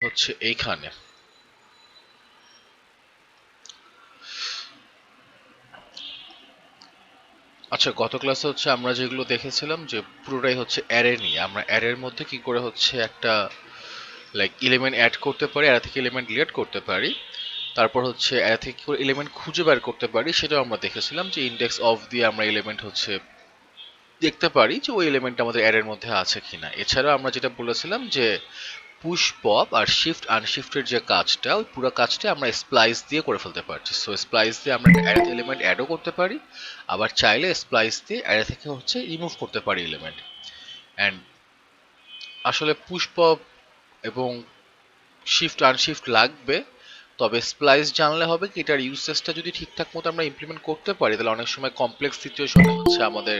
হচ্ছে এইখানে। আচ্ছা, গত ক্লাসে হচ্ছে আমরা যেগুলো দেখেছিলাম যে পুরোটাই হচ্ছে অ্যারে নিয়ে, আমরা অ্যারের মধ্যে কি করে হচ্ছে একটা লাইক এলিমেন্ট অ্যাড করতে পারি, অ্যারে থেকে এলিমেন্ট ডিলিট করতে পারি, তারপর হচ্ছে অ্যারে থেকে কি করে এলিমেন্ট খুঁজে বের করতে পারি সেটাও আমরা দেখেছিলাম, যে ইন্ডেক্স অফ দিয়ে আমরা এলিমেন্ট হচ্ছে দেখতে পারি যে ওই এলিমেন্ট আমাদের অ্যারের মধ্যে আছে কিনা। এছাড়াও আমরা যেটা বলেছিলাম যে পুশ পপ আর শিফট আনশিফটের যে কাজটা, ওই পুরো কাজটা আমরা স্প্লাইস দিয়ে করে ফেলতে পারছি। সো স্প্লাইস দিয়ে আমরা অ্যারে এলিমেন্ট অ্যাডও করতে পারি, আবার চাইলে স্প্লাইস দিয়ে অ্যারে থেকে হচ্ছে রিমুভ করতে পারি এলিমেন্ট। অ্যান্ড আসলে পুশ পপ এবং শিফট আনশিফট লাগবে, তবে স্প্লাইস জানলে হবে কি এটার ইউসেজটা যদি ঠিকঠাক মতো আমরা ইমপ্লিমেন্ট করতে পারি, তাহলে অনেক সময় কমপ্লেক্স সিচুয়েশনে হচ্ছে আমাদের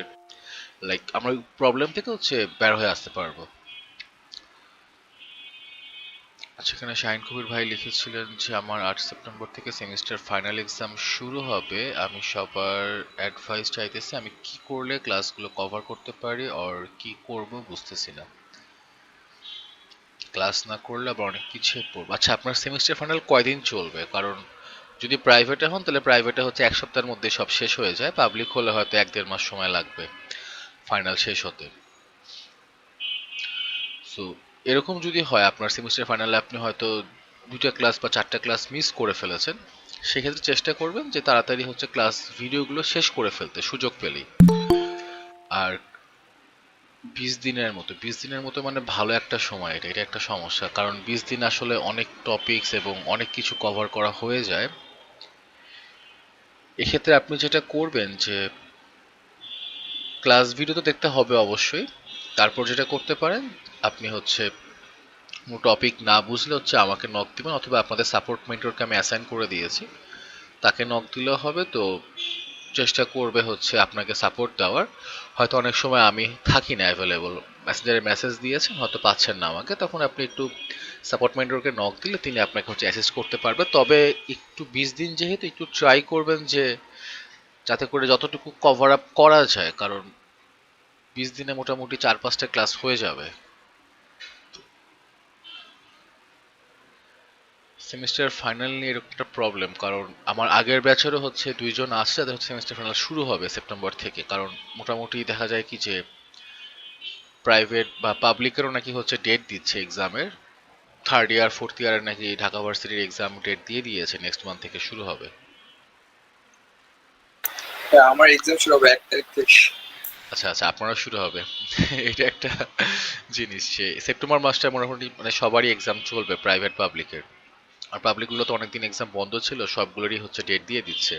লাইক আমরা প্রবলেম থেকে হচ্ছে বের হয়ে আসতে পারবো। আচ্ছা, এখানে শাহিন কবির ভাই লিখেছিলেন যে আমার 8 সেপ্টেম্বর থেকে সেমিস্টার ফাইনাল এক্সাম শুরু হবে, আমি সবার অ্যাডভাইস চাইতেছি, আমি কি করলে ক্লাসগুলো কভার করতে পারি আর কি করব বুঝতেছি না। ক্লাস না করলে আবার অনেক কিছু পড়বো। আচ্ছা, আপনার সেমিস্টার ফাইনাল কয়দিন চলবে? কারণ যদি প্রাইভেটে হন তাহলে প্রাইভেটে হচ্ছে 1 সপ্তাহের মধ্যে সব শেষ হয়ে যায়, পাবলিক হলে হয়তো 1-1.5 মাস সময় লাগবে ফাইনাল শেষ হতে। সো এরকম যদি হয় আপনার সেমিস্টার ফাইনালে আপনি হয়তো 2টা ক্লাস বা 4টা ক্লাস মিস করে ফেলেছেন, সেক্ষেত্রে চেষ্টা করবেন যে তাড়াতাড়ি হচ্ছে ক্লাস ভিডিওগুলো শেষ করে ফেলতে সুযোগ পেলেই। আর 20 দিনের মতো মানে ভালো একটা সময়, এটা এটা একটা সমস্যা, কারণ 20 দিন আসলে অনেক টপিকস এবং অনেক কিছু কভার করা হয়ে যায়। এক্ষেত্রে আপনি যেটা করবেন যে ক্লাস ভিডিও তো দেখতে হবে অবশ্যই, তারপর যেটা করতে পারেন আপনি হচ্ছে টপিক না বুঝলে হচ্ছে আমাকে নক দিবেন, অথবা আপনাদের সাপোর্ট মেন্টরকে আমি অ্যাসাইন করে দিয়েছি, তাকে নক দিলেও হবে। তো চেষ্টা করবে হচ্ছে আপনাকে সাপোর্ট দেওয়ার। হয়তো অনেক সময় আমি থাকি না অ্যাভেলেবল, মেসেঞ্জারে মেসেজ দিয়েছেন হয়তো পাচ্ছেন না আমাকে, তখন আপনি একটু সাপোর্ট মেন্টরকে নক দিলে তিনি আপনাকে হচ্ছে অ্যাসিস্ট করতে পারবে। তবে একটু 20 দিন যেহেতু, একটু ট্রাই করবেন যে যাতে করে যতটুকু কভার আপ করা যায়, কারণ 20 দিনে মোটামুটি 4-5টা ক্লাস হয়ে যাবে। সেমিস্টার ফাইনাল নিয়ে এরকম একটা প্রবলেম, কারণ আমার আগের ব্যাচেরও হচ্ছে 2 জন আসছে যাদের হচ্ছে সেমিস্টার ফাইনাল শুরু হবে সেপ্টেম্বর থেকে, কারণ মোটামুটি দেখা যায় কি যে প্রাইভেট বা পাবলিকেরও নাকি হচ্ছে ডেট দিচ্ছে এক্সামের, থার্ড ইয়ার ফোর্থ ইয়ারের নাকি ঢাকা ভার্সিটির এক্সাম ডেট দিয়ে দিয়েছে, নেক্সট মান্থ থেকে শুরু হবে। হ্যাঁ, আমার এক্সাম শুরু হবে 1 তারিখ থেকে। আচ্ছা আচ্ছা, আপনারা শুরু হবে। এটা একটা জিনিস যে সেপ্টেম্বর মাসটা মোটামুটি মানে সবারই এক্সাম চলবে, প্রাইভেট পাবলিকের। আর পাবলিকগুলো তো অনেকদিন এক্সাম বন্ধ ছিল, সবগুলোরই হচ্ছে ডেট দিয়ে দিচ্ছে।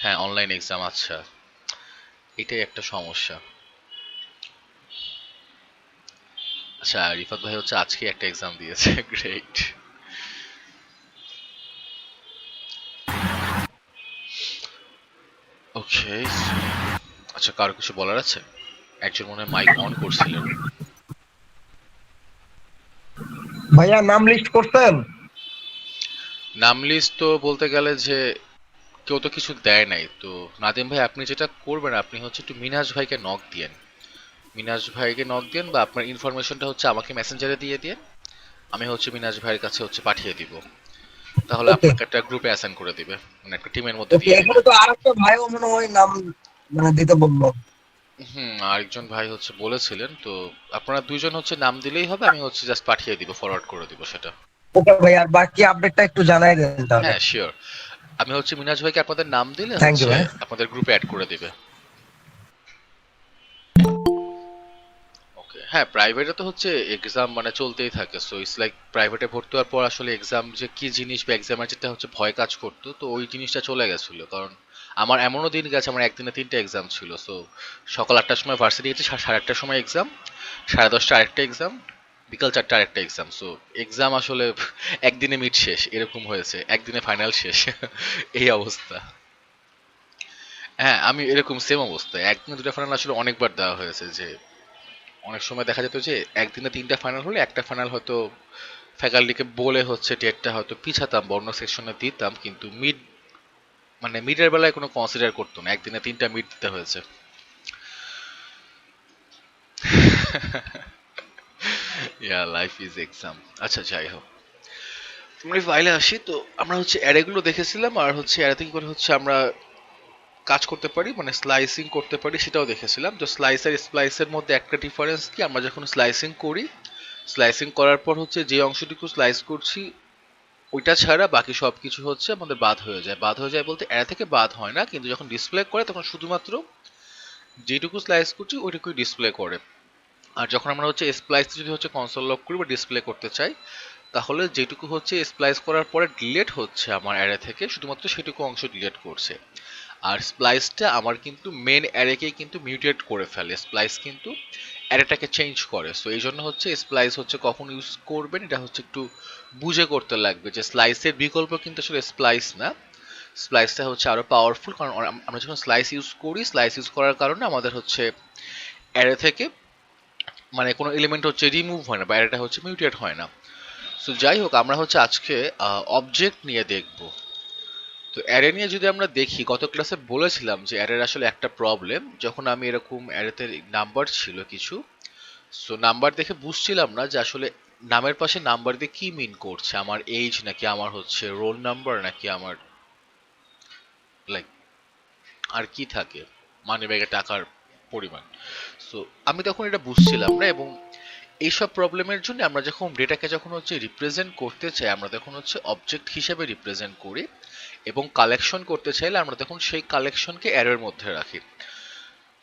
হ্যাঁ, অনলাইন এক্সাম। আচ্ছা, এটাই একটা সমস্যা। আচ্ছা, রিফাত ভাই হচ্ছে আজকে একটা এক্সাম দিয়েছে। গ্রেট। ওকে। আচ্ছা, কারো কিছু বলার আছে? একজন মনে হয় মাইক অন করছিলেন। ভাইয়া নাম লিস্ট করছেন? নাম লিস্ট তো বলতে গেলে যে কেউ তো কিছু দেয় নাই তো। নাদিম ভাই, আপনি যেটা করবেন আপনি হচ্ছে একটু মিনহাজ ভাইকে নক দিয়েন। মিনহাজ ভাইকে নক দিয়েন বা আপনার ইনফরমেশনটা হচ্ছে আমাকে মেসেঞ্জারে দিয়ে দিন, আমি হচ্ছে মিনহাজ ভাইয়ের কাছে হচ্ছে পাঠিয়ে দিব। তাহলে ওকে আপনাকে একটা গ্রুপে অ্যাসাইন করে দিবে, মানে একটা টিমের মধ্যে ওকে, দিয়ে দিবে। এখানে তো আরেকটা ভাইও মনে হয় নাম মানে দিতে বললো। হুম, আরেকজন ভাই হচ্ছে বলেছিলেন তো। আপনারা 2 জন হচ্ছে নাম দিলেই হবে, আমি হচ্ছে জাস্ট পাঠিয়ে দিব, ফরওয়ার্ড করে দিব সেটা। ওকে ভাই, আর বাকি আপডেটটা একটু জানাই দেন তাহলে। হ্যাঁ, শিওর। আমি হচ্ছে মিনহাজ ভাইকে আপনাদের নাম দিলে থ্যাংক ইউ হচ্ছে ভাই। আপনাদের গ্রুপে অ্যাড করে দিবে। ওকে। হ্যাঁ, প্রাইভেটে তো হচ্ছে এক্সাম মানে চলতেই থাকে, সো ইটস লাইক প্রাইভেটে ভর্তি হওয়ার পর আসলে এক্সাম যে কি জিনিস বা এক্সামের যেটা হচ্ছে ভয় কাজ করতো, তো ওই জিনিসটা চলে গেছিলো। কারণ আমার এমনও দিন গেছে আমার একদিনে 3টে এক্সাম ছিল। সো সকাল 8টার সময় ভার্সিটি গেছি, সাড়ে 8টার সময় এক্সাম, 10:30 আরেকটা এক্সাম, বিকাল 4টা আরেকটা এক্সাম। সো এক্সাম আসলে একদিনে মিড শেষ এরকম হয়েছে, একদিনে ফাইনাল শেষ। এই অবস্থা। হ্যাঁ, আমি এরকম সেম অবস্থা, একদিনে 2টা ফাইনাল আসলে অনেকবার দেওয়া হয়েছে। যে অনেক সময় দেখা যেত যে একদিনে 3টা ফাইনাল হলে একটা ফাইনাল হয়তো ফ্যাকাল্টিকে বলে হচ্ছে ডেটটা হয়তো পিছাতাম বা অন্য সেকশনে দিতাম, কিন্তু মিড মানে মিডের বেলায় কোনো কনসিডার করতো না, একদিনে 3টা মিড দিতে হয়েছে। ইয়া, লাইফ ইজ এক্সাম। আচ্ছা, যাই হোক। আমরা ফাইলে আসি। তো আমরা হচ্ছে অ্যারেগুলো দেখেছিলাম, আর হচ্ছে অ্যারে থেকে করে হচ্ছে আমরা কাজ করতে পারি, মানে স্লাইসিং করতে পারি সেটাও দেখেছিলাম। তো স্লাইস আর স্প্লাইসের মধ্যে একটা ডিফারেন্স কি, আমরা যখন স্লাইসিং করি, স্লাইসিং করার পর হচ্ছে যে অংশটুকু স্লাইস করছি ওইটা ছাড়া বাকি সব কিছু হচ্ছে আমাদের বাদ হয়ে যায়। বাদ হয়ে যায় বলতে অ্যারে থেকে বাদ হয় না, কিন্তু যখন ডিসপ্লে করে তখন শুধুমাত্র যেটুকু স্লাইস করছি ওইটুকুই ডিসপ্লে করে। আর যখন আমরা হচ্ছে স্প্লাইস যদি হচ্ছে কনসোল লক করি বা ডিসপ্লে করতে চাই, তাহলে যেটুকু হচ্ছে স্প্লাইস করার পরে ডিলিট হচ্ছে আমার অ্যারে থেকে, শুধুমাত্র সেটুকু অংশ ডিলিট করছে। আর স্প্লাইসটা আমার কিন্তু মেন অ্যারেকেই কিন্তু মিউটেট করে ফেলে, স্প্লাইস কিন্তু অ্যারেটাকে চেঞ্জ করে। সো এই জন্য হচ্ছে স্প্লাইস হচ্ছে কখন ইউজ করবেন এটা হচ্ছে একটু বুঝে করতে লাগবে, যে স্লাইসের বিকল্প কিন্তু আসলে স্প্লাইস না, স্প্লাইসটা হচ্ছে আরো পাওয়ারফুল। কারণ আমরা যখন স্লাইস ইউজ করি, স্লাইস ইউজ করার কারণে আমাদের হচ্ছে অ্যারে থেকে মানে কোনো এলিমেন্ট হচ্ছে রিমুভ হয় না বা অ্যারেটা হচ্ছে মিউটেট হয় না। সো যাই হোক, আমরা হচ্ছে আজকে অবজেক্ট নিয়ে দেখব। তো অ্যারে নিয়ে যদি আমরা দেখি, গত ক্লাসে বলেছিলাম যে অ্যারের আসলে একটা প্রবলেম, যখন আমি এরকম অ্যারেতে নাম্বার ছিল কিছু, সো নাম্বার দেখে বুঝছিলাম না যে আসলে নামের পাশে নাম্বার দিয়ে কি মিন করছে, আমার এজ নাকি আমার হচ্ছে রোল নাম্বার নাকি আমার লাইক আর কি থাকে, মানি ব্যাগে টাকার পরিমাণ। সো আমি তখন এটা বুঝছিলাম না, এবং এইসব প্রবলেমের জন্য আমরা যখন ডেটাকে যখন হচ্ছে রিপ্রেজেন্ট করতে চাই, আমরা তখন হচ্ছে অবজেক্ট হিসেবে রিপ্রেজেন্ট করি, এবং কালেকশন করতে চাইলে আমরা তখন সেই কালেকশনকে অ্যারের মধ্যে রাখি।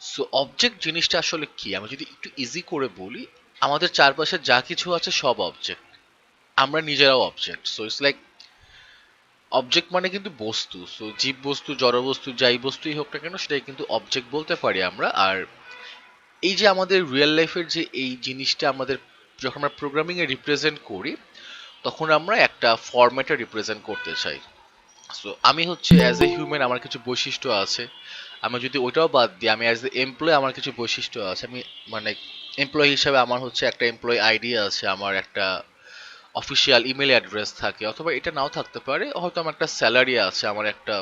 সো অবজেক্ট জিনিসটা আসলে কি, আমি যদি একটু ইজি করে বলি, আমাদের চারপাশে যা কিছু আছে সব অবজেক্ট, আমরা নিজেরাও object. So it's like object মানে কিন্তু বস্তু। সো জীব বস্তু, জড় বস্তু, যাই বস্তুই হোক না কেন সেটাই কিন্তু অবজেক্ট বলতে পারি আমরা। আর এই যে আমাদের রিয়েল লাইফের যে এই জিনিসটা আমাদের যখন আমরা প্রোগ্রামিং এ রিপ্রেজেন্ট করি, তখন আমরা একটা ফরম্যাটে রিপ্রেজেন্ট করতে চাই। সো আমি হচ্ছে অ্যাজ এ হিউম্যান আমার কিছু বৈশিষ্ট্য আছে, আমি যদি ওইটাও বাদ দিই, আমি অ্যাজ এ এমপ্লয় আমার কিছু বৈশিষ্ট্য আছে। আমি মানে এমপ্লয় হিসাবে আমার হচ্ছে একটা এমপ্লয় আইডি আছে, আমার একটা অফিসিয়াল ইমেল অ্যাড্রেস থাকে, অথবা এটা নাও থাকতে পারে, হয়তো আমার একটা স্যালারি আছে, আমার একটা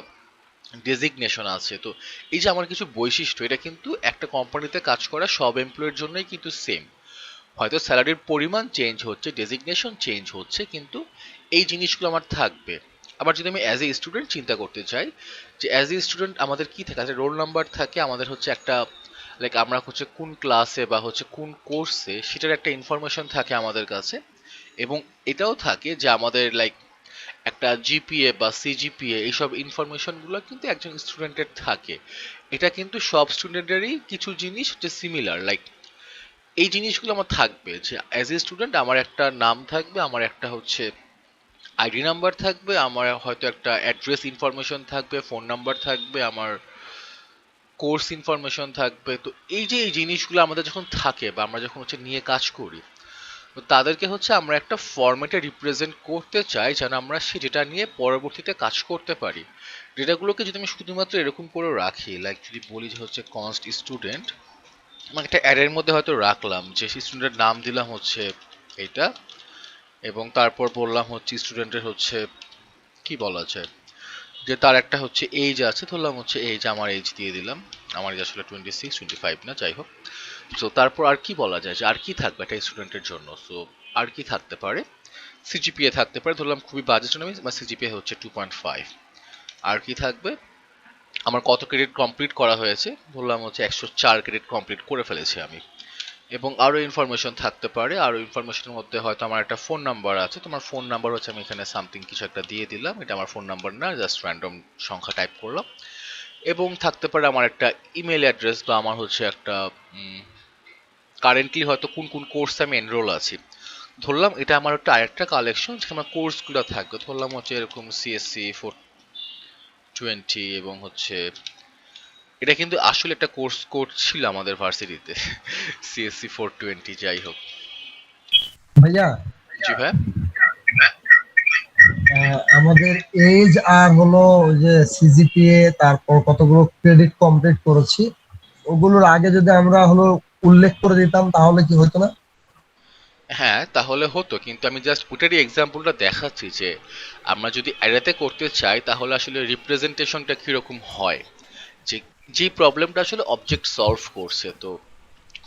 ডেজিগনেশন আছে। তো এই যে আমার কিছু বৈশিষ্ট্য, এটা কিন্তু একটা কোম্পানিতে কাজ করা সব এমপ্লয়ের জন্যই কিন্তু সেম। হয়তো স্যালারির পরিমাণ চেঞ্জ হচ্ছে, ডেজিগনেশন চেঞ্জ হচ্ছে, কিন্তু এই জিনিসগুলো আমার থাকবে। আবার যদি আমি অ্যাজ এ স্টুডেন্ট চিন্তা করতে চাই, যে অ্যাজ এ স্টুডেন্ট আমাদের কি থাকে, রোল নাম্বার থাকে, আমাদের হচ্ছে একটা লাইক আমরা হচ্ছে কোন ক্লাসে বা হচ্ছে কোন কোর্সে সেটার একটা ইনফরমেশন থাকে আমাদের কাছে। এবং এটাও থাকে যে আমাদের লাইক একটা জিপিএ বা সিজিপিএ, এইসব ইনফরমেশনগুলো কিন্তু একজন স্টুডেন্টের থাকে। এটা কিন্তু সব স্টুডেন্টেরই কিছু জিনিস হচ্ছে সিমিলার, লাইক এই জিনিসগুলো আমার থাকবে, যে অ্যাজ এ স্টুডেন্ট আমার একটা নাম থাকবে, আমার একটা হচ্ছে আইডি নাম্বার থাকবে, আমার হয়তো একটা অ্যাড্রেস ইনফরমেশন থাকবে, ফোন নাম্বার থাকবে, আমার কোর্স ইনফরমেশন থাকবে। তো এই যে এই জিনিসগুলো আমাদের যখন থাকে বা আমরা যখন হচ্ছে নিয়ে কাজ করি, তো তাদেরকে হচ্ছে আমরা একটা ফরম্যাটে রিপ্রেজেন্ট করতে চাই, যেন আমরা সেই ডেটা নিয়ে পরবর্তীতে কাজ করতে পারি। ডেটাগুলোকে যদি আমি শুধুমাত্র এরকম করে রাখি, লাইক যদি বলি যে হচ্ছে কনস্ট স্টুডেন্ট, আমি একটা অ্যারের মধ্যে হয়তো রাখলাম যে স্টুডেন্টের নাম দিলাম হচ্ছে এইটা, এবং তারপর বললাম হচ্ছে স্টুডেন্টের হচ্ছে কি বলা যায়, যে তার একটা হচ্ছে এজ আছে, ধরলাম হচ্ছে এজ, আমার এজ দিয়ে দিলাম, আমার এজ আসলে 26 25 না, যাই হোক। সো তারপর আর কি বলা যায়, যে আর কি থাকবে একটা স্টুডেন্টের জন্য। সো আর কি থাকতে পারে, সিজিপিএ থাকতে পারে, ধরলাম খুবই বাজে জন্য আমি সিজিপিএ হচ্ছে 2.5। আর কি থাকবে, আমার কত ক্রেডিট কমপ্লিট করা হয়েছে, ধরলাম হচ্ছে 104 ক্রেডিট কমপ্লিট করে ফেলেছি আমি। এবং আরো ইনফরমেশন থাকতে পারে, আরো ইনফরমেশনের মধ্যে হয়তো আমার একটা ফোন নাম্বার আছে, তোমার ফোন নাম্বার হচ্ছে আমি এখানে সামথিং কিছু একটা দিয়ে দিলাম, এটা আমার ফোন নাম্বার না, জাস্ট র্যান্ডম সংখ্যা টাইপ করলাম। এবং থাকতে পারে আমার একটা ইমেল অ্যাড্রেস, বা আমার হচ্ছে একটা কারেন্টলি হয়তো কোন কোন কোর্সে আমি এনরোল আছি। ধরলাম এটা আমার একটা আরেকটা কালেকশন যেখানে আমার কোর্সগুলো থাকবে, ধরলাম হচ্ছে এরকম সিএসসি 420, এবং হচ্ছে এটা কিন্তু আসলে একটা কোর্স কোড ছিল আমাদের ভার্সিটিতে, সিএসসি 420, যাই হোক। ভাইয়া জি ভাই। আমাদের এজ আর হলো ওই যে সিজিপিএ, তারপর কতগুলো ক্রেডিট কমপ্লিট করেছি, ওগুলোর আগে যদি আমরা হলো উল্লেখ করে দিতাম তাহলে কি হতো না? হ্যাঁ তাহলে হতো, কিন্তু আমি জাস্ট ওটারই এক্সাম্পলটা দেখাচ্ছি যে আমরা যদি অ্যারেতে করতে চাই তাহলে আসলে রিপ্রেজেন্টেশনটা কিরকম হয়, যে যে প্রবলেমটা আসলে অবজেক্ট সলভ করছে। তো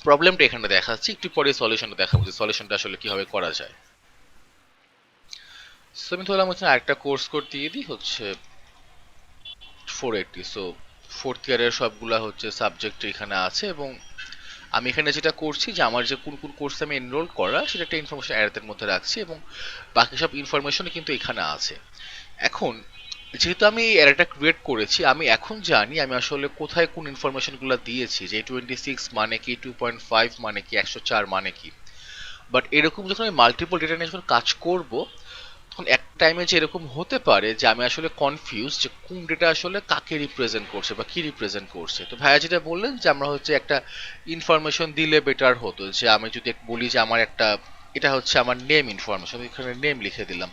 প্রবলেমটা এখানে দেখাচ্ছি, একটু পরে সলিউশনটা দেখাবো যে সলিউশনটা আসলে কিভাবে করা যায়। সো আমি ধরলাম হচ্ছে আরেকটা কোর্স কোড দিয়ে দিই হচ্ছে 480। সো ফোর্থ ইয়ারের সবগুলা হচ্ছে সাবজেক্ট এখানে আছে, এবং আমি এখানে যেটা করছি যে আমার যে কোন কোন কোর্সে আমি এনরোল করা সেটা একটা ইনফরমেশন অ্যারের মধ্যে রাখছি, এবং বাকি সব ইনফরমেশনই কিন্তু এখানে আছে। এখন যেহেতু আমি এই অ্যারেটা ক্রিয়েট করেছি, আমি এখন জানি আমি আসলে কোথায় কোন ইনফরমেশনগুলো দিয়েছি, যে 26 মানে কি, 2.5 মানে কি, 104 মানে কি। বাট এরকম যখন আমি মাল্টিপল ডেটা নিয়ে যখন কাজ করব, তখন এক টাইমে যে এরকম হতে পারে যে আমি আসলে কনফিউজ যে কোন ডেটা আসলে কাকে রিপ্রেজেন্ট করছে বা কি রিপ্রেজেন্ট করছে। তো ভাইয়া যেটা বললেন যে আমরা হচ্ছে একটা ইনফরমেশন দিলে বেটার হতো, যে আমি যদি বলি যে আমার একটা, এটা হচ্ছে আমার নেম ইনফরমেশন, এখানে নেম লিখে দিলাম।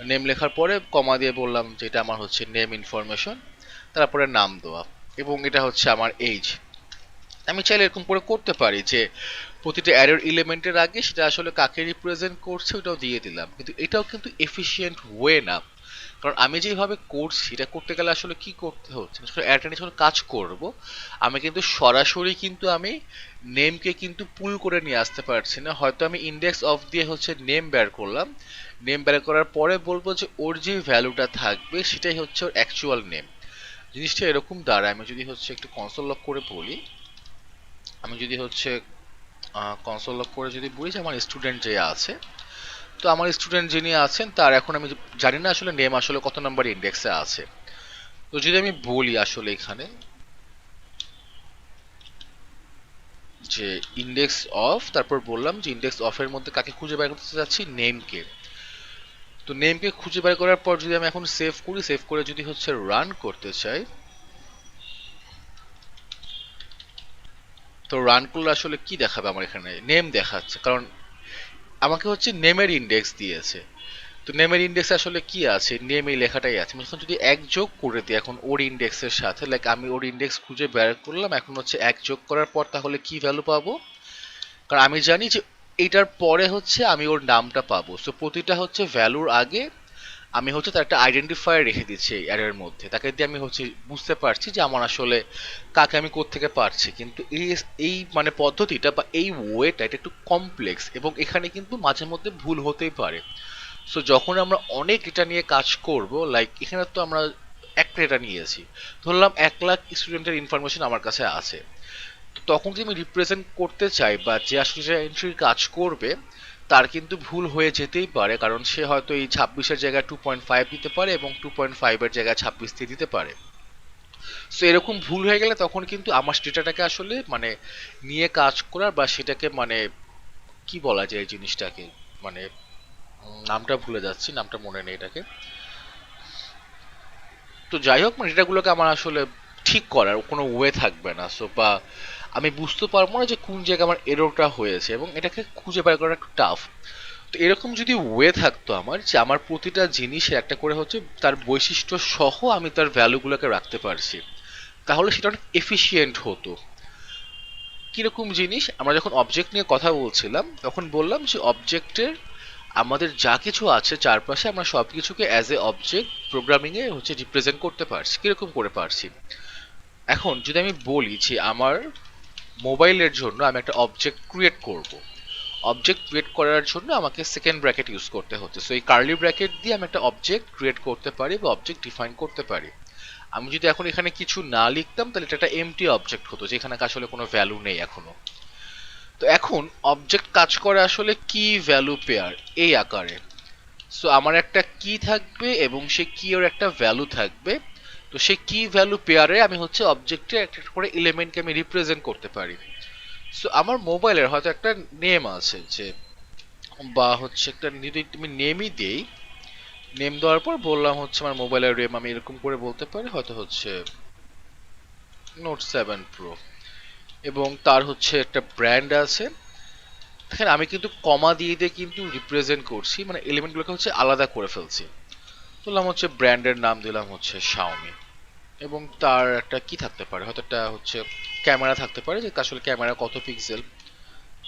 নেম লেখার পরে কমা দিয়ে বললাম যে এটা আমার হচ্ছে নেম ইনফরমেশন, তারপরে নাম দেওয়া, এবং এটা হচ্ছে আমার এইজ। আমি চাইলে এরকম করে করতে পারি যে প্রতিটা অ্যারের এলিমেন্টের আগে সেটা আসলে কাকে রিপ্রেজেন্ট করছে ওটাও দিয়ে দিলাম, কিন্তু এটাও কিন্তু এফিশিয়েন্ট ওয়ে না। কারণ আমি যেভাবে করছি এটা করতে গেলে আসলে কি করতে হচ্ছে, আসলে অ্যারেটা নিয়ে যখন কাজ করব, আমি কিন্তু সরাসরি কিন্তু আমি নেমকে কিন্তু পুল করে নিয়ে আসতে পারছি না। হয়তো আমি ইন্ডেক্স অফ দিয়ে হচ্ছে নেম বের করলাম, নেম বের করার পরে বলবো যে ওর যে ভ্যালুটা থাকবে সেটাই হচ্ছে ওর অ্যাকচুয়াল নেম। জিনিসটা এরকম দাঁড়ায়। আমি যদি হচ্ছে একটু কনসোল লক করে বলি, আমি যদি হচ্ছে কনসোল লক করে যদি বলি যে আমার স্টুডেন্ট যে আছে, তো আমার স্টুডেন্ট যিনি আছেন তার এখন আমি জানি না আসলে নেম আসলে কত নাম্বার ইন্ডেক্সে আছে। তো যদি আমি বলি আসলে এখানে যে ইন্ডেক্স অফ, তারপর বললাম যে ইন্ডেক্স অফ এর মধ্যে কাকে খুঁজে বের করতে চাচ্ছি, নেমকে। তো নেমকে খুঁজে বের করার পর যদি আমি এখন সেভ করি, সেভ করে যদি হচ্ছে রান করতে চাই, তো রান করলে আসলে কি দেখাবে, আমার এখানে নেম দেখাচ্ছে, কারণ আমাকে হচ্ছে নেমের ইন্ডেক্স দিয়েছে। তো নেমের ইন্ডেক্সে আসলে কি আছে, নেম এই লেখাটাই আছে। আমি এখন যদি এক যোগ করে দিই এখন ওর ইন্ডেক্সের সাথে, লাইক আমি ওর ইন্ডেক্স খুঁজে বের করলাম, এখন হচ্ছে এক যোগ করার পর তাহলে কি ভ্যালু পাবো, কারণ আমি জানি যে এইটার পরে হচ্ছে আমি ওর নামটা পাবো। সো প্রতিটা হচ্ছে ভ্যালুর আগে আমি হচ্ছে তার একটা আইডেন্টিফায়ার রেখে দিচ্ছি এই অ্যারের মধ্যে, তাকে দিয়ে আমি হচ্ছে বুঝতে পারছি যে আমার আসলে কাকে আমি কোত্থেকে পারছি। কিন্তু এই এই মানে পদ্ধতিটা বা এই ওয়েটা এটা একটু কমপ্লেক্স, এবং এখানে কিন্তু মাঝে মধ্যে ভুল হতেই পারে। সো যখন আমরা অনেক ডেটা নিয়ে কাজ করব, লাইক এখানে তো আমরা একটা ডেটা নিয়েছি, ধরলাম 1 লাখ স্টুডেন্টের ইনফরমেশন আমার কাছে আছে। তো তখন যদি আমি রিপ্রেজেন্ট করতে চাই বা যে আসলে এন্ট্রির কাজ করবে, তার কিন্তু ভুল হয়ে যেতেই পারে, কারণ সে হয়তো এই 26-এর জায়গায় 2.5 দিতে পারে এবং 2.5-এর জায়গায় 26 দিয়ে দিতে পারে। সো এরকম ভুল হয়ে গেলে তখন কিন্তু আমার ডেটাটাকে আসলে মানে নিয়ে কাজ করার বা সেটাকে মানে কি বলা যায় এই জিনিসটাকে, মানে নামটা ভুলে যাচ্ছি, নামটা মনে নেই এটাকে। তো যাই হোক, মানে ডেটাগুলোকে আমার আসলে ঠিক করার কোনো ওয়ে থাকবে না। সো বা আমি বুঝতে পারবো না যে কোন জায়গায় আমার এররটা হয়েছে, এবং এটাকে খুঁজে বের করা একটু টাফ। তো এরকম যদি ওয়ে থাকতো আমার, যে আমার প্রতিটা জিনিসের একটা করে হচ্ছে তার বৈশিষ্ট্য সহ আমি তার ভ্যালুগুলোকে রাখতে পারছি, তাহলে সেটা অনেক এফিশিয়েন্ট হতো। কিরকম জিনিস, আমরা যখন অবজেক্ট নিয়ে কথা বলছিলাম তখন বললাম যে অবজেক্টের আমাদের যা কিছু আছে চারপাশে আমরা সবকিছুকে অ্যাজ এ অবজেক্ট প্রোগ্রামিং এ হচ্ছে রিপ্রেজেন্ট করতে পারছি। কিরকম করে পারছি, এখন যদি আমি বলি যে আমার মোবাইলের জন্য আমি একটা অবজেক্ট ক্রিয়েট করব, অবজেক্ট ক্রিয়েট করার জন্য আমাকে সেকেন্ড ব্র্যাকেট ইউজ করতে হচ্ছে। সো এই কার্লি ব্র্যাকেট দিয়ে আমি একটা অবজেক্ট ক্রিয়েট করতে পারি বা অবজেক্ট ডিফাইন করতে পারি। আমি যদি এখন এখানে কিছু না লিখতাম তাহলে এটা একটা এমটি অবজেক্ট হতো, যেখানে আসলে কোনো ভ্যালু নেই এখনো। তো এখন অবজেক্ট কাজ করে আসলে কি ভ্যালু পেয়ার এই আকারে। সো আমার একটা কি থাকবে এবং সেই কি এর একটা ভ্যালু থাকবে। তো সেই কি ভ্যালু পেয়ারে আমি হচ্ছে অবজেক্টে একটা করে এলিমেন্টকে আমি রিপ্রেজেন্ট করতে পারি। সো আমার মোবাইলের হয়তো একটা নেম আছে, যে বা হচ্ছে একটা যদি তুমি নেমই দেই, নেম দেওয়ার পর বললাম হচ্ছে আমার মোবাইলের রেম, আমি এরকম করে বলতে পারি হয়তো হচ্ছে নোট 7 প্রো, এবং তার হচ্ছে একটা ব্র্যান্ড আছে। দেখেন আমি কিন্তু কমা দিয়ে দিয়ে কিন্তু রিপ্রেজেন্ট করছি, মানে এলিমেন্টগুলোকে হচ্ছে আলাদা করে ফেলছি। বললাম হচ্ছে ব্র্যান্ডের নাম দিলাম হচ্ছে শাওমি, এবং তার একটা কি থাকতে পারে, হয়তো একটা হচ্ছে ক্যামেরা থাকতে পারে, যে আসলে ক্যামেরা কত পিক্সেল।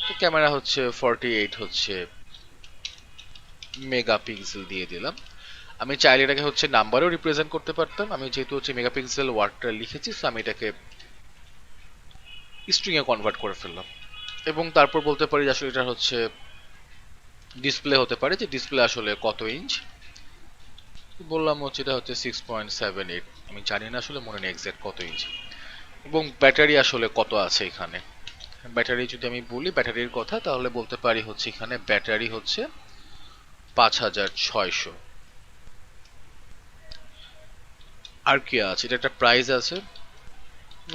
তো ক্যামেরা হচ্ছে 48 হচ্ছে মেগাপিক্সেল দিয়ে দিলাম। আমি চাইলে এটাকে হচ্ছে নাম্বারেও রিপ্রেজেন্ট করতে পারতাম, আমি যেহেতু হচ্ছে মেগাপিক্সেল ওয়ার্ডটা লিখেছি সো আমি এটাকে স্ট্রিং এ কনভার্ট করে ফেললাম। এবং তারপর বলতে পারি যে আসলে এটা হচ্ছে ডিসপ্লে হতে পারে, যে ডিসপ্লে আসলে কত ইঞ্চ। বললাম হচ্ছে এটা হচ্ছে 6.78, আমি জানি না আসলে, মনে নেই এক্সাক্ট কত ইঞ্চি। এবং ব্যাটারি আসলে কত আছে এখানে, ব্যাটারি যদি আমি বলি ব্যাটারির কথা, তাহলে বলতে পারি হচ্ছে এখানে ব্যাটারি হচ্ছে 5600। আর কি আছে, এটা একটা প্রাইস আছে,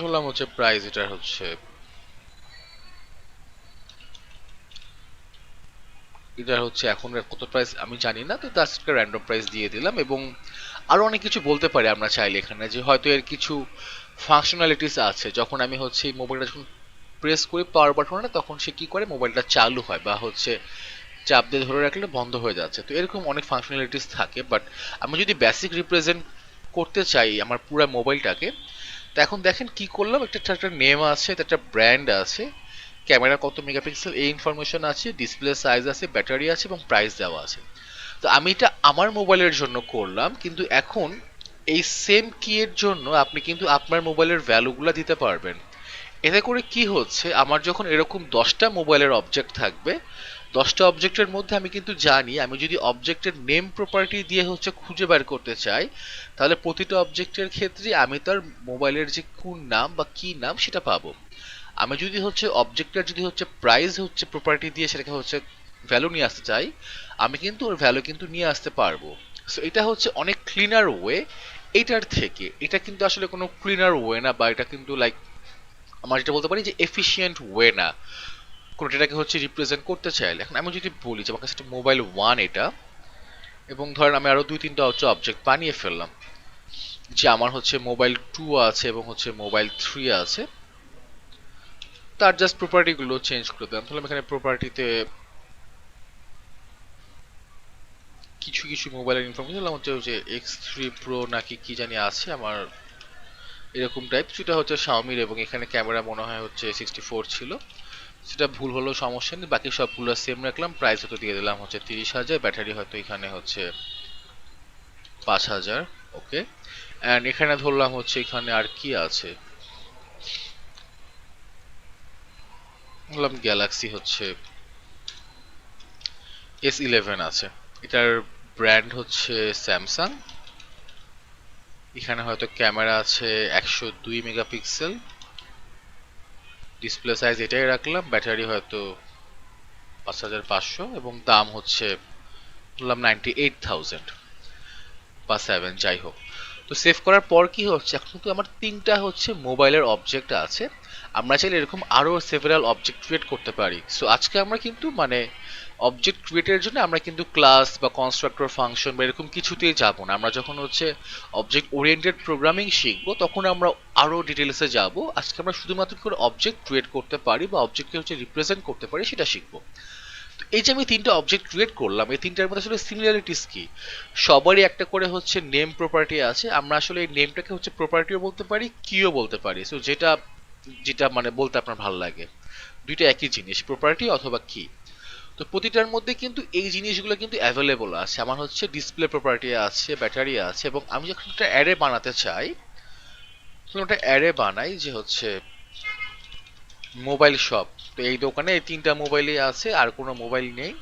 বললাম হচ্ছে প্রাইস এটা হচ্ছে, এটা হচ্ছে এখন কত প্রাইস আমি জানি না, তো জাস্ট একটা র্যান্ডম প্রাইস দিয়ে দিলাম। এবং আরো অনেক কিছু বলতে পারি আমরা চাইলে এখানে, যে হয়তো এর কিছু ফাংশনালিটিস আছে, যখন আমি হচ্ছে এই মোবাইলটা যখন প্রেস করি পাওয়ার বাটনে, তখন সে কি করে মোবাইলটা চালু হয়, বা হচ্ছে চাপ দিয়ে ধরে রাখলে বন্ধ হয়ে যাচ্ছে। তো এরকম অনেক ফাংশনালিটিস থাকে, বাট আমি যদি বেসিক রিপ্রেজেন্ট করতে চাই আমার পুরো মোবাইলটাকে, তো এখন দেখেন কি করলাম, একটা নেম আছে, একটা ব্র্যান্ড আছে, ক্যামেরা কত মেগাপিক্সেল এই ইনফরমেশন আছে, ডিসপ্লে সাইজ আছে, ব্যাটারি আছে এবং প্রাইস দেওয়া আছে। তো আমি এটা আমার মোবাইলের জন্য করলাম, কিন্তু এখন এই সেম কি এর জন্য আপনি কিন্তু আপনার মোবাইলের ভ্যালুগুলো দিতে পারবেন। এতে করে কি হচ্ছে, আমার যখন এরকম 10টা মোবাইলের অবজেক্ট থাকবে, 10টা অবজেক্টের মধ্যে আমি কিন্তু জানি, আমি যদি অবজেক্টের নেম প্রপার্টি দিয়ে হচ্ছে খুঁজে বের করতে চাই, তাহলে প্রতিটা অবজেক্টের ক্ষেত্রে আমি তার মোবাইলের যে কোন নাম বা কি নাম সেটা পাবো। আমি যদি হচ্ছে অবজেক্টের যদি হচ্ছে প্রাইস হচ্ছে প্রপার্টি দিয়ে সেটাকে হচ্ছে ভ্যালু নিয়ে আসতে চাই, আমি কিন্তু ওর ভ্যালু কিন্তু নিয়ে আসতে পারবো। সো এটা হচ্ছে অনেক ক্লিনার ওয়ে এটার থেকে। এটা কিন্তু আসলে কোনো ক্লিনার ওয়ে না, বা এটা কিন্তু লাইক আমরা যেটা বলতে পারি যে এফিশিয়েন্ট ওয়ে না কোনো ডেটাকে হচ্ছে রিপ্রেজেন্ট করতে চাইলে। এখন আমি যদি বলি যে আমার কাছে একটা মোবাইল 1 এটা, এবং ধরেন আমি আরো 2-3টা হচ্ছে অবজেক্ট বানিয়ে ফেললাম, যে আমার হচ্ছে মোবাইল 2 আছে এবং হচ্ছে মোবাইল 3 আছে, তার জাস্ট প্রপার্টি গুলো চেঞ্জ করে দিলাম। তাহলে আমি এখানে প্রপার্টিতে কিছু কিছু মোবাইলের ইনফরমেশন দিলাম, হচ্ছে যে X3 Pro নাকি কি জানি আছে আমার, এরকম টাইপ সেটা হচ্ছে শাওমির, এবং এখানে ক্যামেরা মনে হয় হচ্ছে 64 ছিল, সেটা ভুল হলেও সমস্যা নেই, বাকি সবগুলো সেম রাখলাম। প্রাইস হয়তো দিয়ে দিলাম হচ্ছে 30,000, ব্যাটারি হয়তো এখানে হচ্ছে 5,000। ওকে, এন্ড এখানে ধরলাম হচ্ছে এখানে আর কি আছে, ধরলাম গ্যালাক্সি হচ্ছে S11 আছে, এটার ব্র্যান্ড হচ্ছে স্যামসাং, এখানে হয়তো ক্যামেরা আছে 102 মেগাপিক্সেল, ডিসপ্লে সাইজ এটাই রাখলাম, ব্যাটারি হয়তো 5500, এবং দাম হচ্ছে বললাম 98,000 বা 7 যাই হোক। তো সেভ করার পর কি হচ্ছে, এখন তো আমার 3টা হচ্ছে মোবাইলের অবজেক্ট আছে। আমরা চাইলে এরকম আরো সেভারাল অবজেক্ট ক্রিয়েট করতে পারি। সো আজকে আমরা কিন্তু মানে অবজেক্ট ক্রিয়েটের জন্য আমরা কিন্তু ক্লাস বা কনস্ট্রাক্টর ফাংশন বা এরকম কিছুতেই যাব না। আমরা যখন হচ্ছে অবজেক্ট ওরিয়েন্টেড প্রোগ্রামিং শিখবো, তখন আমরা আরো ডিটেলসে যাব। আজকে আমরা শুধুমাত্র করে অবজেক্ট ক্রিয়েট করতে পারি বা অবজেক্টকে হচ্ছে রিপ্রেজেন্ট করতে পারি সেটা শিখবো। এই যে আমি 3টা অবজেক্ট ক্রিয়েট করলাম, এই 3টার মধ্যে আসলে সিমিলারিটিস কি, সবারই একটা করে হচ্ছে নেম প্রপার্টি আছে। আমরা আসলে এই নেমটাকে হচ্ছে প্রপার্টিও বলতে পারি, কিও বলতে পারি। সো যেটা যেটা মানে বলতে আপনার ভালো লাগে, দুইটা একই জিনিস, প্রপার্টি অথবা কি। তো প্রতিটার মধ্যে কিন্তু এই জিনিসগুলো কিন্তু অ্যাভেলেবল আছে। আমার হচ্ছে ডিসপ্লে প্রপার্টি আছে, ব্যাটারি আছে, এবং আমি যখন একটা অ্যারে বানাতে চাই, তখন একটা অ্যারে বানাই যে হচ্ছে মোবাইল শপ। তো এই দোকানে এই 3টা মোবাইলই আছে, আর কোনো মোবাইল নেই।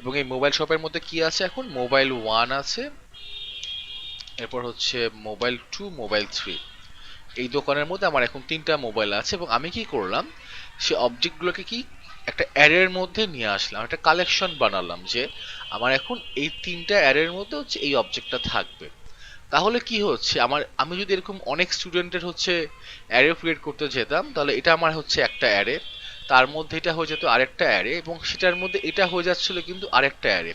এবং এই মোবাইল শপের মধ্যে কি আছে, এখন মোবাইল 1 আছে, এরপর হচ্ছে মোবাইল 2, মোবাইল 3। এই দোকানের মধ্যে আমার এখন 3টা মোবাইল আছে, এবং আমি কি করলাম, সে অবজেক্টগুলোকে কি একটা অ্যারের মধ্যে নিয়ে আসলাম, একটা কালেকশন বানালাম, যে আমার এখন এই 3টা অ্যারের মধ্যে হচ্ছে এই অবজেক্টটা থাকবে। তাহলে কি হচ্ছে, আমি যদি এরকম অনেক স্টুডেন্টের হচ্ছে অ্যারে ক্রিয়েট করতে যেতাম, তাহলে এটা আমার হচ্ছে একটা অ্যারে, তার মধ্যে এটা হয়ে যেত আরেকটা অ্যারে, এবং সেটার মধ্যে এটা হয়ে যাচ্ছিল কিন্তু আরেকটা অ্যারে।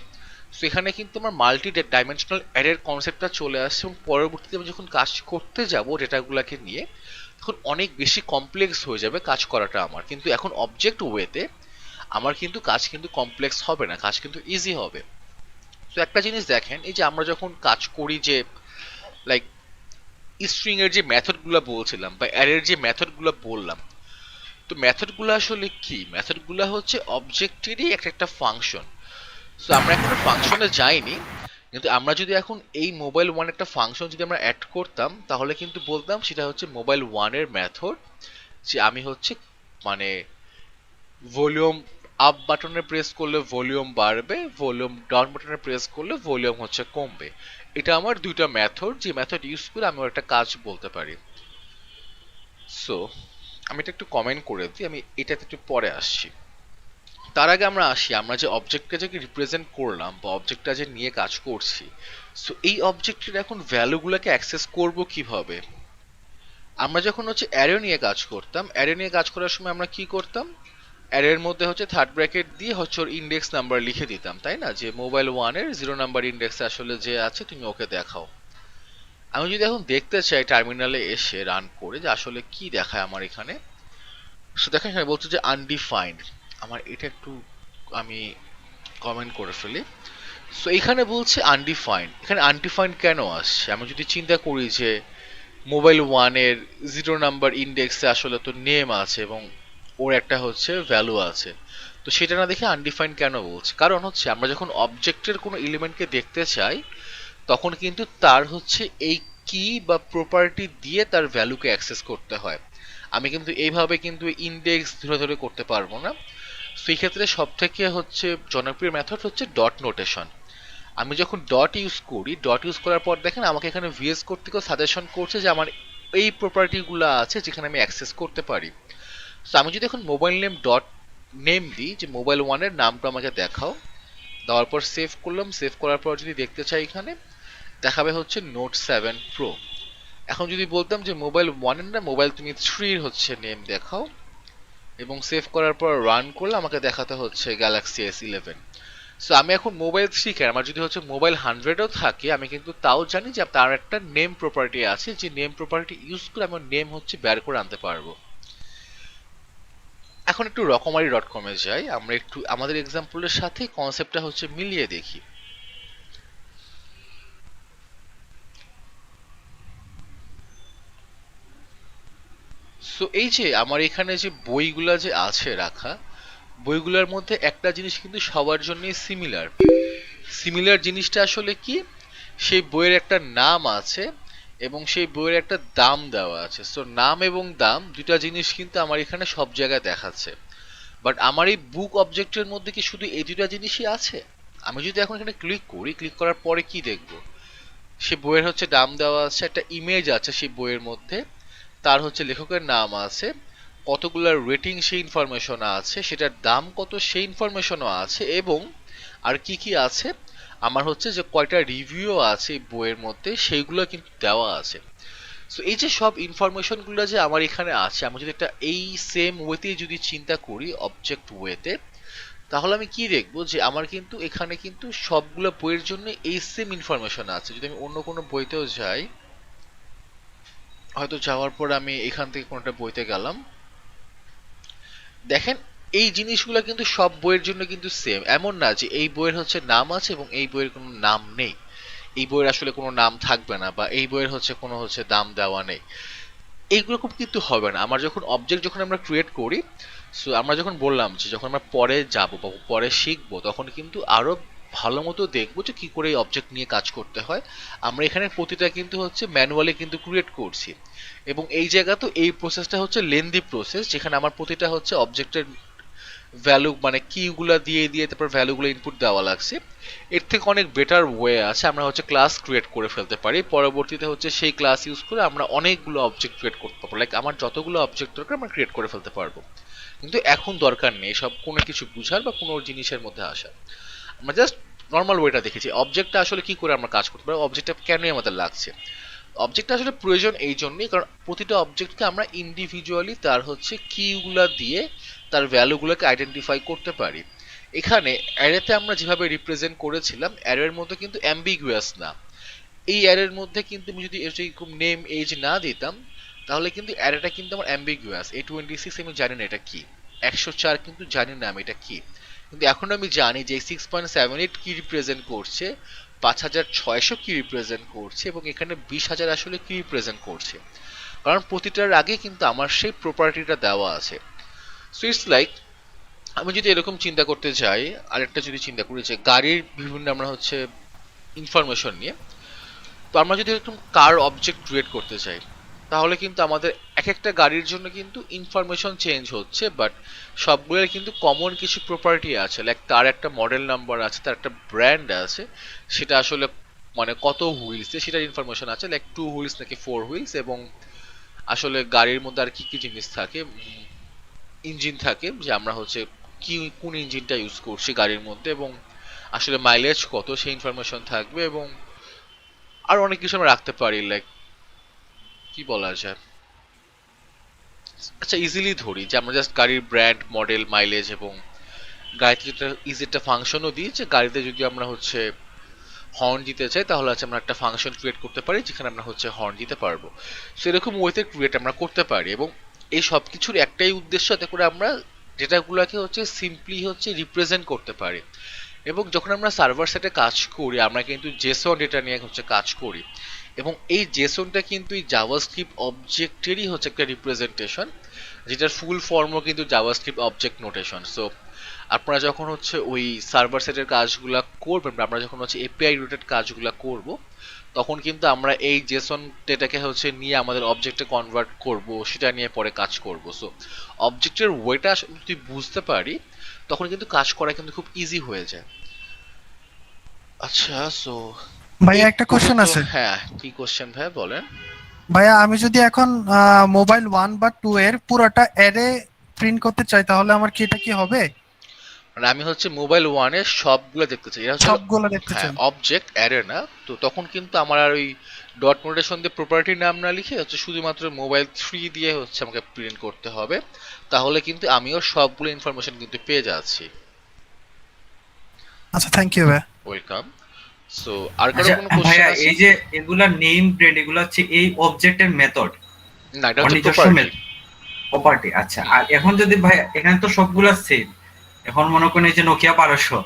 তো এখানে কিন্তু আমার মাল্টি ডাইমেনশনাল অ্যারের কনসেপ্টটা চলে আসছে, এবং পরবর্তীতে আমি যখন কাজ করতে যাব ডেটাগুলোকে নিয়ে, তখন অনেক বেশি কমপ্লেক্স হয়ে যাবে কাজ করাটা আমার। কিন্তু এখন অবজেক্ট ওয়েতে আমার কিন্তু কাজ কিন্তু কমপ্লেক্স হবে না, কাজ কিন্তু ইজি হবে। তো একটা জিনিস দেখেন, এই যে আমরা যখন কাজ করি, যে লাইক স্ট্রিং এর যে মেথড গুলা বলছিলাম বা অ্যারের যে মেথড গুলা বললাম, তো মেথড গুলা আসলে কি, মেথড গুলা হচ্ছে অবজেক্টেরই একটা একটা ফাংশন। সো আমরা এখনো ফাংশনে যাইনি, কিন্তু আমরা যদি এখন এই মোবাইল 1 একটা ফাংশন যদি আমরা অ্যাড করতাম, তাহলে কিন্তু বলতাম সেটা হচ্ছে মোবাইল 1 এর মেথড, যে আমি হচ্ছে মানে ভলিউম আপ বাটনে প্রেস করলে ভলিউম বাড়বে, ভলিউম ডাউন বাটনে প্রেস করলে ভলিউম হচ্ছে কমবে। এটা আমার দুইটা মেথড, যে মেথড ইউজ করে আমি একটা কাজ বলতে পারি। সো আমি এটা একটু কমেন্ট করে দিই, আমি এটাতে একটু পরে আসছি। তার আগে আমরা আসি, আমরা যে অবজেক্টটা যে রিপ্রেজেন্ট করলাম বা অবজেক্টটা যে নিয়ে কাজ করছি, সো এই অবজেক্টের এখন ভ্যালুগুলোকে অ্যাক্সেস করব কিভাবে? আমরা যখন হচ্ছে অ্যারে নিয়ে কাজ করতাম, অ্যারে নিয়ে কাজ করার সময় আমরা কি করতাম, অ্যারের মধ্যে হচ্ছে থার্ড ব্র্যাকেট দিয়ে হচ্ছে ওর ইন্ডেক্স নাম্বার লিখে দিতাম, তাই না? যে মোবাইল 1-এর 0 নাম্বার ইন্ডেক্সে আসলে যে আছে তুমি ওকে দেখাও। আমি যদি এখন দেখতে চাই টার্মিনালে এসে রান করে যে আসলে কি দেখায় আমার এখানে, সো দেখেন এখানে বলছে যে আনডিফাইন্ড। আমার এটা একটু আমি কমেন্ট করে ফেলি। সো এখানে বলছে আনডিফাইন্ড। এখানে আনডিফাইন্ড কেন আসছে? আমি যদি চিন্তা করি যে মোবাইল 1-এর 0 নাম্বার ইন্ডেক্সে আসলে তো নেম আছে এবং ওর একটা হচ্ছে ভ্যালু আছে, তো সেটা না দেখে আনডিফাইন্ড কেন বলছে? কারণ হচ্ছে আমরা যখন অবজেক্টের কোনো এলিমেন্টকে দেখতে চাই, তখন কিন্তু তার হচ্ছে এই কি বা প্রপার্টি দিয়ে তার ভ্যালুকে অ্যাক্সেস করতে হয়। আমি কিন্তু এইভাবে কিন্তু ইন্ডেক্স ধরে ধরে করতে পারবো না। সেই ক্ষেত্রে সব থেকে হচ্ছে জনপ্রিয় মেথড হচ্ছে ডট নোটেশন। আমি যখন ডট ইউজ করি, ডট ইউজ করার পর দেখেন আমাকে এখানে ভিএস কোড থেকে সাজেশন করছে যে আমার এই প্রপার্টিগুলো আছে যেখানে আমি অ্যাক্সেস করতে পারি। তো আমি যদি এখন মোবাইল নেম ডট নেম দিই যে মোবাইল 1-এর নামটা আমাকে দেখাও, দেওয়ার পর সেভ করলাম, সেভ করার পর যদি দেখতে চাই এখানে দেখাবে হচ্ছে নোট 7 প্রো। এখন যদি বলতাম যে মোবাইল 1-এর না মোবাইল তুমি 3-র হচ্ছে নেম দেখাও, এবং সেভ করার পর রান করলে আমাকে দেখাতে হচ্ছে গ্যালাক্সি S11। সো আমি এখন মোবাইল 3 কেন, আমার যদি হচ্ছে মোবাইল 100-ও থাকে আমি কিন্তু তাও জানি যে তার একটা নেম প্রপার্টি আছে, যে নেম প্রপার্টি ইউজ করে আমার নেম হচ্ছে বের করে আনতে পারবো। এখন একটু রকমারি ডট কমে যাই, আমরা একটু আমাদের এক্সাম্পলের সাথে কনসেপ্টটা হচ্ছে মিলিয়ে দেখি। সো এই যে আমার এখানে যে বইগুলা যে আছে রাখা, বইগুলোর মধ্যে একটা জিনিস কিন্তু সবার জন্যই সিমিলার। সিমিলার জিনিসটা আসলে কি, সেই বইয়ের একটা নাম আছে এবং সেই বইয়ের একটা দাম দেওয়া আছে। সো নাম এবং দাম দুইটা জিনিস কিন্তু আমার এখানে সব জায়গায় দেখাচ্ছে। বাট আমার এই বুক অবজেক্টের মধ্যে কি শুধু এই দুইটা জিনিসই আছে? আমি যদি এখন এখানে ক্লিক করি, ক্লিক করার পরে কি দেখব, সে বইয়ের হচ্ছে দাম দেওয়া আছে, একটা ইমেজ আছে সেই বইয়ের মধ্যে, তার হচ্ছে লেখকের নাম আছে, কতগুলো রেটিং সেই ইনফরমেশন আছে, সেটার দাম কত সেই ইনফরমেশনও আছে, এবং আর কি কি আছে, আমার হচ্ছে যে কয়টা রিভিউ আছে এই বইয়ের মধ্যে সেইগুলো কিন্তু দেওয়া আছে। সো এই যে সব ইনফরমেশন গুলো যে আমার এখানে আছে, আমি যদি একটা এই সেম ওয়েতে যদি চিন্তা করি অবজেক্ট ওয়েতে, তাহলে আমি কি দেখবো যে আমার কিন্তু এখানে কিন্তু সবগুলো বইয়ের জন্য এই সেম ইনফরমেশন আছে। যদি আমি অন্য কোনো বইতেও যাই, হয়তো যাওয়ার পর আমি এখান থেকে কোনোটা বইতে গেলাম, দেখেন এই জিনিসগুলো কিন্তু সব বইয়ের জন্য কিন্তু সেম। এমন না যে এই বইয়ের হচ্ছে নাম আছে এবং এই বইয়ের কোনো নাম নেই, এই বইয়ের আসলে কোনো নাম থাকবে না, বা এই বইয়ের হচ্ছে কোনো হচ্ছে দাম দেওয়া নেই। এইগুলো খুব কিন্তু হবে না। আমার যখন অবজেক্ট যখন আমরা ক্রিয়েট করি, সো আমরা যখন বললাম যে যখন আমরা পরে যাব বা পরে শিখবো, তখন কিন্তু আরো ভালো মতো দেখবো যে কি করে এই অবজেক্ট নিয়ে কাজ করতে হয়। আমরা এখানে প্রতিটা কিন্তু হচ্ছে ম্যানুয়ালি কিন্তু ক্রিয়েট করছি, এবং এই জায়গা তো এই প্রসেসটা হচ্ছে লেন্দি প্রসেস, যেখানে আমার প্রতিটা হচ্ছে অবজেক্টের ভ্যালু মানে কিগুলা দিয়ে দিয়ে তারপর ভ্যালুগুলো ইনপুট দেওয়া লাগছে। এর থেকে অনেক বেটার ওয়ে আছে, আমরা হচ্ছে ক্লাস ক্রিয়েট করে ফেলতে পারি, পরবর্তীতে হচ্ছে সেই ক্লাস ইউজ করে আমরা অনেকগুলো অবজেক্ট ক্রিয়েট করতে পারবো। লাইক আমার যতগুলো অবজেক্ট দরকার আমরা ক্রিয়েট করে ফেলতে পারবো। কিন্তু এখন দরকার নেই সব কোনো কিছু বুঝার বা কোনো জিনিসের মধ্যে আসা। আমরা জাস্ট নর্মাল ওয়েটা দেখেছি অবজেক্টটা আসলে কি করে আমরা কাজ করতে পারি, অবজেক্টটা কেনই আমাদের লাগছে। অবজেক্টটা আসলে প্রয়োজন এই জন্যই কারণ প্রতিটা অবজেক্টকে আমরা ইন্ডিভিজুয়ালি তার হচ্ছে কিগুলা দিয়ে তার ভ্যালুগুলোকে আইডেন্টিফাই করতে পারি। এখানে অ্যারেতে আমরা যেভাবে রিপ্রেজেন্ট করেছিলাম, অ্যারের মধ্যে কিন্তু অ্যাম্বিগুয়াস না। এই অ্যারের মধ্যে কিন্তু আমি যদি এরকম নেম এজ না দিতাম, তাহলে কিন্তু অ্যারেটা কিন্তু আমার অ্যাম্বিগুয়াস। A26 আমি জানি না এটা কি, 104 কিন্তু জানি না আমি এটা কি, কিন্তু এখন আমি জানি যে 6.78 কি রিপ্রেজেন্ট করছে, 5600 কি রিপ্রেজেন্ট করছে, এবং এখানে 20,000 আসলে কি রিপ্রেজেন্ট করছে, কারণ প্রতিটার আগে কিন্তু আমার সেই প্রপার্টিটা দেওয়া আছে। সো ইটস লাইক আমি যদি এরকম চিন্তা করতে যাই, আরেকটা যদি চিন্তা করি যে গাড়ির বিভিন্ন আমরা হচ্ছে ইনফরমেশন নিয়ে, তো আমরা যদি এরকম কার অবজেক্ট ক্রিয়েট করতে চাই, তাহলে কিন্তু আমাদের এক একটা গাড়ির জন্য কিন্তু ইনফরমেশন চেঞ্জ হচ্ছে, বাট সবগুলোর কিন্তু কমন কিছু প্রপার্টি আছে, লাইক তার একটা মডেল নাম্বার আছে, তার একটা ব্র্যান্ড আছে, সেটা আসলে মানে কত হুইলস সেটার ইনফরমেশন আছে, লাইক 2 হুইলস নাকি 4 হুইলস, এবং আসলে গাড়ির মধ্যে আর কি কি জিনিস থাকে, ইঞ্জিন থাকে, যে আমরা হচ্ছে কি কোন ইঞ্জিনটা ইউজ করছি গাড়ির মধ্যে, এবং আসলে মাইলেজ কত সেই ইনফরমেশন থাকবে, এবং আর অনেক কিছু আমরা রাখতে পারি, লাইক কি বলা যায়, আচ্ছা ইজিলি ধরি যে আমরা জাস্ট গাড়ির ব্র্যান্ড, মডেল, মাইলেজ, এবং গাড়িতে যেটা ইজি একটা ফাংশনও দিই, যে গাড়িতে যদি আমরা হচ্ছে হর্ন দিতে চাই তাহলে হচ্ছে আমরা একটা ফাংশন ক্রিয়েট করতে পারি যেখানে আমরা হচ্ছে হর্ন দিতে পারবো। সেরকম ওয়েতে ক্রিয়েট আমরা করতে পারি, এবং এই সব কিছুর একটাই উদ্দেশ্য, যাতে করে আমরা ডেটাগুলোকে হচ্ছে সিম্পলি হচ্ছে রিপ্রেজেন্ট করতে পারি। এবং যখন আমরা সার্ভার সাইডে কাজ করি আমরা কিন্তু জেসন ডেটা নিয়ে হচ্ছে কাজ করি, এবং এই জেসনটা কিন্তু এই জাভাস্ক্রিপ্ট অবজেক্টেরই হচ্ছে একটা রিপ্রেজেন্টেশন, যেটার ফুল ফর্মও কিন্তু জাভাস্ক্রিপ্ট অবজেক্ট নোটেশন। সো আপনারা যখন হচ্ছে ওই সার্ভার সাইডের কাজগুলো করবেন, আমরা যখন হচ্ছে এপিআই রিলেটেড কাজগুলো করব, তখন কিন্তু আমরা এই জেসন ডেটাকে হচ্ছে নিয়ে আমাদের অবজেক্টে কনভার্ট করব, সেটা নিয়ে পরে কাজ করব। সো অবজেক্টের ওয়েটা যদি বুঝতে পারি তখন কিন্তু কাজ করা কিন্তু খুব ইজি হয়ে যায়। আচ্ছা, সো ভাইয়া এই একটা কোশ্চেন পর্যন্ত, আছে। হ্যাঁ কি কোশ্চেন ভাই বলেন। ভাইয়া আমি যদি এখন মোবাইল 1 বা 2 এর পুরোটা অ্যারে প্রিন্ট করতে চাই তাহলে আমার কি এটা কি হবে? মানে আমি হচ্ছে মোবাইল ওয়ানের সবগুলো দেখতে চাই, এটা হচ্ছে সবগুলো দেখতে হ্যাঁ চাই। অবজেক্ট অ্যারে না, তো তখন কিন্তু আমার আর ওই ডট নোটেশন দিয়ে প্রপার্টির নাম না লিখে হচ্ছে শুধুমাত্র মোবাইল 3 দিয়ে হচ্ছে আমাকে প্রিন্ট করতে হবে, তাহলে কিন্তু আমিও সবগুলো ইনফরমেশন কিন্তু পেয়ে যাচ্ছি। আচ্ছা, থ্যাংক ইউ ভাইয়া। ওয়েলকাম। সো আর কারো আচ্ছা কোনো কোশ্চেন ভাইয়া, আছে? এই যে এগুলা নেম ব্র্যান্ড এগুলো হচ্ছে এই অবজেক্টের মেথড না, এটা বা হচ্ছে নিজস্ব প্রপার্টি। প্রপার্টি। আচ্ছা, আর এখন যদি ভাই এখানে তো সবগুলা সেম, এখন মনে করেন এই যে নোকিয়া 1200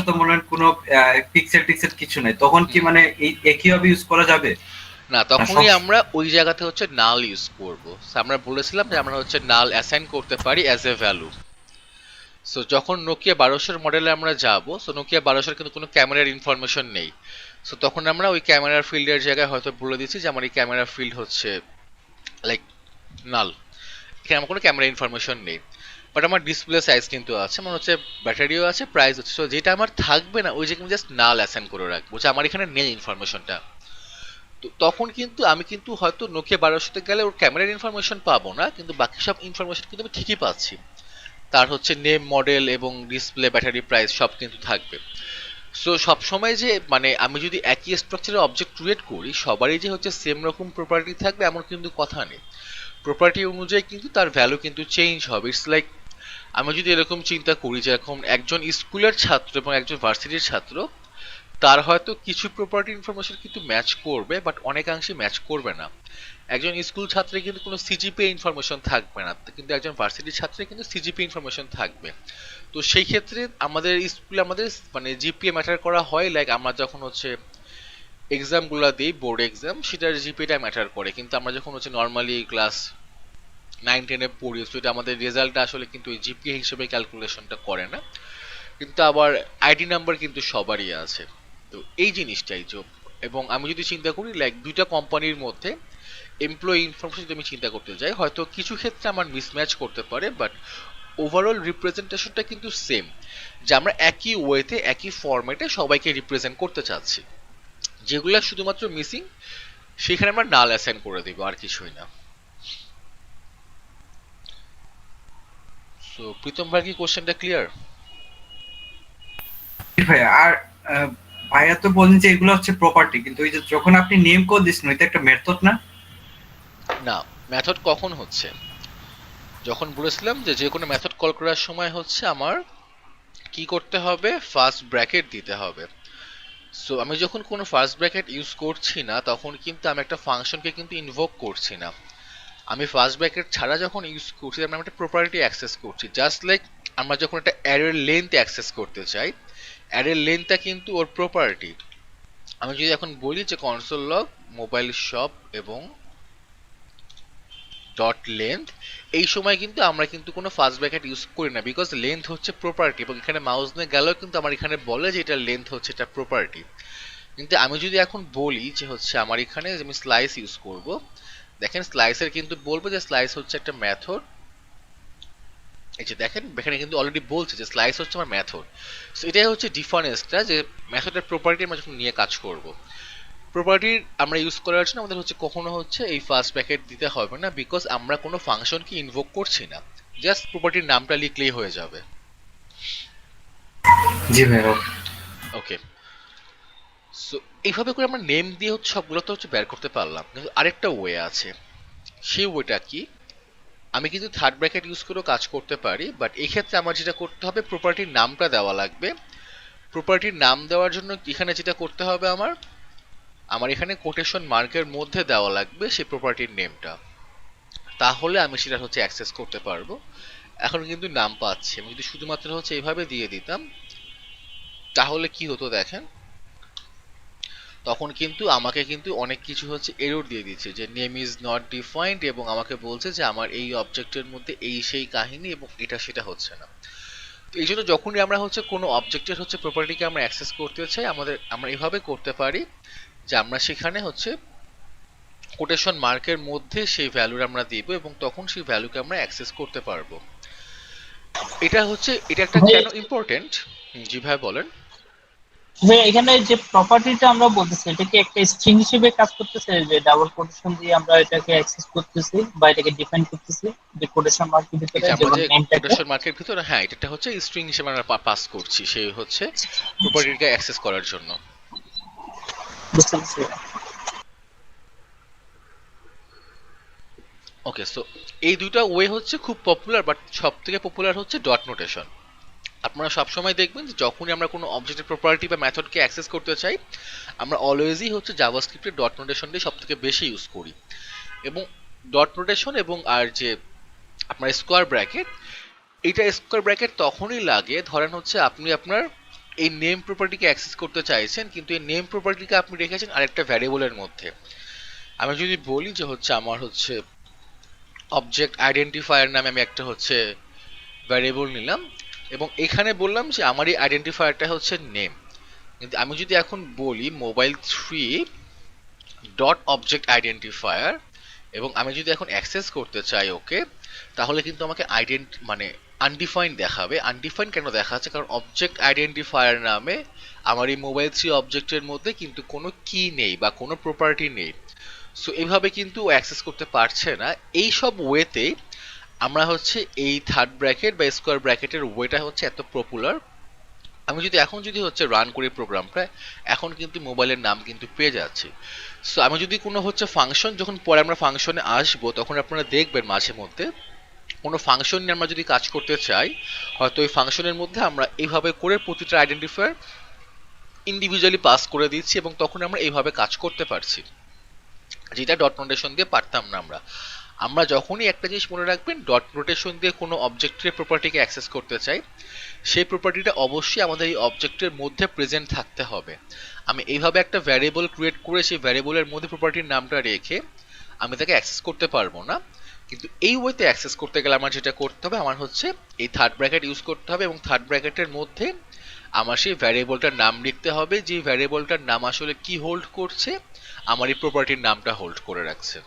তো মনে করেন কোনো পিক্সেল টিক্সেল কিছু নাই, তখন কি মানে এই একইভাবে ইউজ করা যাবে? না, না তখনই সব আমরা ওই জায়গাতে হচ্ছে নাল ইউজ করব। আমরা বলেছিলাম যে আমরা হচ্ছে নাল অ্যাসাইন করতে পারি অ্যাজ এ ভ্যালু। সো যখন নোকিয়া 1200 মডেলে আমরা যাব, সো নোকিয়া 1200 কিন্তু কোনো ক্যামেরার ইনফরমেশন নেই। সো তখন আমরা ওই ক্যামেরার ফিল্ডের জায়গায় হয়তো বলে দিচ্ছি যে আমার এই ক্যামেরা ফিল্ড হচ্ছে লাইক নাল, এখানে আমার কোনো ক্যামেরা ইনফরমেশন নেই, বাট আমার ডিসপ্লে সাইজ কিন্তু আছে, আমার হচ্ছে ব্যাটারিও আছে, প্রাইস হচ্ছে। সো যেটা আমার থাকবে না ওই যে আমি জাস্ট নাল অ্যাসাইন করে রাখবো, যে আমার এখানে নেই ইনফরমেশনটা। তো তখন কিন্তু আমি কিন্তু হয়তো নোকিয়া 1200তে গেলে ওর ক্যামেরার ইনফরমেশন পাবো না, কিন্তু বাকি সব ইনফরমেশন কিন্তু আমি ঠিকই পাচ্ছি, তার হচ্ছে নেম, মডেল এবং ডিসপ্লে, ব্যাটারি, প্রাইস সব কিন্তু থাকবে। সো সবসময় যে মানে আমি যদি একই স্ট্রাকচারের অবজেক্ট ক্রিয়েট করি সবারই যে হচ্ছে সেম রকম প্রপার্টি থাকবে এমন কিন্তু কথা নেই। প্রপার্টি অনুযায়ী কিন্তু তার ভ্যালু কিন্তু চেঞ্জ হবে। ইটস লাইক আমি যদি এরকম চিন্তা করি যে এখন একজন স্কুলের ছাত্র এবং একজন ভার্সিটির ছাত্র, তার হয়তো কিছু প্রপার্টি ইনফরমেশন কিন্তু ম্যাচ করবে, বাট অনেকাংশে ম্যাচ করবে না। একজন স্কুল ছাত্রের কিন্তু কোনো সিজিপিএ ইনফরমেশন থাকবে না, কিন্তু একজন ভার্সিটির ছাত্রের কিন্তু সিজিপিএ ইনফরমেশন থাকবে। তো সেই ক্ষেত্রে আমাদের স্কুলে আমাদের মানে জিপিএ ম্যাটার করা হয়, লাইক আমরা যখন হচ্ছে এক্সামগুলো দিই, বোর্ড এক্সাম, সেটার জিপিএটা ম্যাটার করে, কিন্তু আমরা যখন হচ্ছে নর্মালি ক্লাস 9-10-এ পড়ি, তো এটা আমাদের রেজাল্টটা আসলে কিন্তু ওই জিপিএ হিসেবে ক্যালকুলেশনটা করে না, কিন্তু আবার আইডি নাম্বার কিন্তু সবারই আছে। তো এই জিনিসটাই যে, এবং আমি যদি চিন্তা করি লাইক দুইটা কোম্পানির মধ্যে এমপ্লয়ি ইনফরমেশন যদি আমি চিন্তা করতে যাই, হয়তো কিছু ক্ষেত্রে আমার মিসম্যাচ করতে পারে, বাট ওভারঅল রিপ্রেজেন্টেশনটা কিন্তু সেম, যে আমরা একই ওয়েতে একই ফরম্যাটে সবাইকে রিপ্রেজেন্ট করতে চাচ্ছি। যেগুলো শুধুমাত্র মিসিং সেখানে আমরা নাল অ্যাসাইন করে দিব, আর কিছুই না। সো প্রীতম ভাই, কি কোশ্চেনটা ক্লিয়ার? ভাইয়া আর আহ, ভাইয়া তো বলেন যে এগুলো হচ্ছে প্রপার্টি, কিন্তু ওই যে যখন আপনি নেম কোড দিচ্ছেন ওইটা একটা মেথড না? না, মেথড কখন হচ্ছে, যখন বলেছিলাম যে যে কোনো মেথড কল করার সময় হচ্ছে আমার কি করতে হবে, ফার্স্ট ব্র্যাকেট দিতে হবে। সো আমি যখন কোনো ফার্স্ট ব্র্যাকেট ইউজ করছি না তখন কিন্তু আমি একটা ফাংশনকে কিন্তু ইনভোক করছি না। আমি ফার্স্ট ব্র্যাকেট ছাড়া যখন ইউজ করছি আমরা একটা প্রপার্টি অ্যাক্সেস করছি, জাস্ট লাইক আমরা যখন একটা অ্যারের লেন্থ অ্যাক্সেস করতে চাই, অ্যারের লেন্থটা কিন্তু ওর প্রপার্টি। আমি যদি এখন বলি যে কনসোল লগ মোবাইল শপ এবং ডট লেন্থ, এই সময় কিন্তু আমরা কিন্তু কোনো ফার্স্ট ব্র্যাকেট ইউজ করি না, বিকজ লেন্থ হচ্ছে প্রপার্টি, এবং এখানে মাউস নিয়ে গেলেও কিন্তু আমার এখানে বলে যে এটা লেন্থ হচ্ছে এটা প্রপার্টি। কিন্তু আমি যদি এখন বলি যে হচ্ছে আমার এখানে আমি স্লাইস ইউজ করব, দেখেন স্লাইসের কিন্তু বলবো যে স্লাইস হচ্ছে একটা মেথড। এই যে দেখেন এখানে কিন্তু অলরেডি বলছে যে স্লাইস হচ্ছে আমার মেথড। সো এটাই হচ্ছে ডিফারেন্সটা, যে মেথডের প্রপার্টি আমরা যখন নিয়ে কাজ করব, প্রপার্টির আমরা ইউজ করার জন্য আমাদের হচ্ছে কখনো হচ্ছে এই ফার্স্ট ব্র্যাকেট দিতে হবে না, বিকজ আমরা কোনো ফাংশনকে ইনভোক করছি না, জাস্ট প্রপার্টির নামটা লিখলেই হয়ে যাবে। জি ভাই। ওকে, সো এইভাবে করে আমরা নেম দিয়ে হচ্ছে সবগুলো তো হচ্ছে বের করতে পারলাম, কিন্তু আরেকটা ওয়ে আছে। সেই ওয়েটা কি, আমি কিন্তু থার্ড ব্র্যাকেট ইউজ করেও কাজ করতে পারি, বাট এই ক্ষেত্রে আমার যেটা করতে হবে প্রপার্টির নামটা দেওয়া লাগবে। প্রপার্টির নাম দেওয়ার জন্য এখানে যেটা করতে হবে আমার এখানে কোটেশন মার্কের মধ্যে দেওয়া লাগবে সেই প্রপার্টির নেমটা, তাহলে আমি সেটা হচ্ছে অ্যাক্সেস করতে পারবো। এখন কিন্তু নাম পাচ্ছি, আমি যদি শুধুমাত্র হচ্ছে এইভাবে দিয়ে দিতাম তাহলে কি হতো দেখেন, তখন কিন্তু আমাকে কিন্তু অনেক কিছু হচ্ছে এরর দিয়ে দিচ্ছে যে নেম ইজ নট ডিফাইন্ড, এবং আমাকে বলছে যে আমার এই অবজেক্টের মধ্যে এই সেই কাহিনী এবং এটা সেটা হচ্ছে না। তো এই জন্য যখনই আমরা হচ্ছে কোনো অবজেক্টের হচ্ছে প্রপার্টিকে আমরা অ্যাক্সেস করতে চাই, আমরা এভাবে করতে পারি যে আমরা সেখানে হচ্ছে কোটেশন মার্কের মধ্যে সেই ভ্যালুর আমরা দিব এবং তখন সেই ভ্যালুকে আমরা অ্যাক্সেস করতে পারবো। এটা একটা কেন ইম্পর্টেন্ট। জি ভাই বলেন। ভাই এখানে যে প্রপার্টিটা আমরা বলতেছি এটা কি একটা স্ট্রিং হিসেবে কাজ করতেছে, যে ডাবল কোটেশন দিয়ে আমরা এটাকে অ্যাক্সেস করতেছি বা এটাকে ডিফাইন করতেছি যে কোটেশন মার্কের ভিতরে এটা আমরা যেমন যে নেমটাকে কোটেশন মার্কের ভিতরে, হ্যাঁ এটা হচ্ছে স্ট্রিং হিসেবে আমরা পাস করছি, সেই হচ্ছে প্রপার্টিকে অ্যাক্সেস করার জন্য। বুঝতে পারছি। ওকে, সো এই দুইটা ওয়ে হচ্ছে খুব পপুলার, বাট সব থেকে পপুলার হচ্ছে ডট নোটেশন। আপনারা সবসময় দেখবেন যে যখনই আমরা কোনো অবজেক্টের প্রপার্টি বা মেথডকে অ্যাক্সেস করতে চাই, আমরা অলওয়েজই হচ্ছে জাভাস্ক্রিপ্টের ডট নোটেশনটাই সব থেকে বেশি ইউজ করি। এবং ডট নোটেশন এবং আর যে আপনার স্কোয়ার ব্র্যাকেট, এইটা স্কোয়ার ব্র্যাকেট তখনই লাগে ধরেন হচ্ছে আপনি আপনার এই নেম প্রপার্টিকে অ্যাক্সেস করতে চাইছেন, কিন্তু এই নেম প্রপার্টিকে আপনি রেখেছেন আরেকটা ভ্যারিয়েবলের মধ্যে। আমি যদি বলি যে হচ্ছে আমার হচ্ছে অবজেক্ট আইডেন্টিফায়ার নামে আমি একটা হচ্ছে ভ্যারিয়েবল নিলাম এবং এখানে বললাম যে আমার এই আইডেন্টিফায়ারটা হচ্ছে নেম, কিন্তু আমি যদি এখন বলি mobile3 ডট অবজেক্ট আইডেন্টিফায়ার এবং আমি যদি এখন অ্যাক্সেস করতে চাই ওকে, তাহলে কিন্তু আমাকে মানে আনডিফাইন্ড দেখাবে। আনডিফাইন্ড কেন দেখাচ্ছে, কারণ অবজেক্ট আইডেন্টিফায়ার নামে আমার এই mobile3 অবজেক্টের মধ্যে কিন্তু কোনো কি নেই বা কোনো প্রপার্টি নেই। সো এইভাবে কিন্তু অ্যাক্সেস করতে পারছে না। এই সব ওয়েতে আমরা হচ্ছে এই থার্ড ব্র্যাকেট বা স্কোয়ার ব্র্যাকেটের ওয়েটা হচ্ছে এত পপুলার। আমি যদি এখন হচ্ছে রান করি প্রোগ্রামটা, এখন কিন্তু মোবাইলের নাম কিন্তু পেয়ে যাচ্ছি। সো আমি যদি কোনো হচ্ছে ফাংশন, যখন পরে আমরা ফাংশনে আসবো তখন আপনারা দেখবেন মাঝে মধ্যে কোনো ফাংশন নিয়ে আমরা যদি কাজ করতে চাই, হয়তো ওই ফাংশনের মধ্যে আমরা এইভাবে করে প্রতিটা আইডেন্টিফায়ার ইন্ডিভিজুয়ালি পাস করে দিচ্ছি এবং তখন আমরা এইভাবে কাজ করতে পারছি, যেটা ডট নোটেশন দিয়ে পারতাম না। আমরা যখনই একটা জিনিস মনে রাখবেন, ডট নোটেশন দিয়ে কোনো অবজেক্টের প্রপার্টিকে অ্যাক্সেস করতে চাই, সেই প্রপার্টিটা অবশ্যই আমাদের এই অবজেক্টের মধ্যে প্রেজেন্ট থাকতে হবে। আমি এইভাবে একটা ভ্যারিয়েবল ক্রিয়েট করে সেই ভ্যারিয়েবলের মধ্যে প্রপার্টির নামটা রেখে আমি তাকে অ্যাক্সেস করতে পারবো না। কিন্তু এই ওয়েতে অ্যাক্সেস করতে গেলে আমার যেটা করতে হবে, আমার হচ্ছে এই থার্ড ব্র্যাকেট ইউজ করতে হবে এবং থার্ড ব্র্যাকেটের মধ্যে আমার সেই ভ্যারিয়েবলটার নাম লিখতে হবে, যে ভ্যারিয়েবলটার নাম আসলে কি হোল্ড করছে, আমার এই প্রপার্টির নামটা হোল্ড করে রাখছে।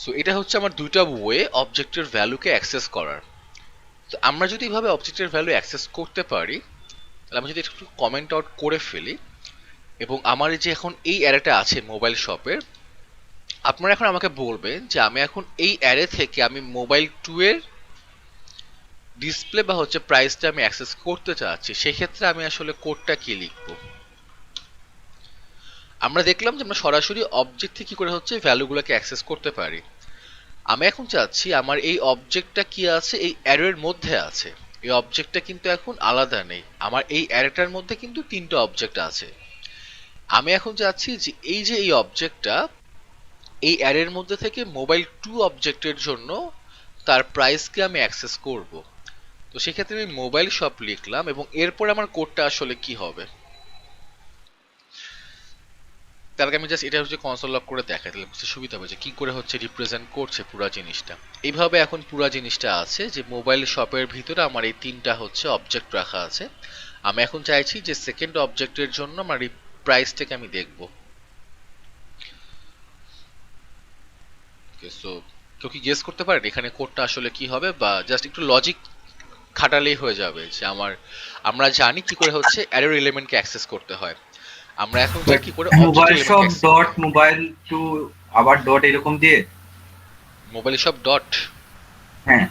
সো এটা হচ্ছে আমার দুইটা ওয়ে অবজেক্টের ভ্যালুকে অ্যাক্সেস করার। তো আমরা যদি এইভাবে অবজেক্টের ভ্যালু অ্যাক্সেস করতে পারি, তাহলে আমি যদি একটু কমেন্ট আউট করে ফেলি এবং আমার যে এখন এই অ্যারেটা আছে মোবাইল শপের, আপনারা এখন আমাকে বলবেন যে আমি এখন এই অ্যারে থেকে আমি mobile2 এর ডিসপ্লে বা হচ্ছে প্রাইসটা আমি অ্যাক্সেস করতে চাচ্ছি, সেক্ষেত্রে আমি আসলে কোডটা কি লিখবো। আমরা দেখলাম যে আমরা সরাসরি অবজেক্ট থেকে কি করে হচ্ছে ভ্যালুগুলোকে অ্যাক্সেস করতে পারি। আমি এখন চাচ্ছি আমার এই অবজেক্টটা কি আছে, এই অ্যারের মধ্যে আছে। এই অবজেক্টটা কিন্তু এখন আলাদা নেই, আমার এই অ্যারেটার মধ্যে কিন্তু তিনটা অবজেক্ট আছে। আমি এখন চাচ্ছি যে এই অবজেক্টটা এই অ্যারের মধ্যে থেকে mobile2 অবজেক্টের জন্য তার প্রাইসকে আমি অ্যাক্সেস করব। তো সেক্ষেত্রে আমি মোবাইল শপ লিখলাম এবং এরপর আমার কোডটা আসলে কি হবে, তার আগে আমি জাস্ট এটা হচ্ছে কনসোল লক করে দেখাই, তাহলে বুঝতে সুবিধা হবে যে কি করে হচ্ছে রিপ্রেজেন্ট করছে পুরো জিনিসটা। এইভাবে এখন পুরো জিনিসটা আছে যে মোবাইল শপের ভিতরে আমার এই তিনটা হচ্ছে অবজেক্ট রাখা আছে। আমি এখন চাইছি যে সেকেন্ড অবজেক্টের জন্য আমার এই প্রাইসটাকে আমি দেখব। ওকে, সো কেউ কি গেস করতে পারেন এখানে কোডটা আসলে কি হবে, বা জাস্ট একটু লজিক খাটালেই হয়ে যাবে যে আমরা জানি কি করে হচ্ছে অ্যারের এলিমেন্টকে অ্যাক্সেস করতে হয়। আমরা এখন জানি কি করে মোবাইল অবজেক্ট শপ এলিমেন্টকে ডট মোবাইল টু আবার ডট এরকম দিয়ে। মোবাইল সব ডট, হ্যাঁ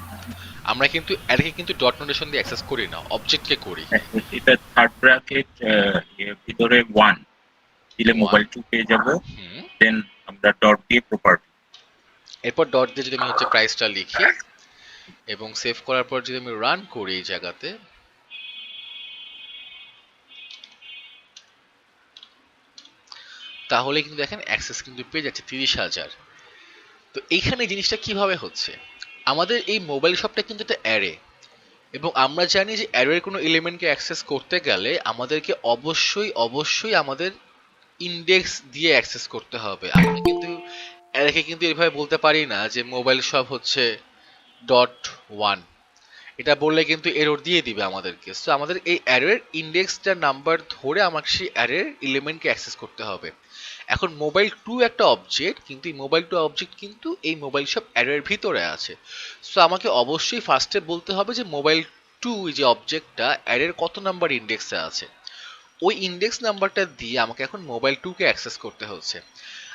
আমরা কিন্তু অ্যারেকে কিন্তু ডট নোটেশন দিয়ে অ্যাক্সেস করি না, অবজেক্টকে করি। এটা থার্ড ব্র্যাকেট ভিতরে 1 দিলে One. মোবাইল 2 পেয়ে যাব, হুম, দেন আমরা ডট দিয়ে প্রপার্টি। এরপর ডট দিয়ে যদি আমি হচ্ছে প্রাইসটা লিখি এবং সেভ করার পর যদি আমি রান করি এই জায়গাতে, তাহলে কিন্তু দেখেন অ্যাক্সেস কিন্তু পেয়ে যাচ্ছে 30,000। তো এইখানে জিনিসটা কিভাবে হচ্ছে, আমাদের এই মোবাইল শপটা কিন্তু একটা অ্যারে, এবং আমরা জানি যে অ্যারের কোনো এলিমেন্টকে অ্যাক্সেস করতে গেলে আমাদেরকে অবশ্যই আমাদের ইন্ডেক্স দিয়ে অ্যাক্সেস করতে হবে। আমরা কিন্তু অ্যারেকে কিন্তু এভাবে বলতে পারি না যে মোবাইল শপ হচ্ছে ডট ওয়ান, এটা বললে কিন্তু এরর দিয়ে দিবে আমাদেরকে। সো আমাদের এই অ্যারের ইন্ডেক্সটার নাম্বার ধরে আমাকে সেই অ্যারের এলিমেন্টকে অ্যাক্সেস করতে হবে। এখন মোবাইল টু একটা অবজেক্ট, কিন্তু এই মোবাইল টু অবজেক্ট কিন্তু এই মোবাইল শপ অ্যারের ভিতরে আছে। সো আমাকে অবশ্যই ফার্স্টে বলতে হবে যে মোবাইল টু যে অবজেক্টটা অ্যারের কত নাম্বার ইন্ডেক্সে আছে, ওই ইন্ডেক্স নাম্বারটা দিয়ে আমাকে এখন মোবাইল টুকে অ্যাক্সেস করতে হচ্ছে।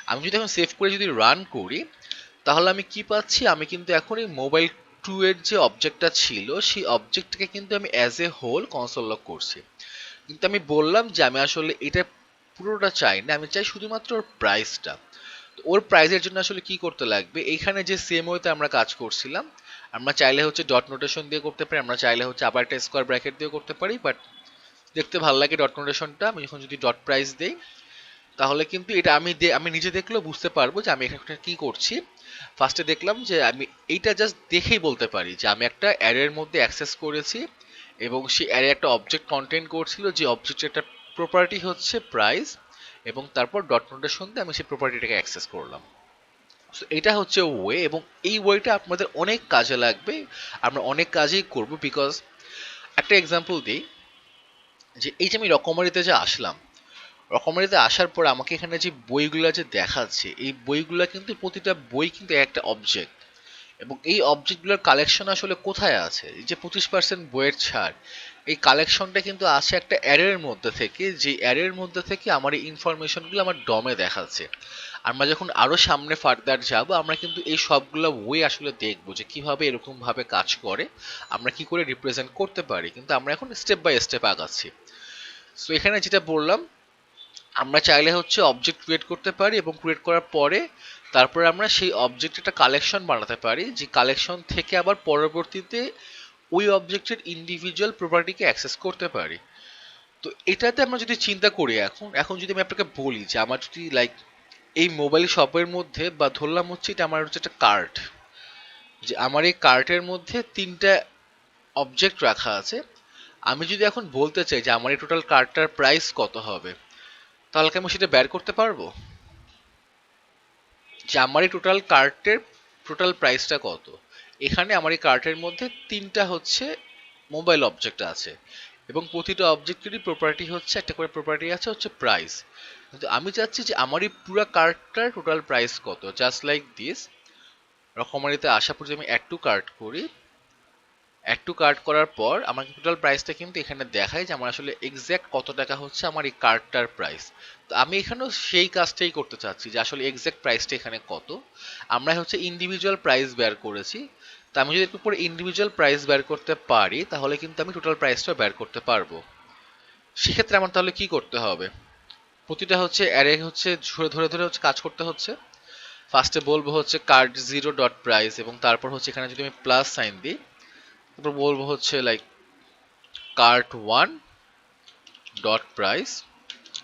আমি যদি এখন সেভ করে যদি রান করি, তাহলে আমি কি পাচ্ছি, আমি কিন্তু এখন এই মোবাইল টু এর যে অবজেক্টটা ছিল সেই অবজেক্টটাকে কিন্তু আমি as a whole console log করছি। কিন্তু আমি বললাম যে আমি আসলে এটা পুরোটা চাই না, আমি চাই শুধুমাত্র ওর প্রাইসটা। ওর প্রাইসের জন্য আসলে কি করতে লাগবে, এইখানে যে সেম ওয়েতে আমরা কাজ করছিলাম, আমরা চাইলে হচ্ছে ডট নোটেশন দিয়ে করতে পারি, আমরা চাইলে হচ্ছে আবার একটা স্কোয়ার ব্র্যাকেট দিয়ে করতে পারি, বাট দেখতে ভালো লাগে ডট নোটেশনটা। আমি যখন যদি ডট প্রাইস দেই, তাহলে কিন্তু এটা আমি নিজে দেখলেও বুঝতে পারবো যে আমি এখানে কি করছি। ফার্স্টে দেখলাম যে আমি এইটা জাস্ট দেখেই বলতে পারি যে আমি একটা অ্যারের মধ্যে অ্যাক্সেস করেছি, এবং সেই অ্যারে একটা অবজেক্ট কন্টেন্ট করছিল, যে অবজেক্টের একটা প্রপার্টি হচ্ছে প্রাইস, এবং তারপর ডট নোটেশন দিয়ে আমি সেই প্রপার্টিটাকে অ্যাক্সেস করলাম। সো এটা হচ্ছে ওয়ে, এবং এই ওয়েটা আপনাদের অনেক কাজে লাগবে, আমরা অনেক কাজেই করব। বিকজ একটা এক্সাম্পল দিই, যে এই যে আমি রকমারিতে যে আসলাম, রকমারিতে আসার পর আমাকে এখানে যে বইগুলো যে দেখাচ্ছে, এই বইগুলো কিন্তু প্রতিটা বই কিন্তু একটা অবজেক্ট, এবং এই অবজেক্টগুলোর কালেকশন আসলে কোথায় আছে, এই যে 25% বইয়ের ছাড়, এই কালেকশনটা কিন্তু আছে একটা অ্যারের মধ্যে থেকে, যে অ্যারের মধ্যে থেকে আমার এই ইনফরমেশনগুলো আমার ডমে দেখাচ্ছে। আমরা যখন আরো সামনে ফার্দার যাব, আমরা কিন্তু এই সবগুলো বই আসলে দেখবো যে কিভাবে এরকম ভাবে কাজ করে, আমরা কি করে রিপ্রেজেন্ট করতে পারি, কিন্তু আমরা এখন স্টেপ বাই স্টেপ আগাচ্ছি। সো এখানে যেটা বললাম, আমরা চাইলে হচ্ছে অবজেক্ট ক্রিয়েট করতে পারি, এবং ক্রিয়েট করার পরে তারপরে আমরা সেই অবজেক্ট একটা কালেকশন বানাতে পারি, যে কালেকশন থেকে আবার পরবর্তীতে ওই অবজেক্টের ইন্ডিভিজুয়াল প্রপার্টিকে অ্যাক্সেস করতে পারি। তো এটাতে আমরা যদি চিন্তা করি, এখন যদি আমি আপনাকে বলি যে আমার যদি লাইক এই মোবাইল শপের মধ্যে, বা ধরলাম হচ্ছে এটা আমার হচ্ছে একটা কার্ট, যে আমার এই কার্টের মধ্যে 3টা অবজেক্ট রাখা আছে, আমি যদি এখন বলতে চাই যে আমার এই টোটাল কার্টটার প্রাইস কত হবে, তাহলে কি আমি সেটা বের করতে পারবো, যে আমার এই টোটাল কার্টের টোটাল প্রাইসটা কত। এখানে আমার এই কার্টের মধ্যে 3টা হচ্ছে মোবাইল অবজেক্ট আছে, এবং প্রতিটা অবজেক্টেরই প্রপার্টি হচ্ছে একটা করে প্রপার্টি আছে হচ্ছে প্রাইস। কিন্তু আমি চাচ্ছি যে আমার এই পুরো কার্টটার টোটাল প্রাইস কত, জাস্ট লাইক দিস। রকমারিতে আসা পর যদি আমি অ্যাড টু কার্ট করি, অ্যাড টু কার্ট করার পর আমার টোটাল প্রাইসটা কিন্তু এখানে দেখায় যে আমার আসলে এক্স্যাক্ট কত টাকা হচ্ছে আমার এই কার্ডটার প্রাইস। তো আমি এখানেও সেই কাজটাই করতে চাচ্ছি, যে আসলে এক্স্যাক্ট প্রাইসটা এখানে কত। আমরা হচ্ছে ইন্ডিভিজুয়াল প্রাইস বের করেছি, তো আমি যদি একটু পরে ইন্ডিভিজুয়াল প্রাইস বের করতে পারি, তাহলে কিন্তু আমি টোটাল প্রাইসটা বের করতে পারবো। সেক্ষেত্রে আমার তাহলে কি করতে হবে, প্রতিটা হচ্ছে অ্যারে হচ্ছে ধরে ধরে হচ্ছে কাজ করতে হচ্ছে। ফার্স্টে বলবো হচ্ছে কার্ড জিরো ডট প্রাইস, এবং তারপর হচ্ছে এখানে যদি আমি প্লাস সাইন দিই, তারপর বলবো হচ্ছে like cart one dot price,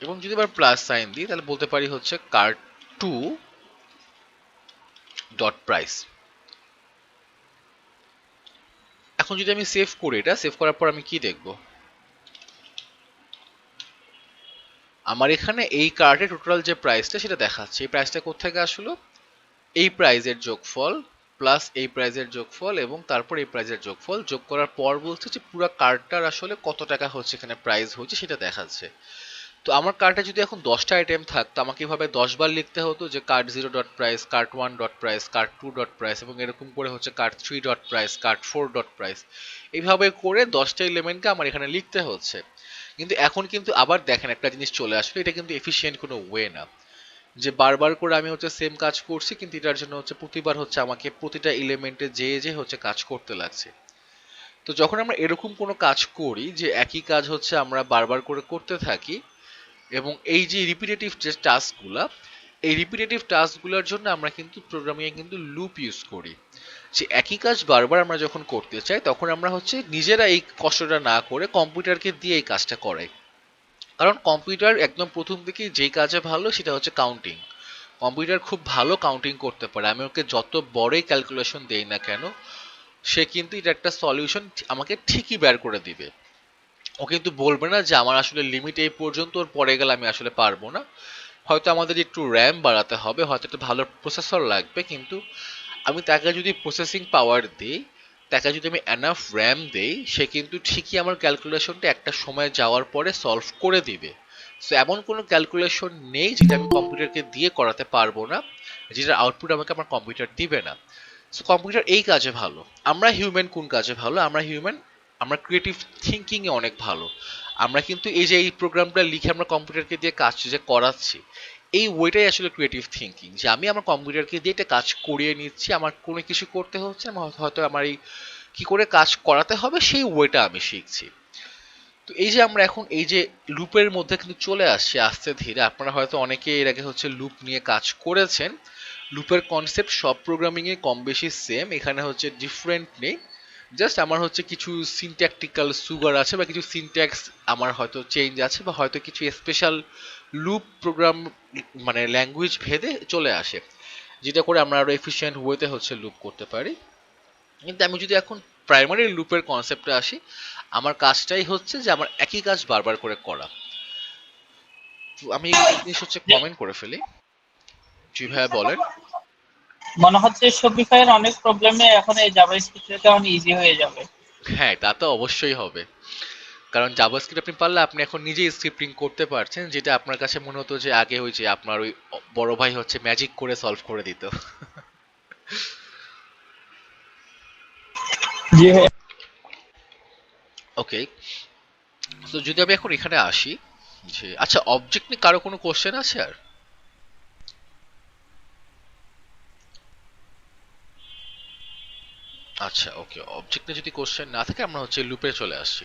এবং যদি আবার প্লাস সাইন দিই, তাহলে বলতে পারি হচ্ছে কার্ট টু ডট প্রাইস। এখন যদি আমি সেভ করি, এটা সেভ করার পর আমি কি দেখব, আমার এখানে এই কার্টের টোটাল যে প্রাইসটা সেটা দেখাচ্ছে। এই প্রাইসটা কোথা থেকে আসলো, এই প্রাইসের যোগফল প্লাস এই প্রাইজের যোগফল এবং তারপর এই প্রাইজের যোগফল যোগ করার পর বলছে যে পুরো কার্ডটার আসলে কত টাকা হচ্ছে এখানে প্রাইস হচ্ছে সেটা দেখাচ্ছে। তো আমার কার্ডে যদি এখন 10টা আইটেম থাকতো আমাকে এভাবে 10 বার লিখতে হতো যে card 0 dot price, card 1 dot price, card 2 dot price এবং এরকম করে হচ্ছে card 3 dot price, card 4 dot price, এইভাবে করে 10টা এলিমেন্টকে আমার এখানে লিখতে হচ্ছে। কিন্তু এখন কিন্তু আবার দেখেন একটা জিনিস চলে আসলে, এটা কিন্তু এফিশিয়েন্ট কোনো ওয়ে না যে বারবার করে আমি হচ্ছে সেম কাজ করছি, কিন্তু এটার জন্য হচ্ছে প্রতিবার হচ্ছে আমাকে প্রতিটা এলিমেন্টে যে হচ্ছে কাজ করতে লাগছে। তো যখন আমরা এরকম কোনো কাজ করি যে একই কাজ হচ্ছে আমরা বারবার করে করতে থাকি এবং এই যে রিপিটেটিভ যে টাস্কগুলা, এই রিপিটেটিভ টাস্কগুলোর জন্য আমরা কিন্তু প্রোগ্রামিংয়ে কিন্তু লুপ ইউজ করি যে একই কাজ বারবার আমরা যখন করতে চাই তখন আমরা হচ্ছে নিজেরা এই কষ্টটা না করে কম্পিউটারকে দিয়ে এই কাজটা করাই। কারণ কম্পিউটার একদম প্রথম থেকেই যেই কাজে ভালো সেটা হচ্ছে কাউন্টিং। কম্পিউটার খুব ভালো কাউন্টিং করতে পারে, আমি ওকে যত বড়ই ক্যালকুলেশন দেই না কেন সে কিন্তু এটা একটা সলিউশন আমাকে ঠিকই বের করে দিবে। ও কিন্তু বলবে না যে আমার আসলে লিমিট এই পর্যন্ত, ওর পরে গেলে আমি আসলে পারবো না, হয়তো আমাদের একটু র্যাম বাড়াতে হবে, হয়তো একটা ভালো প্রসেসর লাগবে, কিন্তু আমি তাকে যদি প্রসেসিং পাওয়ার দিই, তাকে যদি আমি এনাফ র্যাম দেই, সে কিন্তু ঠিকই আমার ক্যালকুলেশনটা একটা সময় যাওয়ার পরে সলভ করে দিবে। সো এমন কোনো ক্যালকুলেশন নেই যেটা আমি কম্পিউটারকে দিয়ে করাতে পারবো না, যেটার আউটপুট আমাকে আমার কম্পিউটার দিবে না। সো কম্পিউটার এই কাজে ভালো। আমরা হিউম্যান কোন কাজে ভালো? আমরা হিউম্যান আমরা ক্রিয়েটিভ থিঙ্কিং এ অনেক ভালো। আমরা কিন্তু এই যে এই প্রোগ্রামটা লিখে আমরা কম্পিউটারকে দিয়ে কাজ যে করাচ্ছি, এই ওয়েটাই আসলে ক্রিয়েটিভ থিঙ্কিং, যে আমি আমার কম্পিউটারকে দিয়ে একটা কাজ করিয়ে নিচ্ছি, আমার কোনো কিছু করতে হচ্ছে না, হয়তো আমার এই কি করে কাজ করাতে হবে সেই ওয়েটা আমি শিখছি। তো এই যে আমরা এখন এই যে লুপের মধ্যে কিন্তু চলে আসছি আস্তে ধীরে। আপনারা হয়তো অনেকে এর আগে হচ্ছে লুপ নিয়ে কাজ করেছেন। লুপের কনসেপ্ট সব প্রোগ্রামিং এ কম বেশি সেম, এখানে হচ্ছে ডিফারেন্ট নেই। জাস্ট আমার হচ্ছে কিছু সিনট্যাকটিক্যাল সুগার আছে বা কিছু সিনট্যাক্স আমার হয়তো চেঞ্জ আছে বা হয়তো কিছু স্পেশাল লুপ প্রোগ্রাম মানে ল্যাঙ্গুয়েজ ভেদে চলে আসে, যেটা করে আমরা আরো এফিশিয়েন্ট ওয়েতে হচ্ছে লুপ করতে পারি। কিন্তু আমি যদি এখন প্রাইমারি লুপের কনসেপ্টে আসি, আমার কাজটাই হচ্ছে যে আমার একই কাজ বারবার করে করা। তো আমি এই জিনিস হচ্ছে কমেন্ট করে ফেলি। জি ভাইয়া বলেন। মনে হচ্ছে শপিফাইয়ের অনেক প্রবলেমে এখন এই জাভাস্ক্রিপ্টটা অনেক ইজি হয়ে যাবে। হ্যাঁ, তা তো অবশ্যই হবে, কারণ জাভাস্ক্রিপ্ট আপনি পারলে আপনি এখন নিজেই স্ক্রিপ্টিং করতে পারছেন, যেটা আপনার কাছে মনে হতো যে আগে ওই যে আপনার ওই বড় ভাই হচ্ছে ম্যাজিক করে সলভ করে দিত। জি ভাইয়া। ওকে, তো যদি আমি এখন এখানে আসি যে আচ্ছা অবজেক্ট নিয়ে কারো কোনো কোশ্চেন আছে আর? আচ্ছা ওকে, অবজেক্ট নিয়ে যদি কোশ্চেন না থাকে আমরা হচ্ছে লুপে চলে আসছি।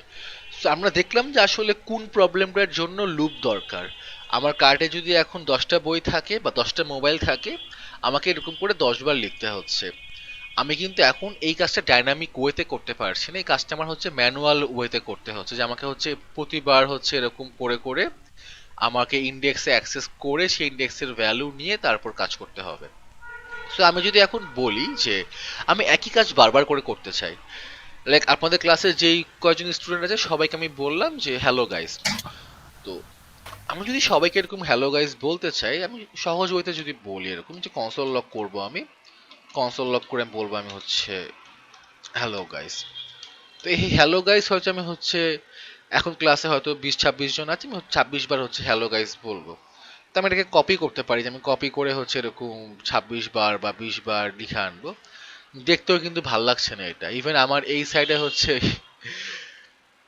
তো আমরা দেখলাম যে আসলে কোন প্রবলেমটার জন্য লুপ দরকার। আমার কার্ডে যদি এখন 10টা বই থাকে বা 10টা মোবাইল থাকে, আমাকে এরকম করে 10 বার লিখতে হচ্ছে। আমি কিন্তু এখন এই কাজটা ডাইনামিক ওয়েতে করতে পারছি না, এই কাজটা আমার হচ্ছে ম্যানুয়াল ওয়েতে করতে হচ্ছে, যে আমাকে হচ্ছে প্রতিবার হচ্ছে এরকম করে করে আমাকে ইন্ডেক্সে অ্যাক্সেস করে সেই ইন্ডেক্সের ভ্যালু নিয়ে তারপর কাজ করতে হবে। সো আমি যদি এখন বলি যে আমি একই কাজ বারবার করে করতে চাই, লাইক আপনাদের ক্লাসে যেই কয়জন স্টুডেন্ট আছে সবাইকে আমি বললাম যে হ্যালো গাইস, তো আমি যদি সবাইকে এরকম হ্যালো গাইস বলতে চাই, আমি সহজ ওয়েতে যদি বলি এরকম যে কনসোল লক করব, আমি কনসোল লক করে বলবো আমি হচ্ছে হ্যালো গাইস। তো এই হ্যালো গাইস হচ্ছে আমি হচ্ছে এখন ক্লাসে হয়তো 20-26 জন আছে, আমি 26 বার হচ্ছে হ্যালো গাইস বলবো। তো আমি এটাকে কপি করতে পারি, যে আমি কপি করে হচ্ছে এরকম 26 বার বা 20 বার লিখে আনবো। দেখতেও কিন্তু ভাল লাগছে না এটা। ইভেন আমার এই সাইডে হচ্ছে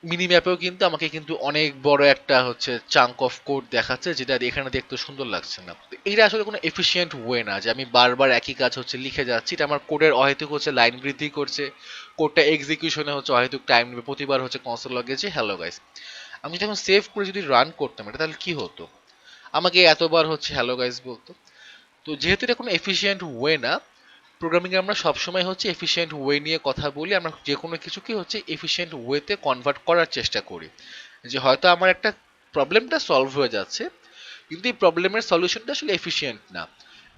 মিনি ম্যাপেও কিন্তু আমাকে কিন্তু অনেক বড় একটা হচ্ছে চাঙ্ক অফ কোড দেখাচ্ছে, যেটা এখানে দেখতে সুন্দর লাগছে না। তো এটা আসলে কোনো এফিশিয়েন্ট ওয়ে না যে আমি বারবার একই কাজ হচ্ছে লিখে যাচ্ছি, এটা আমার কোডের অহেতুক হচ্ছে লাইন বৃদ্ধি করছে, কোডটা এক্সিকিউশনে হচ্ছে অহেতুক টাইম নেবে, প্রতিবার হচ্ছে কনসোল লগেছে হ্যালো গাইস। আমি যদি এখন সেভ করে যদি রান করতাম এটা, তাহলে কি হতো? আমাকে এতবার হচ্ছে হ্যালো গাইস বলতো। তো যেহেতু এটা কোনো এফিশিয়েন্ট ওয়ে না, প্রোগ্রামিং এ আমরা সবসময় হচ্ছে এফিশিয়েন্ট ওয়ে নিয়ে কথা বলি, আমরা যে কোনো কিছুকে হচ্ছে এফিশিয়েন্ট ওয়েতে কনভার্ট করার চেষ্টা করি। যে হয়তো আমার একটা প্রবলেমটা সলভ হয়ে যাচ্ছে, কিন্তু এই প্রবলেমের সলিউশনটা আসলে এফিশিয়েন্ট না।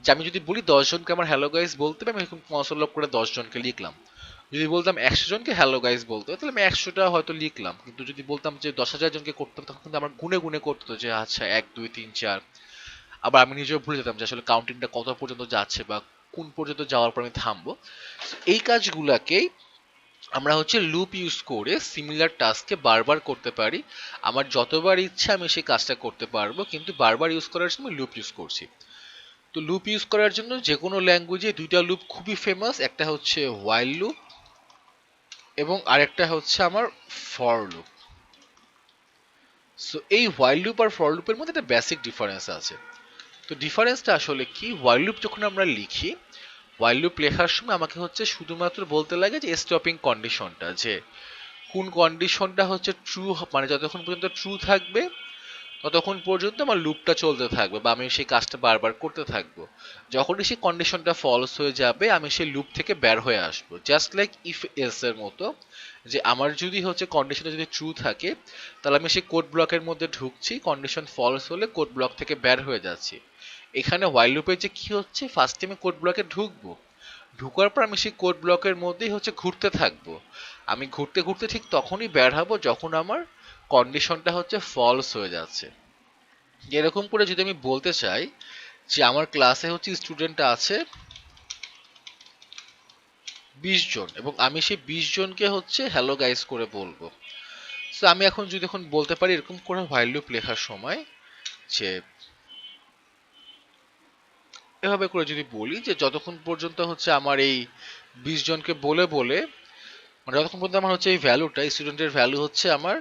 যে আমি যদি বলি 10 জনকে আমার হ্যালো গাইস বলতে হবে, আমি এরকম কনসোল লক করে 10 জনকে লিখলাম। যদি বলতাম 100 জনকে হ্যালো গাইস বলতে হবে, তাহলে আমি 100টা হয়তো লিখলাম। কিন্তু যদি বলতাম যে 10,000 জনকে করতে হবে, তখন কিন্তু আমার গুনে গুনে করতে হতো যে আচ্ছা 1 2 3 4। আবার আমি নিজেও ভুলে যেতাম যে আসলে কাউন্টিংটা কত পর্যন্ত যাচ্ছে বা কোন পর্যন্ত যাওয়ার পর আমি থামবো। So, এই কাজগুলাকেই আমরা হচ্ছে লুপ ইউজ করে সিমিলার টাস্ককে বারবার করতে পারি। আমার যতবার ইচ্ছা আমি সেই কাজটা করতে পারবো, কিন্তু বারবার ইউজ করার সময় লুপ ইউজ করছি। তো লুপ ইউজ করার জন্য যে কোনো ল্যাঙ্গুয়েজে দুইটা লুপ খুবই ফেমাস, একটা হচ্ছে হোয়াইল লুপ এবং আরেকটা হচ্ছে আমার ফর লুপ। সো এই হোয়াইল লুপ আর ফর লুপের মধ্যে একটা বেসিক ডিফারেন্স আছে। তো ডিফারেন্সটা আসলে কি, হোয়াইল লুপ যখন আমরা লিখি, হোয়াইল লুপ লেখার সময় আমাকে হচ্ছে শুধুমাত্র বলতে লাগে যে স্টপিং কন্ডিশনটা, যে কোন কন্ডিশনটা হচ্ছে ট্রু, মানে যতক্ষণ পর্যন্ত ট্রু থাকবে ততক্ষণ পর্যন্ত আমার লুপটা চলতে থাকবে বা আমি সেই কাজটা বারবার করতে থাকবো। যখনই সেই কন্ডিশনটা ফলস হয়ে যাবে আমি সেই লুপ থেকে বের হয়ে আসবো, জাস্ট লাইক ইফ এলস এর মতো। যে আমার যদি হচ্ছে কন্ডিশনটা যদি ট্রু থাকে তাহলে আমি সেই কোড ব্লকের মধ্যে ঢুকছি, কন্ডিশন ফলস হলে কোড ব্লক থেকে বের হয়ে যাচ্ছি। এখানে হোয়াইল লুপে যে কি হচ্ছে, ফার্স্ট আমি কোড ব্লকে ঢুকবো, ঢুকার পর আমি সেই কোড ব্লকের মধ্যেই হচ্ছে ঘুরতে থাকবো। আমি ঘুরতে ঘুরতে ঠিক তখনই বের হবো যখন আমার কন্ডিশনটা হচ্ছে ফলস হয়ে যাচ্ছে। এরকম করে যদি আমি বলতে চাই যে আমার ক্লাসে হচ্ছে স্টুডেন্ট আছে 20 জন এবং আমি সেই 20 জনকে হচ্ছে হ্যালো গাইস করে বলবো। সো আমি এখন বলতে পারি এরকম করে হোয়াইল লুপ লেখার সময় যে এভাবে করে যদি বলি যে যতক্ষণ পর্যন্ত হচ্ছে আমার এই 20 জনকে বলে বলে, মানে যতক্ষণ পর্যন্ত আমার হচ্ছে এই ভ্যালুটা, স্টুডেন্টের ভ্যালু হচ্ছে আমার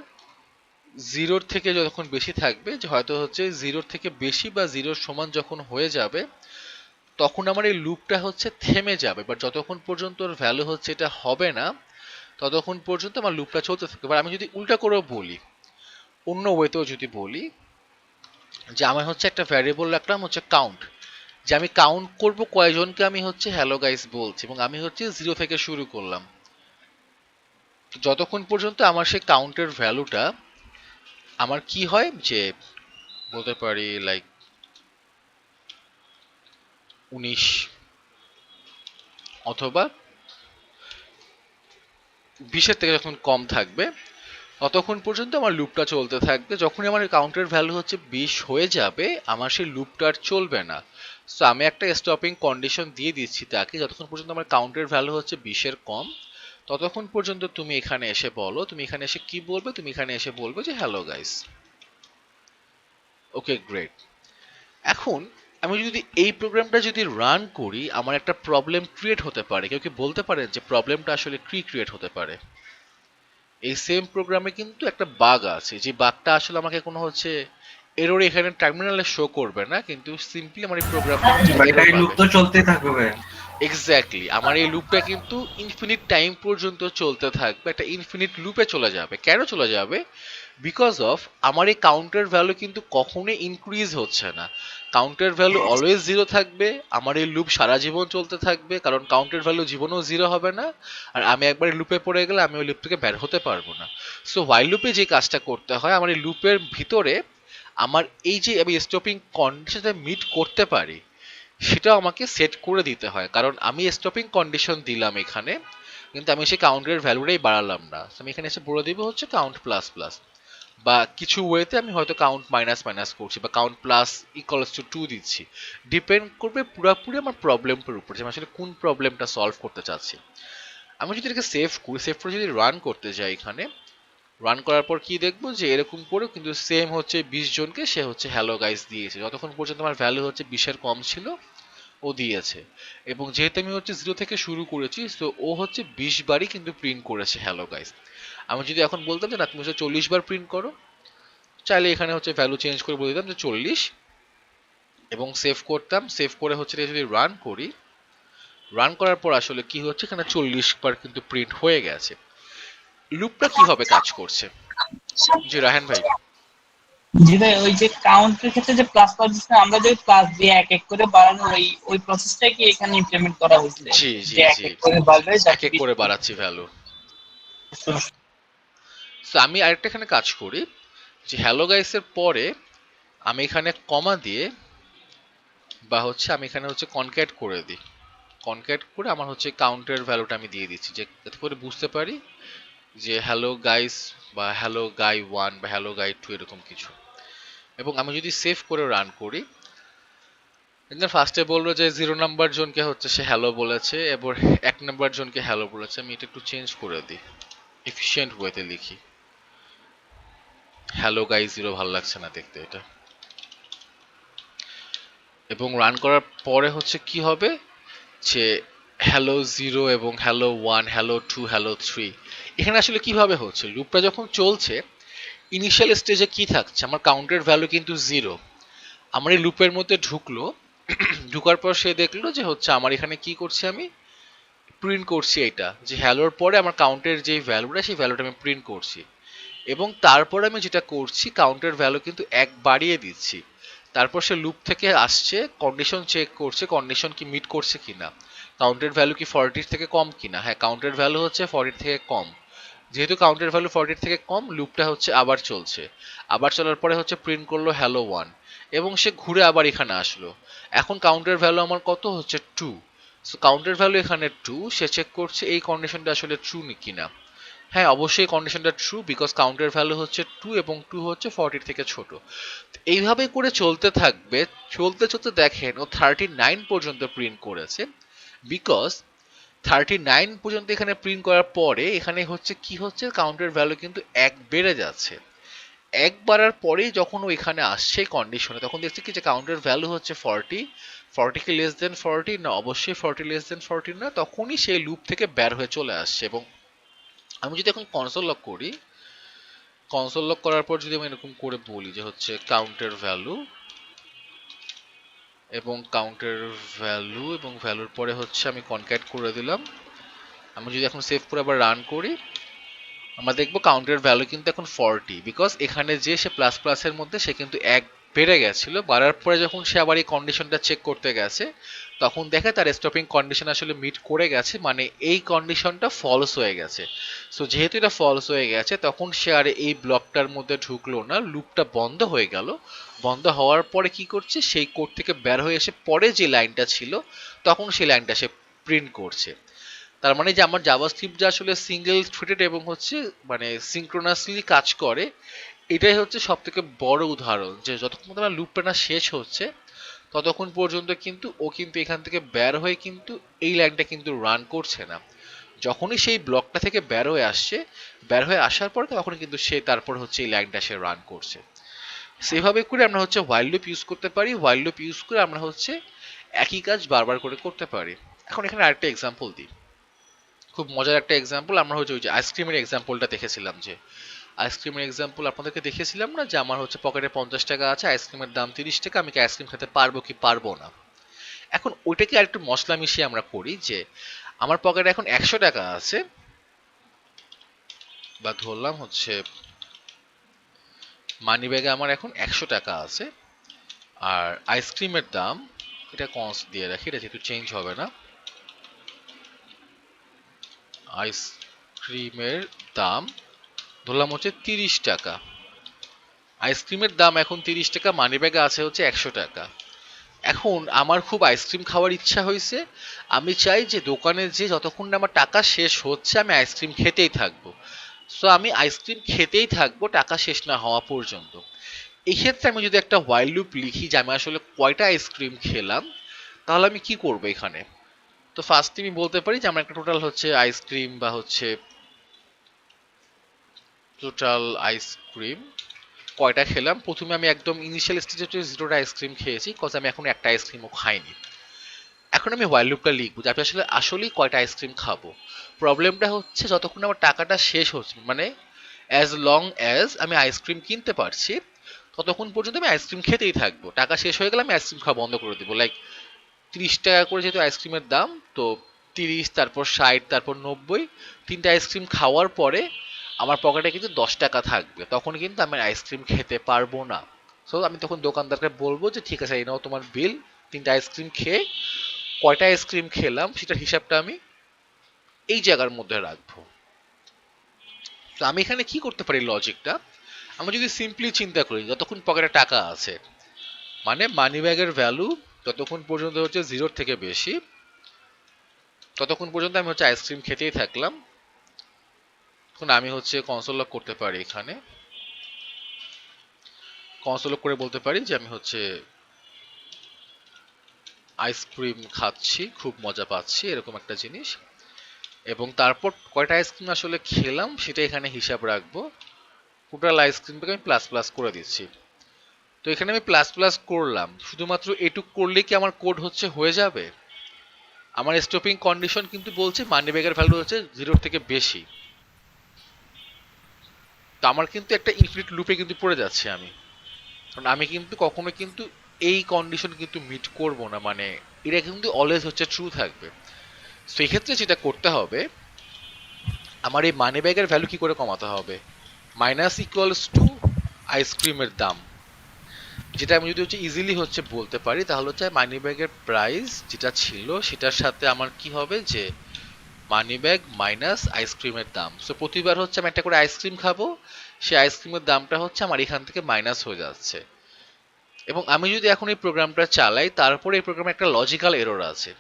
0 থেকে যতক্ষণ বেশি থাকবে, যে হয়তো হচ্ছে 0 থেকে বেশি বা 0 সমান যখন হয়ে যাবে তখন আমার এই লুপটা হচ্ছে থেমে যাবে। বাট যতক্ষণ পর্যন্ত ওর ভ্যালু হচ্ছে এটা হবে না ততক্ষণ পর্যন্ত আমার লুপটা চলতে থাকবে। এবার আমি যদি উল্টা করেও বলি, অন্য ওয়েতেও যদি বলি যে আমার হচ্ছে একটা ভ্যারিয়েবল রাখলাম হচ্ছে কাউন্ট, যে আমি কাউন্ট করব কয়জনকে আমি হচ্ছে হ্যালো গাইস বলছি, এবং আমি হচ্ছে 0 থেকে শুরু করলাম। যতক্ষণ পর্যন্ত আমার সেই কাউন্টের ভ্যালুটা আমার কি হয়, যে বলতে পারি লাইক 19 অথবা 20-এর থেকে যখন কম থাকবে ততক্ষণ পর্যন্ত আমার লুপটা চলতে থাকবে। যখনই আমার কাউন্টের ভ্যালু হচ্ছে 20 হয়ে যাবে আমার সেই লুপটা আর চলবে না। সো আমি একটা স্টপিং কন্ডিশন দিয়ে দিচ্ছি তাকে, যতক্ষণ পর্যন্ত আমার কাউন্টের ভ্যালু হচ্ছে 20-এর কম ততক্ষণ পর্যন্ত তুমি এখানে এসে বলো, তুমি এখানে এসে কি বলবে, তুমি এখানে এসে বলবে যে হ্যালো গাইস। Okay great. এখন আমি যদি এই প্রোগ্রামটা যদি রান করি আমার একটা প্রবলেম ক্রিয়েট হতে পারে। কেউ কি বলতে পারেন যে প্রবলেমটা আসলে কি ক্রিয়েট হতে পারে? এই সেম প্রোগ্রামে কিন্তু একটা বাগ আছে, যে বাগটা আসলে আমাকে কোনো হচ্ছে এরর এখানে টার্মিনালে শো করবে না, কিন্তু সিম্পলি আমার এই প্রোগ্রামটা এই লুপ তো চলতেই থাকবে ভাই। এক্স্যাক্টলি আমার এই লুপটা কিন্তু ইনফিনিট টাইম পর্যন্ত চলতে থাকবে, একটা ইনফিনিট লুপে চলে যাবে। কেন চলে যাবে? বিকজ অফ আমার এই কাউন্টার ভ্যালু কিন্তু কখনোই ইনক্রিজ হচ্ছে না, কাউন্টার ভ্যালু অলওয়েজ 0 থাকবে। আমার এই লুপ সারা জীবন চলতে থাকবে, কারণ কাউন্টার ভ্যালু জীবনেও 0 হবে না, আর আমি একবার লুপে পড়ে গেলে আমি ওই লুপ থেকে বের হতে পারবো না। সো হোয়াইল লুপে যে কাজটা করতে হয়, আমার এই লুপের ভিতরে আমার এই যে আমি স্টপিং কন্ডিশনটা মিট করতে পারি সেটাও আমাকে সেট করে দিতে হয়, কারণ আমি স্টপিং কন্ডিশন দিলাম এখানে, কিন্তু আমি সেই কাউন্টের ভ্যালুটাই বাড়ালাম না। আমি এখানে এসে বলে দিব হচ্ছে কাউন্ট প্লাস প্লাস, বা কিছু ওয়েতে আমি হয়তো কাউন্ট মাইনাস মাইনাস করছি বা কাউন্ট প্লাস ইকুয়ালস টু 2 দিচ্ছি। ডিপেন্ড করবে পুরোপুরি আমার প্রবলেমের উপর, যে আমি আসলে কোন প্রবলেমটা সলভ করতে চাচ্ছি। আমি যদি এটাকে সেভ করি, সেভ করে যদি রান করতে যাই, এখানে রান করার পর কি দেখবো যে এরকম করে কিন্তু সেম হচ্ছে 20 জনকে সে হচ্ছে হ্যালো গাইস দিয়েছে, যতক্ষণ পর্যন্ত আমার ভ্যালু হচ্ছে 20-এর কম ছিল ও দিয়েছে। এবং যেহেতু আমি হচ্ছে 0 থেকে শুরু করেছি তো ও হচ্ছে 20 বারই কিন্তু প্রিন্ট করেছে হ্যালো গাইস। আমি যদি এখন বলতাম যে না তুমি হচ্ছে 40 বার প্রিন্ট করো, চাইলে এখানে হচ্ছে ভ্যালু চেঞ্জ করে বলে দিতাম যে 40 এবং সেভ করতাম। সেভ করে হচ্ছে যদি রান করি, রান করার পর আসলে কি হচ্ছে, এখানে 40 বার কিন্তু প্রিন্ট হয়ে গেছে। লুপটা কিভাবে কাজ করছে? জি রাহান ভাই। জি ভাই, ওই যে কাউন্টের ক্ষেত্রে যে প্লাস প্লাস দিচ্ছে আমরা যে প্লাস দিয়ে এক এক করে বাড়ানো ওই প্রসেসটাই কি এখানে ইমপ্লিমেন্ট করা হয়েছে? জি জি যে এক জি এক করে বাড়বে, এক এক করে বাড়াচ্ছি ভ্যালু। সো আমি আরেকটা এখানে কাজ করি যে হ্যালো গাইস এর পরে আমি এখানে কমা দিয়ে বা হচ্ছে আমি এখানে হচ্ছে কনক্যাট করে দিই, কনক্যাট করে আমার হচ্ছে কাউন্টের ভ্যালুটা আমি দিয়ে দিচ্ছি, যে যাতে করে বুঝতে পারি যে হ্যালো গাইস বা হ্যালো গাই 1 বা হ্যালো গাই 2 এরকম কিছু। এবং আমি যদি সেভ করে রান করি একদম ফার্স্টে বললো যে 0 নাম্বার জনকে হচ্ছে সে হ্যালো বলেছে, এবার 1 নাম্বার জনকে হ্যালো বলেছে। আমি এটা একটু চেঞ্জ করে দিই, এফিশিয়েন্ট ওয়েতে লিখি। হ্যালো গাই 0 ভালো লাগছে না দেখতে এটা। এবং রান করার পরে হচ্ছে কি হবে যে হ্যালো 0 এবং হ্যালো 1, হ্যালো 2, হ্যালো 3। এখানে আসলে কিভাবে হচ্ছে, লুপটা যখন চলছে ইনিশিয়াল স্টেজে কি থাকছে, আমার কাউন্টের ভ্যালু কিন্তু 0। আমার এই লুপের মধ্যে ঢুকলো, ঢুকার পর সে দেখলো যে হচ্ছে আমার এখানে কি করছি, আমি প্রিন্ট করছি এটা যে হ্যালোর পরে আমার কাউন্টের যে ভ্যালুটা সেই ভ্যালুটা আমি প্রিন্ট করছি। এবং তারপর আমি যেটা করছি কাউন্টের ভ্যালু কিন্তু 1 বাড়িয়ে দিচ্ছি। তারপর সে লুপ থেকে আসছে, কন্ডিশন চেক করছে কন্ডিশন কি মিট করছে কিনা, কাউন্টের ভ্যালু কি 40 থেকে কম কিনা। হ্যাঁ, কাউন্টের ভ্যালু হচ্ছে 40 থেকে কম। যেহেতু কাউন্টের ভ্যালু 40 থেকে কম, লুপটা হচ্ছে আবার চলছে। আবার চলার পরে হচ্ছে প্রিন্ট করলো হ্যালো 1 এবং সে ঘুরে আবার এখানে আসলো। এখন কাউন্টের ভ্যালু আমার কত হচ্ছে 2। সো কাউন্টের ভ্যালু এখানে 2, সে চেক করছে এই কন্ডিশনটা আসলে ট্রু কিনা। হ্যাঁ, অবশ্যই কন্ডিশনটা ট্রু, বিকজ কাউন্টের ভ্যালু হচ্ছে 2 এবং 2 হচ্ছে 40 থেকে ছোট। এইভাবে করে চলতে থাকবে, চলতে চলতে দেখেন ও 39 পর্যন্ত প্রিন্ট করেছে। বিকজ 39 পর্যন্ত এখানে প্রিন্ট করার পরে এখানে হচ্ছে কি হচ্ছে, কাউন্টের ভ্যালু কিন্তু 1 বেড়ে যাচ্ছে। 1 বাড়ার পরেই যখন ও এখানে আসছে কন্ডিশনে, তখন দেখছি কি যে কাউন্টের ভ্যালু হচ্ছে 40। 40 কি লেস দেন 40 না, অবশ্যই 40 লেস দেন 40 না। তখনই সেই লুপ থেকে বের হয়ে চলে আসছে। এবং আমি যদি এখন কনসোল লক করি, কনসোল লক করার পর যদি আমি এরকম করে বলি যে হচ্ছে কাউন্টের ভ্যালু এবং কাউন্টের ভ্যালু এবং ভ্যালুর পরে হচ্ছে আমি কনক্যাট করে দিলাম। আমি যদি এখন সেভ করে আবার রান করি, আমরা দেখবো কাউন্টের ভ্যালু কিন্তু এখন 40, বিকজ এখানে যে সে প্লাস প্লাসের মধ্যে সে কিন্তু 1 বেড়ে গেছিল। বাড়ার পরে যখন সে আবার এই কন্ডিশনটা চেক করতে গেছে তখন দেখে তার স্টপিং কন্ডিশন আসলে মিট করে গেছে, মানে এই কন্ডিশনটা ফলস হয়ে গেছে। সো যেহেতু এটা ফলস হয়ে গেছে তখন সে আর এই ব্লকটার মধ্যে ঢুকলো না, লুপটা বন্ধ হয়ে গেল। বন্ধ হওয়ার পরে কি করছে, সেই কোড থেকে বের হয়ে এসে পরে যে লাইনটা ছিল তখন সেই লাইনটা সে প্রিন্ট করছে। তার মানে যে আমার জাভাস্ক্রিপ্ট যে আসলে সিঙ্গেল থ্রেডেড এবং হচ্ছে মানে সিঙ্ক্রোনাসলি কাজ করে, এটাই হচ্ছে সব থেকে বড় উদাহরণ যে যতক্ষণ তোমার লুপটা না শেষ হচ্ছে ততক্ষণ পর্যন্ত কিন্তু ও কিন্তু এখান থেকে বের হয়ে কিন্তু এই লাইনটা কিন্তু রান করছে না। যখনই সেই ব্লকটা থেকে বের হয়ে আসছে, বের হয়ে আসার পর তখন কিন্তু সে তারপর হচ্ছে এই লাইনটা সে রান করছে। সেভাবে করে আমরা হচ্ছে হোয়াইল লুপ ইউজ করতে পারি। হোয়াইল লুপ ইউজ করে আমরা হচ্ছে একই কাজ বারবার করে করতে পারি। এখন এখানে আরেকটা এক্সাম্পল দিই, খুব মজার একটা এক্সাম্পল। আমরা হচ্ছে ওই যে আইসক্রিমের এক্সাম্পলটা দেখেছিলাম, যে আইসক্রিমের এক্সাম্পল আপনাদেরকে দেখেছিলাম না, যে আমার হচ্ছে পকেটে 50 টাকা আছে, আইসক্রিমের দাম 30 টাকা, আমি কি আইসক্রিম খেতে পারবো কি পারবো না। এখন ওইটাকে আরেকটু মশলা মিশিয়ে আমরা করি যে আমার পকেটে এখন 100 টাকা আছে, বা ধরলাম হচ্ছে মানি ব্যাগে আমার এখন 100 টাকা আছে, আর আইসক্রিমের দাম, এটা কনস্ট দিয়ে রাখি, এটা যেহেতু চেঞ্জ হবে না, আইসক্রিমের দাম ধরলাম হচ্ছে 30 টাকা। আইসক্রিমের দাম এখন 30 টাকা, মানি ব্যাগে আছে হচ্ছে 100 টাকা। এখন আমার খুব আইসক্রিম খাওয়ার ইচ্ছা হয়েছে, আমি চাই যে দোকানে যে যতক্ষণ না আমার টাকা শেষ হচ্ছে আমি আইসক্রিম খেতেই থাকবো। সো আমি আইসক্রিম খেতেই থাকবো টাকা শেষ না হওয়া পর্যন্ত। এই ক্ষেত্রে আমি যদি একটা হোয়াইল লুপ লিখি যে আমি আসলে কয়টা আইসক্রিম খেলাম, তাহলে আমি কি করবো এখানে। তো ফার্স্টে আমি বলতে পারি যে আমার একটা টোটাল হচ্ছে আইসক্রিম বা হচ্ছে টোটাল আইসক্রিম কয়টা খেলাম। প্রথমে আমি একদম ইনিশিয়াল স্টেজে হচ্ছে 0টা আইসক্রিম খেয়েছি, কজ আমি এখন একটা আইসক্রিমও খাইনি। এখন আমি হোয়াইল লুপটা লিখবো যে আমি আসলেই কয়টা আইসক্রিম খাবো। প্রবলেমটা হচ্ছে যতক্ষণ আমার টাকাটা শেষ হচ্ছে, মানে অ্যাজ লং অ্যাজ আমি আইসক্রিম কিনতে পারছি ততক্ষণ পর্যন্ত আমি আইসক্রিম খেতেই থাকবো। টাকা শেষ হয়ে গেলে আমি আইসক্রিম খাওয়া বন্ধ করে দেবো। লাইক 30 টাকা করে যেহেতু আইসক্রিমের দাম, তো 30, তারপর 60, তারপর 90, 3টা আইসক্রিম খাওয়ার পরে আমার পকেটে কিন্তু 10 টাকা থাকবে, তখন কিন্তু আমি আইসক্রিম খেতে পারবো না। সো আমি তখন দোকানদারকে বলবো যে ঠিক আছে এই নাও তোমার বিল, 3টা আইসক্রিম খেয়ে কয়টা আইসক্রিম খেলাম সেটার হিসাবটা আমি এই জায়গার মধ্যে রাখবো। তো আমি এখানে কি করতে পারি লজিকটা, আমি যদি সিম্পলি চিন্তা করি যতক্ষণ পকেটে টাকা আছে, মানে মানি ব্যাগের ভ্যালু যতক্ষণ পর্যন্ত হচ্ছে 0 থেকে বেশি ততক্ষণ পর্যন্ত আমি হচ্ছে আইসক্রিম খেতেই থাকলাম। এখন আমি হচ্ছে কনসোল লক করতে পারি, এখানে কনসোল লক করে বলতে পারি যে আমি হচ্ছে আইসক্রিম খাচ্ছি, খুব মজা পাচ্ছি, এরকম একটা জিনিস। এবং তারপর কয়টা আইসক্রিম আসলে খেলাম সেটা এখানে হিসাব রাখবো। টোটাল আইসক্রিমটাকে আমি প্লাস প্লাস করে দিচ্ছি। তো এখানে আমি প্লাস প্লাস করলাম, শুধুমাত্র এটুক করলে কি আমার কোড হচ্ছে হয়ে যাবে? আমার স্টপিং কন্ডিশন কিন্তু বলছে মানি ব্যাগের ভ্যালু হচ্ছে 0 থেকে বেশি। তো আমার কিন্তু একটা ইনফিনিট লুপে কিন্তু পড়ে যাচ্ছে আমি, কারণ আমি কিন্তু কখনো কিন্তু এই কন্ডিশন কিন্তু মিট করব না, মানে এটা কিন্তু অলওয়েজ হচ্ছে ট্রু থাকবে। সেই ক্ষেত্রে যেটা করতে হবে, আমার এই মানি ব্যাগের ভ্যালু কি করে কমাতে হবে, মাইনাস ইকুয়ালস টু আইসক্রিমের দাম, যেটা আমি যদি হচ্ছে ইজিলি হচ্ছে বলতে পারি তাহলে হচ্ছে মানি ব্যাগের প্রাইস যেটা ছিল সেটার সাথে আমার কি হবে যে মানি ব্যাগ মাইনাস আইসক্রিমের দাম। সো প্রতিবার হচ্ছে আমি একটা করে আইসক্রিম খাবো, সেই আইসক্রিমের দামটা হচ্ছে আমার এখান থেকে মাইনাস হয়ে যাচ্ছে। এবং আমি যদি এখন এই প্রোগ্রামটা চালাই, তারপরে এই প্রোগ্রামে একটা লজিক্যাল এরর আছে,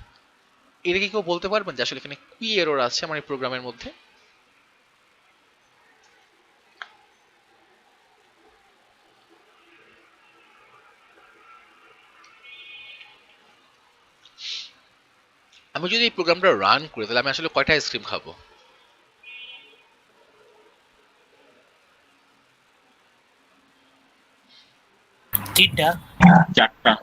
এটা কি কেউ বলতে পারবেন যে আসলে এখানে কি এরর আছে আমার এই প্রোগ্রামের মধ্যে? আমি যদি এই প্রোগ্রামটা রান করি তাহলে আমি আসলে কয়টা আইসক্রিম খাবো? তিনটা। 4টা।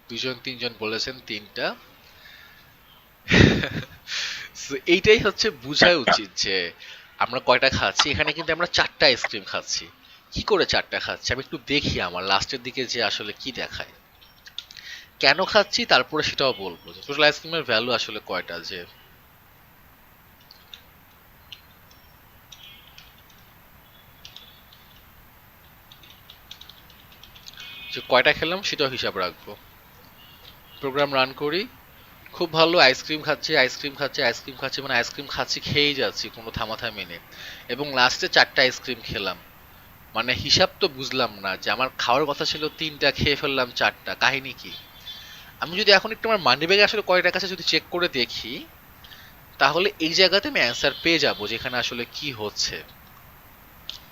দুজন তিনজন বলেছেন 3টা। So, এইটাই হচ্ছে বোঝা উচিত যে আমরা কয়টা খাচ্ছি। এখানে কিন্তু আমরা 4টা আইসক্রিম খাচ্ছি। কি করে 4টা খাচ্ছি আমি একটু দেখি আমার লাস্টের দিকে যে আসলে কি দেখায়, কেন খাচ্ছি তারপরে সেটাও বলবো। টোটাল আইসক্রিমের ভ্যালু আসলে কয়টা, যে কয়টা খেলাম সেটাও হিসাব রাখবো। প্রোগ্রাম রান করি, খুব ভালো, আইসক্রিম খাচ্ছি আইসক্রিম খাচ্ছি আইসক্রিম খাচ্ছি, মানে আইসক্রিম খাচ্ছি খেয়েই যাচ্ছি কোনো থামাথামি নেই। এবং লাস্টে 4টা আইসক্রিম খেলাম, মানে হিসাব তো বুঝলাম না যে আমার খাওয়ার কথা ছিল 3টা, খেয়ে ফেললাম 4টা, কাহিনী কি? আমি যদি এখন একটু আমার মানি ব্যাগে আসলে কয় টাকা আছে যদি চেক করে দেখি, তাহলে এই জায়গাতে আমি অ্যান্সার পেয়ে যাব যেখানে আসলে কি হচ্ছে।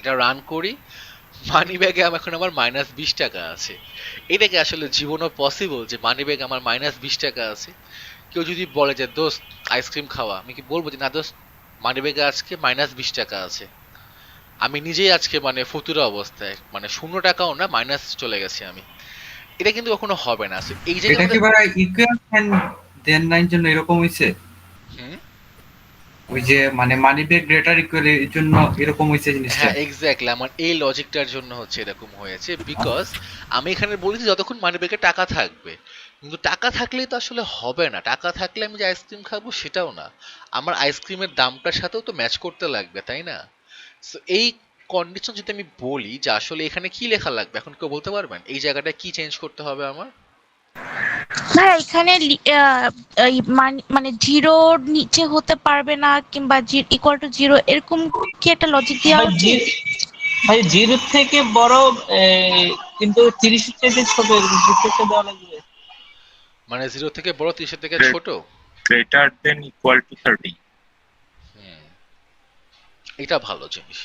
এটা রান করি, মানি ব্যাগে এখন আমার -20 টাকা আছে। এটা কি আসলে জীবনও পসিবল যে মানি ব্যাগে আমার -20 টাকা আছে? কেউ যদি বলে যে দোস্ত আইসক্রিম খাওয়া, আমি কি বলবো যে না দোস্ত মানি ব্যাগে আজকে -20 টাকা আছে? আমি নিজেই আজকে মানে ফতুরা অবস্থায়, মানে 0 টাকাও না, মাইনাস চলে গেছে আমি। এটা কিন্তু কখনো হবে না। So, এই এটা জায়গায় কি ভাই ইকুয়াল এন্ড দেন নাইন জন্য এরকম হইছে? হুম, ওই যে মানে মানি ব্যাগ গ্রেটার ইকুয়াল এর জন্য এরকম হইছে জিনিসটা? হ্যাঁ এক্স্যাক্টলি, আমার এই লজিকটার জন্য হচ্ছে এরকম হয়েছে, বিকজ আমি এখানে বলেছি যতক্ষণ মানি ব্যাগে টাকা থাকবে। কিন্তু টাকা থাকলেই তো আসলে হবে না, টাকা থাকলে আমি যে আইসক্রিম খাবো সেটাও না, আমার আইসক্রিমের দামটার সাথেও তো ম্যাচ করতে লাগবে, তাই না? So, এই কন্ডিশন যদি আমি বলি যে আসলে এখানে কি লেখা লাগবে, এখন কেউ বলতে পারবেন এই জায়গাটা কি চেঞ্জ করতে হবে আমার? না এখানে এই মানে জিরোর নিচে হতে পারবে না কিংবা ইকুয়াল টু জিরো এরকম কি একটা লজিক দেওয়া ভাই উচিত? ভাই 0 থেকে বড়, কিন্তু 30 এর চাইতে ছোট, এরকম কিছু একটা দেওয়া লাগবে। মানে 0 থেকে বড়, 30 থেকে ছোট? Greater than equal to 30। হুম, এটা ভালো জিনিস।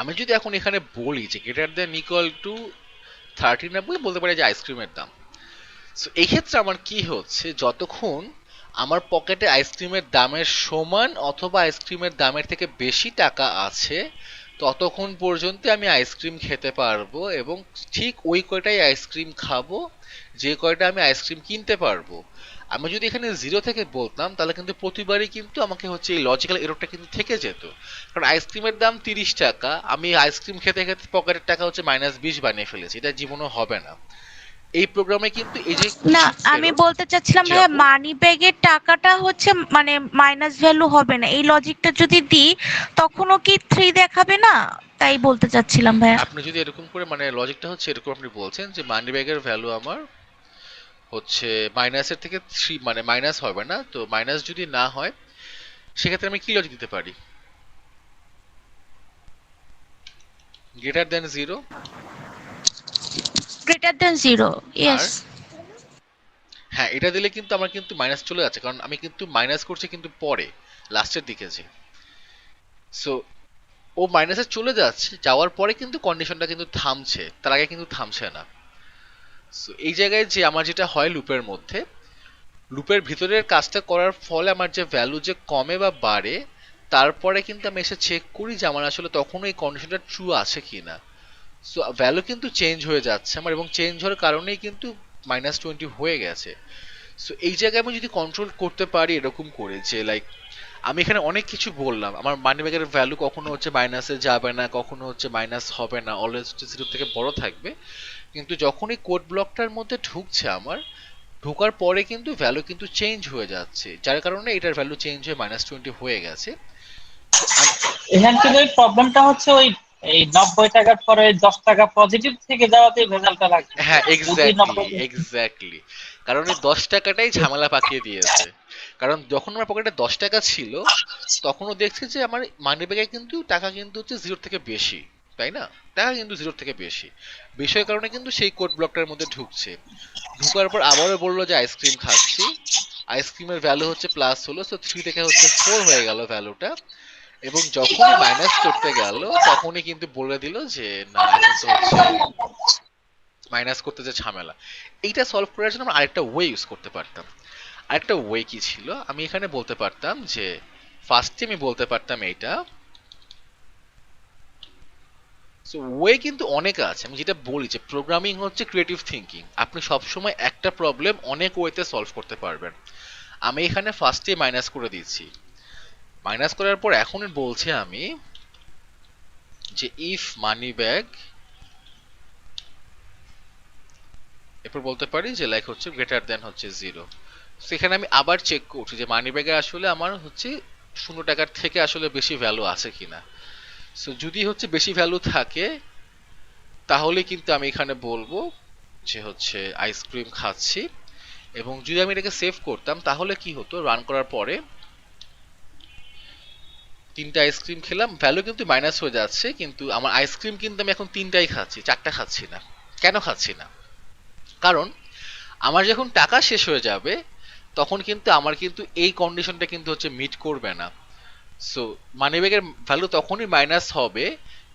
আমি যদি এখন এখানে বলি যে গ্রেটার দেন ইকুয়াল টু 30 না বলে বলতে পারি যে আইসক্রিমের দাম। সো এই ক্ষেত্রে আমার কি হচ্ছে, যতক্ষণ আমার পকেটে আইসক্রিমের দামের সমান অথবা আইসক্রিমের দামের থেকে বেশি টাকা আছে, ততক্ষণ পর্যন্ত আমি আইসক্রিম খেতে পারবো এবং ঠিক ওই কয়টাই আইসক্রিম খাবো যে কয়টা আমি আইসক্রিম কিনতে পারবো। আমি যদি এখানে 0 থেকে বলতাম তাহলে কিন্তু প্রতিবারই কিন্তু আমাকে হচ্ছে এই লজিক্যাল এররটা কিন্তু থেকে যেত, কারণ আইসক্রিমের দাম 30 টাকা, আমি আইসক্রিম খেতে খেতে পকেটের টাকা হচ্ছে -20 বানিয়ে ফেলেছি, এটা জীবনও হবে না। এই প্রোগ্রামে কিন্তু এই যে না কিছু আমি error- বলতে চাচ্ছিলাম জি ভাইয়া আপু। মানি ব্যাগের টাকাটা হচ্ছে মানে মাইনাস ভ্যালু হবে না, এই লজিকটা যদি দিই তখনও কি 3 দেখাবে না? তাই বলতে চাচ্ছিলাম ভাইয়া। আপনি যদি এরকম করে মানে লজিকটা হচ্ছে এরকম, আপনি বলছেন যে মানি ব্যাগের ভ্যালু আমার হচ্ছে মাইনাসের থেকে 3, মানে মাইনাস হবে না, তো মাইনাস যদি না হয় সেক্ষেত্রে আমি কি লজিক দিতে পারি? Greater then 0। Greater than zero, আর ইয়েস। হ্যাঁ, এটা দিলে কিন্তু আমার কিন্তু মাইনাস চলে যাচ্ছে, কারণ আমি কিন্তু মাইনাস করছি কিন্তু পরে লাস্টের দিকে যে। সো ও মাইনাসে চলে যাচ্ছে, যাওয়ার পরে কিন্তু কন্ডিশনটা কিন্তু থামছে, তার আগে কিন্তু থামছে না। সো এই জায়গায় যে আমার যেটা হয় লুপের মধ্যে, লুপের ভিতরের কাজটা করার ফলে আমার যে ভ্যালু যে কমে বা বাড়ে, তারপরে কিন্তু আমি এসে চেক করি যে আমার আসলে তখন এই কন্ডিশনটা ট্রু আছে কিনা। সো ভ্যালু কিন্তু চেঞ্জ হয়ে যাচ্ছে আমার, এবং চেঞ্জ হওয়ার কারণেই কিন্তু -20 হয়ে গেছে। সো এই জায়গায় আমি যদি কন্ট্রোল করতে পারি এরকম করে যে লাইক আমি এখানে অনেক কিছু বললাম, আমার মানি ব্যাগের ভ্যালু কখনো হচ্ছে মাইনাসে যাবে না, কখনো হচ্ছে মাইনাস হবে না, অলওয়েজ হচ্ছে 0 থেকে বড় থাকবে। কিন্তু যখনই কোড ব্লকটার মধ্যে ঢুকছে আমার, ঢোকার পরে কিন্তু ভ্যালু কিন্তু চেঞ্জ হয়ে যাচ্ছে, যার কারণে এটার ভ্যালু চেঞ্জ হয়ে -20 হয়ে গেছে। এখানে কিন্তু ওই প্রবলেমটা হচ্ছে ওই এই 90 টাকার পরে 10 টাকা পজিটিভ থেকে যাওয়াতে ভেজালটা লাগছে। হ্যাঁ, যদি 90 এক্স্যাক্টলি, কারণ এই 10 টাকাটাই ঝামেলা পাকিয়ে দিয়েছে। কারণ যখন আমার পকেটে 10 টাকা ছিল, তখনও দেখছি যে আমার মানি ব্যাগে কিন্তু টাকা কিন্তু হচ্ছে 0 থেকে বেশি, তাই না? টাকা কিন্তু 0 থেকে বেশি, বিষয়ের কারণে কিন্তু সেই কোড ব্লকটার মধ্যে ঢুকছে। ঢুকার পর আবারও বললো যে আইসক্রিম খাচ্ছি, আইসক্রিমের ভ্যালু হচ্ছে প্লাস হলো, সো 3 থেকে হচ্ছে 4 হয়ে গেল ভ্যালুটা। এবং যখনই মাইনাস করতে গেল তখনই কিন্তু বলে দিল যে না, এখন তো হচ্ছে মাইনাস করতে যে ঝামেলা। এইটা সলভ করার জন্য আমরা আরেকটা ওয়ে ইউজ করতে পারতাম। আরেকটা ওয়ে কি ছিল, আমি এখানে বলতে পারতাম যে ফার্স্টে আমি বলতে পারতাম এইটা। সো ওয়ে কিন্তু অনেক আছে, আমি যেটা বলি যে প্রোগ্রামিং হচ্ছে ক্রিয়েটিভ থিঙ্কিং, আপনি সবসময় একটা প্রবলেম অনেক ওয়েতে সলভ করতে পারবেন। আমি এখানে ফার্স্টে মাইনাস করে দিচ্ছি, মাইনাস করার পর এখন বলছি আমি যে ইফ মানি ব্যাগ, এরপর বলতে পারি যে লাইক হচ্ছে গ্রেটার দেন হচ্ছে 0। সেখানে আমি আবার চেক করছি যে মানি ব্যাগে আসলে আমার হচ্ছে 0 টাকার থেকে আসলে বেশি ভ্যালু আছে কিনা। সো যদি হচ্ছে বেশি ভ্যালু থাকে তাহলে কিন্তু আমি এখানে বলবো যে হচ্ছে আইসক্রিম খাচ্ছি। এবং যদি আমি এটাকে সেভ করতাম তাহলে কি হতো, রান করার পরে 3টা আইসক্রিম খেলাম, ভ্যালু কিন্তু মাইনাস হয়ে যাচ্ছে, কিন্তু আমার আইসক্রিম কিন্তু আমি এখন 3টাই খাচ্ছি, 4টা খাচ্ছি না। কেন খাচ্ছি না? কারণ আমার যখন টাকা শেষ হয়ে যাবে তখন কিন্তু আমার কিন্তু এই কন্ডিশনটা কিন্তু হচ্ছে মিট করবে না। সো মানিব্যাগের ভ্যালু তখনই মাইনাস হবে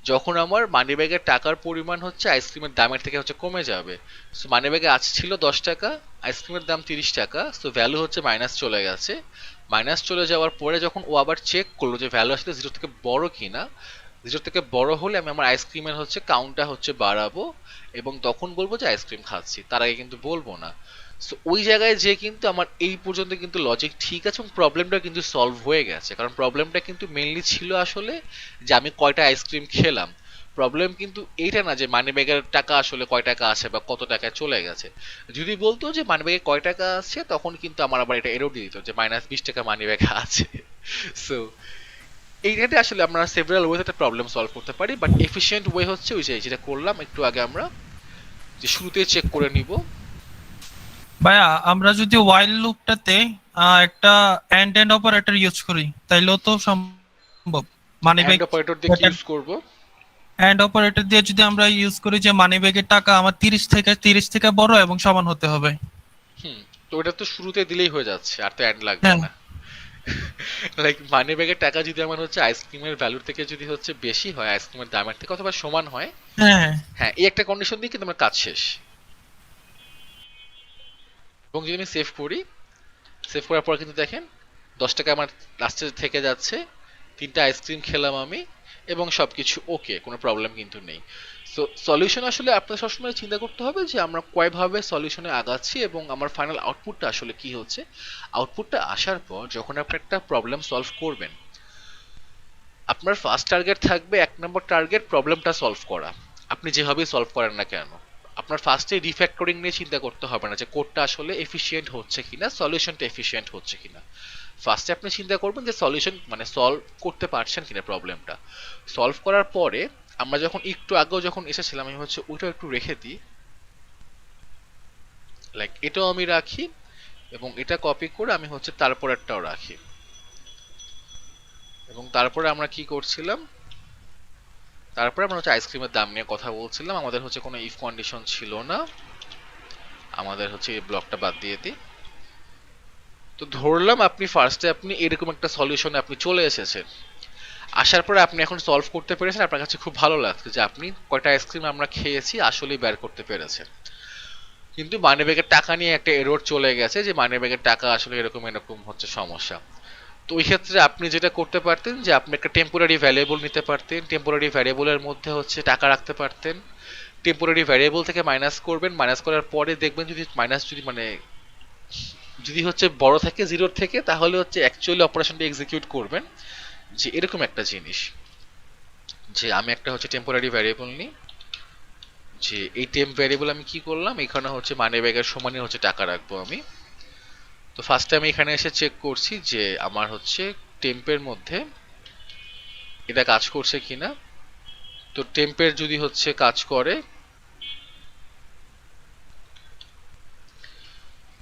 যখন আমার মানিব্যাগের টাকার পরিমাণ হচ্ছে আইসক্রিমের দামের থেকে হচ্ছে কমে যাবে। সো মানিব্যাগে আজ ছিল 10 টাকা, আইসক্রিমের দাম 30 টাকা, সো ভ্যালু হচ্ছে মাইনাস চলে গেছে। মাইনাস চলে যাওয়ার পরে যখন ও আবার চেক করলো যে ভ্যালু আসলে 0 থেকে বড় কিনা, 0 থেকে বড় হলে আমি আমার আইসক্রিমের হচ্ছে কাউন্টটা হচ্ছে বাড়াবো এবং তখন বলবো যে আইসক্রিম খাচ্ছি, তার আগে কিন্তু বলবো না। সো ওই জায়গায় যে কিন্তু আমার এই পর্যন্ত কিন্তু লজিক ঠিক আছে এবং প্রবলেমটা কিন্তু সলভ হয়ে গেছে। কারণ প্রবলেমটা কিন্তু মেইনলি ছিল আসলে যে আমি কয়টা আইসক্রিম খেলাম। প্রবলেম কিন্তু এইটা না যে মানি ব্যাগের টাকা আসলে কয় টাকা আছে বা কত টাকায় চলে গেছে। যদি বলতো যে মানি ব্যাগে কয় টাকা আছে তখন কিন্তু আমার আবার এটা এরর দিয়ে দিত যে -20 টাকা মানি ব্যাগে আছে। সো এইটাতে আসলে আমরা সেভারাল ওয়েতে একটা প্রবলেম সলভ করতে পারি, বাট এফিশিয়েন্ট ওয়ে হচ্ছে ওই যে যেটা করলাম একটু আগে আমরা, যে শুরুতেই চেক করে নিব। ভাইয়া আমরা যদি ওয়াইল লুপটাতে একটা এন্ড অপারেটর ইউজ করি তাইলেও তো সম্ভব। মানে এন্ড অপারেটর দিয়ে কি ইউজ করব? এন্ড অপারেটর দিয়ে যদি আমরা ইউজ করি যে মানি ব্যাগের টাকা আমার 30 থেকে বড় এবং সমান হতে হবে। তো এটা তো শুরুতে দিলেই হয়ে যাচ্ছে, আর তো এন্ড লাগবে না। লাইক মানি ব্যাগের টাকা যদি আমার হচ্ছে আইসক্রিমের ভ্যালুর থেকে যদি হচ্ছে বেশি হয়, আইসক্রিমের দামের থেকে অথবা সমান হয়, হ্যাঁ এই একটা কন্ডিশন দিয়ে কিন্তু আমার কাজ শেষ। এবং যদি আমি সেভ করি, সেভ করার পর কিন্তু দেখেন 10 টাকা আমার লাস্টে থেকে যাচ্ছে, 3টা আইসক্রিম খেলাম আমি এবং সবকিছু ওকে, কোনো প্রবলেম কিন্তু নেই। সো সলিউশন আসলে আপনার সবসময় চিন্তা করতে হবে যে আমরা কয়ভাবে সলিউশনে আগাচ্ছি এবং আমার ফাইনাল আউটপুটটা আসলে কি হচ্ছে। আউটপুটটা আসার পর যখন আপনি একটা প্রবলেম সলভ করবেন, আপনার ফার্স্ট টার্গেট থাকবে 1 নম্বর টার্গেট প্রবলেমটা সলভ করা। আপনি যেভাবেই সলভ করেন না কেন, আপনার ফার্স্টে রিফ্যাক্টরিং নিয়ে চিন্তা করতে হবে না যে কোডটা আসলে এফিশিয়েন্ট হচ্ছে কিনা, সলিউশনটা এফিশিয়েন্ট হচ্ছে কিনা। ফার্স্টে আপনি চিন্তা করবেন যে সলিউশন মানে সলভ করতে পারছেন কিনা প্রবলেমটা। সলভ করার পরে আমরা যখন একটু আগেও যখন এসেছিলাম, আমি হচ্ছে ওইটাও একটু রেখে দিই, লাইক এটাও আমি রাখি এবং এটা কপি করে আমি হচ্ছে তারপরেরটাও রাখি। এবং তারপরে আমরা কি করছিলাম, তারপরে আমরা হচ্ছে আইসক্রিমের দাম নিয়ে কথা বলছিলাম। আমাদের হচ্ছে কোনো ইফ কন্ডিশন ছিল না, আমাদের হচ্ছে এই ব্লকটা বাদ দিয়ে দিই। তো ধরলাম আপনি ফার্স্টে আপনি এরকম একটা সলিউশনে আপনি চলে এসেছেন। আসার পরে আপনি এখন সলভ করতে পেরেছেন, আপনার কাছে খুব ভালো লাগছে যে আপনি কয়টা আইসক্রিম আমরা খেয়েছি আসলেই বের করতে পেরেছেন। কিন্তু মানি ব্যাগের টাকা নিয়ে একটা এরর চলে গেছে যে মানি ব্যাগের টাকা আসলে এরকম এরকম হচ্ছে সমস্যা। তো ওই ক্ষেত্রে আপনি যেটা করতে পারতেন যে আপনি একটা টেম্পোরারি ভ্যারিয়েবল নিতে পারতেন, টেম্পোরারি ভ্যারিয়েবলের মধ্যে হচ্ছে টাকা রাখতে পারতেন, টেম্পোরারি ভ্যারিয়েবল থেকে মাইনাস করবেন, মাইনাস করার পরে দেখবেন যদি মাইনাস যদি মানে যদি হচ্ছে বড় থাকে জিরোর থেকে, তাহলে হচ্ছে অ্যাকচুয়ালি অপারেশনটা এক্সিকিউট করবেন যে এরকম একটা জিনিস যে আমি একটা হচ্ছে টেম্পোরারি ভ্যারিয়েবল নিই, যে এই টেম্প ভ্যারিয়েবল আমি কি করলাম, এখানে হচ্ছে মানি ব্যাগের সমানই হচ্ছে টাকা রাখবো আমি। তো ফার্স্ট টাইম এখানে এসে চেক করছি যে আমার হচ্ছে টেম্পের মধ্যে এটা কাজ করছে কিনা। তো টেম্পের যদি হচ্ছে কাজ করে,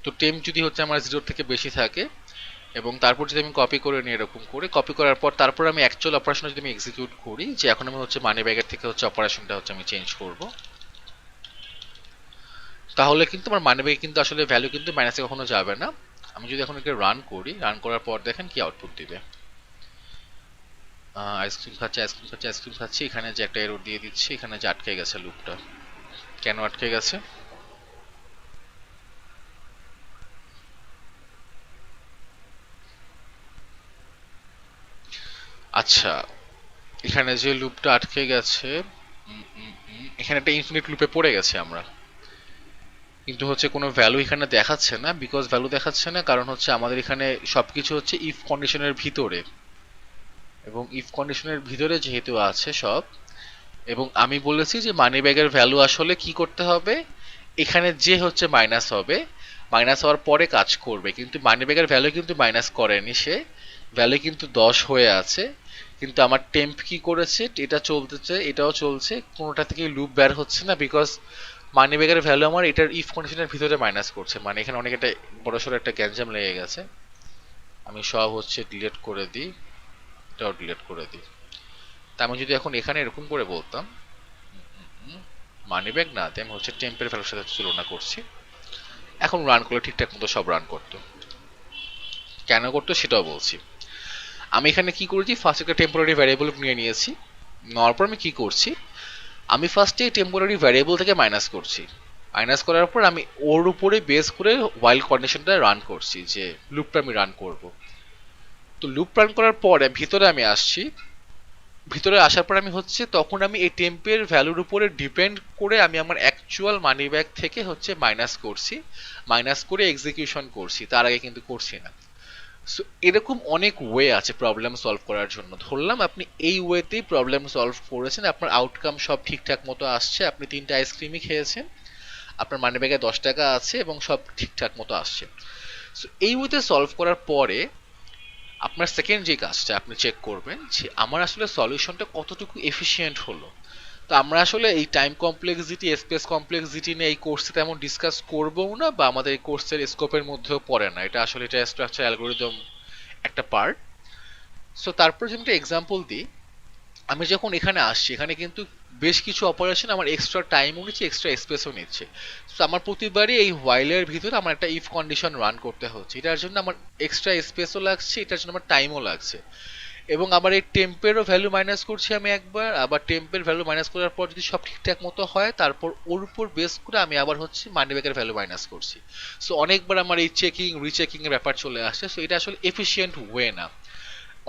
তো টেম্প যদি হচ্ছে আমার জিরোর থেকে বেশি থাকে এবং তারপর যদি আমি কপি করে নিই এরকম করে, কপি করার পর তারপর আমি অ্যাকচুয়াল অপারেশন যদি আমি এক্সিকিউট করি যে এখন আমি হচ্ছে মানি ব্যাগের থেকে হচ্ছে অপারেশনটা হচ্ছে আমি চেঞ্জ করব, তাহলে কিন্তু আমার মানি ব্যাগে কিন্তু আসলে ভ্যালু কিন্তু মাইনাসে কখনো যাবে না। আমি যদি এখন একে রান করি, রান করার পর দেখেন কি আউটপুট দিবে। আইসক্রিম খাচ্ছে আইসক্রিম খাচ্ছে আইসক্রিম খাচ্ছে, এখানে যে একটা এরর দিয়ে দিচ্ছে, এখানে যে আটকে গেছে লুপটা। কেন আটকে গেছে? আচ্ছা, এখানে যে লুপটা আটকে গেছে, এখানে একটা ইনফিনিট লুপে পড়ে গেছে আমরা, কিন্তু হচ্ছে কোনো ভ্যালু এখানে দেখাচ্ছে না। বিকজ ভ্যালু দেখাচ্ছে না কারণ হচ্ছে আমাদের এখানে সবকিছু হচ্ছে ইফ কন্ডিশনের ভিতরে, এবং ইফ কন্ডিশনের ভিতরে যেহেতু আছে সব, এবং আমি বলেছি যে মানি ব্যাগের ভ্যালু আসলে কি করতে হবে, এখানে যে হচ্ছে মাইনাস হবে, মাইনাস হওয়ার পরে কাজ করবে, কিন্তু মানি ব্যাগের ভ্যালু কিন্তু মাইনাস করেনি সে, ভ্যালু কিন্তু 10 হয়ে আছে। কিন্তু আমার টেম্প কি করেছে, এটা চলতেছে এটাও চলছে, কোনোটা থেকে লুপ বের হচ্ছে না, বিকজ মানি ব্যাগের ভ্যালু আমার এটার ইফ কন্ডিশনের ভিতরে মাইনাস করছে। মানে এখানে অনেক একটা বড়সড় একটা গ্যাঞ্জাম লেগে গেছে। আমি সব হচ্ছে ডিলিট করে দিই, এটাও ডিলিট করে দিই। তা আমি যদি এখন এখানে এরকম করে বলতাম মানি ব্যাগ না দিয়ে আমি হচ্ছে টেম্পের ভ্যালুর সাথে তুলনা করছি, এখন রান করলে ঠিকঠাক মতো সব রান করতো। কেন করতো সেটাও বলছি। আমি এখানে কি করেছি, ফার্স্ট একটা টেম্পোরারি ভ্যারিয়েবল নিয়ে নিয়েছি, নেওয়ার পর আমি কি করছি, আমি ফার্স্টে টেম্পোরারি ভ্যারিয়েবল থেকে মাইনাস করছি, মাইনাস করার পর আমি ওর উপরে বেস করে ওয়াইল কন্ডিশনটা রান করছি, যে লুপটা আমি রান করব। তো লুপ রান করার পরে ভিতরে আমি আসছি, ভিতরে আসার পর আমি হচ্ছে তখন আমি এই টেম্পের ভ্যালুর উপরে ডিপেন্ড করে আমি আমার অ্যাকচুয়াল মানি ব্যাগ থেকে হচ্ছে মাইনাস করছি, মাইনাস করে এক্সিকিউশন করছি, তার আগে কিন্তু করছি না। সো এরকম অনেক ওয়ে আছে প্রবলেম সলভ করার জন্য। ধরলাম আপনি এই ওয়েতেই প্রবলেম সলভ করেছেন, আপনার আউটকাম সব ঠিকঠাক মতো আসছে, আপনি 3টা আইসক্রিমই খেয়েছেন, আপনার মানি ব্যাগে 10 টাকা আছে এবং সব ঠিকঠাক মতো আসছে। সো এই ওয়েতে সলভ করার পরে আপনার সেকেন্ড যে কাজটা আপনি চেক করবেন যে আমার আসলে সলিউশনটা কতটুকু এফিশিয়েন্ট হলো। তো আমরা আসলে এই টাইম কমপ্লেক্সিটি, স্পেস কমপ্লেক্সিটি নিয়ে এই কোর্সে তেমন ডিসকাস করবও না, বা আমাদের এই কোর্সের স্কোপের মধ্যেও পড়ে না, এটা আসলে এটা স্ট্রাকচার অ্যালগরিদম একটা পার্ট। সো তারপর যদি একটা এক্সাম্পল দিই, আমি যখন এখানে আসছি এখানে কিন্তু বেশ কিছু অপারেশন আমার এক্সট্রা টাইমও নিচ্ছে, এক্সট্রা স্পেসও নিচ্ছে। তো আমার প্রতিবারই এই হোয়াইলের ভিতরে আমার একটা ইফ কন্ডিশন রান করতে হচ্ছে, এটার জন্য আমার এক্সট্রা স্পেসও লাগছে, এটার জন্য আমার টাইমও লাগছে, এবং আবার এই টেম্পেরও ভ্যালু মাইনাস করছি আমি একবার, আবার টেম্পের ভ্যালু মাইনাস করার পর যদি সব ঠিকঠাক মতো হয় তারপর ওর উপর বেস করে আমি আবার হচ্ছে মানি ব্যাগের ভ্যালু মাইনাস করছি। সো অনেকবার আমার এই চেকিং রিচেকিং এর ব্যাপার চলে আসছে। সো এটা আসলে এফিশিয়েন্ট ওয়ে না,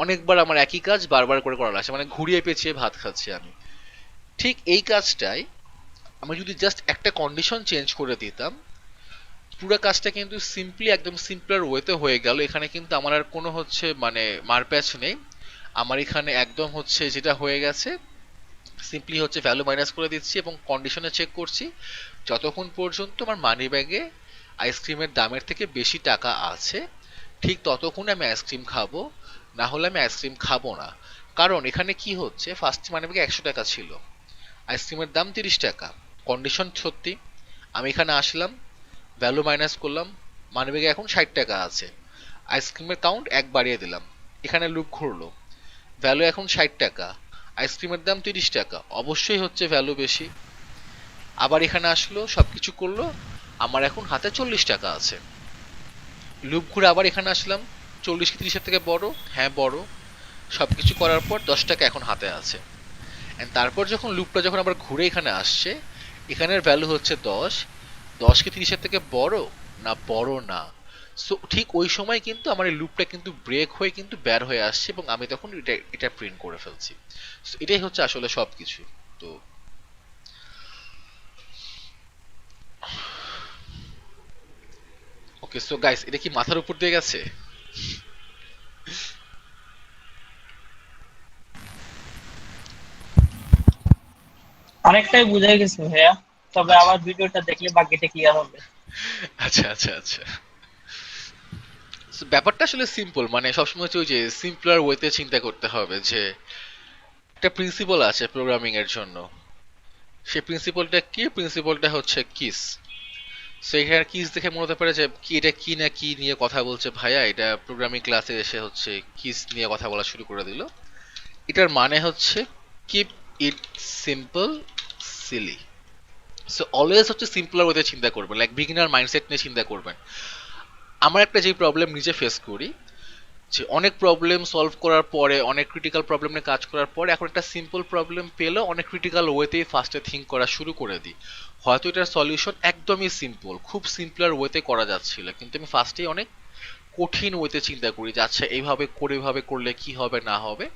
অনেকবার আমার একই কাজ বারবার করে করা লাগছে, মানে ঘুরিয়ে পেঁচিয়ে ভাত খাচ্ছি আমি। ঠিক এই কাজটাই আমি যদি জাস্ট একটা কন্ডিশন চেঞ্জ করে দিতাম, পুরো কাজটা কিন্তু সিম্পলি একদম সিম্পলার ওয়েতে হয়ে গেল। এখানে কিন্তু আমার আর কোনো হচ্ছে মানে মারপ্যাচ নেই, আমার এখানে একদম হচ্ছে যেটা হয়ে গেছে সিম্পলি হচ্ছে ভ্যালু মাইনাস করে দিচ্ছি এবং কন্ডিশনে চেক করছি, যতক্ষণ পর্যন্ত আমার মানি ব্যাগে আইসক্রিমের দামের থেকে বেশি টাকা আছে ঠিক ততক্ষণ আমি আইসক্রিম খাবো, না হলে আমি আইসক্রিম খাবো না। কারণ এখানে কি হচ্ছে, ফার্স্ট মানি ব্যাগে 100 টাকা ছিল, আইসক্রিমের দাম 30 টাকা, কন্ডিশন সত্যি, আমি এখানে আসলাম ভ্যালু মাইনাস করলাম, মানি ব্যাগে এখন 60 টাকা আছে, আইসক্রিমের কাউন্ট 1 বাড়িয়ে দিলাম, এখানে লুপ ঘুরলো, ভ্যালু এখন 60 টাকা, আইসক্রিমের দাম 30 টাকা, অবশ্যই হচ্ছে ভ্যালু বেশি। আবার এখানে আসলো সবকিছু করলো, আমার এখন হাতে 40 টাকা আছে, লুপ ঘুরে আবার এখানে আসলাম, 40 কি 30 এর থেকে বড়? হ্যাঁ বড়, সবকিছু করার পর 10 টাকা এখন হাতে আছে। এন্ড তারপর যখন লুপটা যখন আবার ঘুরে এখানে আসছে, এখানের ভ্যালু হচ্ছে 10, 10 কি 30 এর থেকে বড় না? বড় না। সো ঠিক ওই সময় কিন্তু আমার এই লুপটা কিন্তু ব্রেক হয়ে কিন্তু বের হয়ে আসছে এবং আমি তখন এটা প্রিন্ট করে ফেলছি। সো এটাই হচ্ছে আসলে সবকিছু। তো ওকে, সো গাইস, এটা কি মাথার উপর দিয়ে গেছে? অনেকটাই বোঝা গেছে ভাইয়া, তবে আচ্ছা আবার ভিডিওটা দেখলে বাকিটা ক্লিয়ার হবে। আচ্ছা আচ্ছা আচ্ছা। So, ব্যাপারটা আসলে সিম্পল, মানে সবসময় হচ্ছে ওই যে সিম্পলার ওয়েতে চিন্তা করতে হবে যে একটা প্রিন্সিপাল আছে প্রোগ্রামিং এর জন্য। সেই প্রিন্সিপালটা কি? প্রিন্সিপালটা হচ্ছে কিস। সো এখানে কিস দেখে মনে হতে পারে যে কি এটা কি না কি নিয়ে কথা বলছে ভাইয়া, এটা প্রোগ্রামিং ক্লাসে এসে হচ্ছে কিস নিয়ে কথা বলা শুরু করে দিল। এটার মানে হচ্ছে keep it simple silly. So always হচ্ছে সিম্পলার ওয়েতে চিন্তা করবেন, লাইক বিগিনার মাইন্ডসেট নিয়ে চিন্তা করবেন। আমার একটা যে প্রবলেম নিজে ফেস করি, যে অনেক প্রবলেম সলভ করার পরে, অনেক ক্রিটিক্যাল প্রবলেম নিয়ে কাজ করার পরে এখন একটা সিম্পল প্রবলেম পেলেও অনেক ক্রিটিক্যাল ওয়েতেই ফার্স্টে থিঙ্ক করা শুরু করে দিই। হয়তো এটার সলিউশন একদমই সিম্পল, খুব সিম্পলার ওয়েতে করা যাচ্ছিল, কিন্তু আমি ফার্স্টেই অনেক কঠিন ওয়েতে চিন্তা করি যে আচ্ছা এইভাবে করে এইভাবে করলে কি হবে না হবে।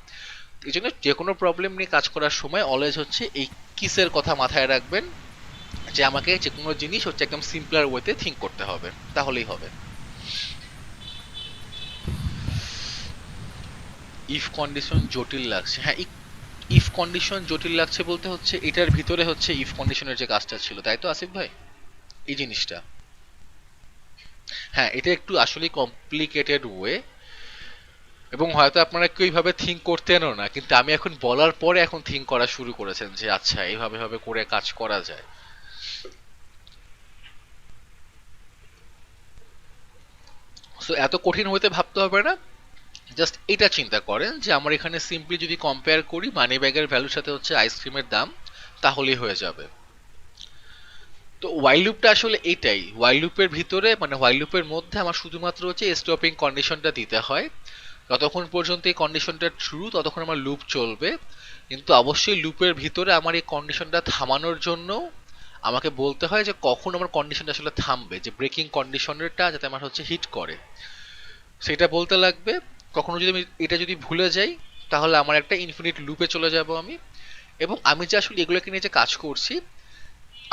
এই জন্য যে কোনো প্রবলেম নিয়ে কাজ করার সময় অলওয়েজ হচ্ছে এই কিসের কথা মাথায় রাখবেন, যে আমাকে যে কোনো জিনিস হচ্ছে একদম সিম্পলার ওয়েতে থিঙ্ক করতে হবে, তাহলেই হবে। ইফ কন্ডিশন জটিল লাগছে, হ্যাঁ ইফ কন্ডিশন জটিল লাগছে বলতে হচ্ছে এটার ভিতরে হচ্ছে ইফ কন্ডিশনের যে কাজটা ছিল, তাই তো আসিফ ভাই? এই জিনিসটা, হ্যাঁ এটা একটু আসলে কমপ্লিকেটেড ওয়ে, এবং হয়তো আপনারা কেউ এইভাবে থিঙ্ক করতেনও না, কিন্তু আমি এখন বলার পরে এখন থিঙ্ক করা শুরু করেছেন যে আচ্ছা এইভাবে ভাবে করে কাজ করা যায়। সো এত কঠিন হইতে ভাবতে হবে না, জাস্ট এটা চিন্তা করেন যে আমার এখানে সিম্পলি যদি কম্পেয়ার করি মানি ব্যাগের ভ্যালুর সাথে হচ্ছে আইসক্রিমের দাম, তাহলেই হয়ে যাবে। তো ওয়াইল লুপটা আসলে এটাই, ওয়াইল লুপের ভিতরে মানে ওয়াইল লুপের মধ্যে আমার শুধুমাত্র হচ্ছে স্টপিং কন্ডিশনটা দিতে হয়। যতক্ষণ পর্যন্ত এই কন্ডিশনটা ট্রু ততক্ষণ আমার লুপ চলবে, কিন্তু অবশ্যই লুপের ভিতরে আমার এই কন্ডিশনটা থামানোর জন্য আমাকে বলতে হয় যে কখন আমার কন্ডিশনটা আসলে থামবে, যে ব্রেকিং কন্ডিশনেরটা যাতে আমার হচ্ছে হিট করে সেটা বলতে লাগবে। কখনো যদি আমি এটা যদি ভুলে যাই তাহলে আমার একটা ইনফিনিট লুপে চলে যাব আমি, এবং আমি যে আসলে এগুলোকে নিয়ে যে কাজ করছি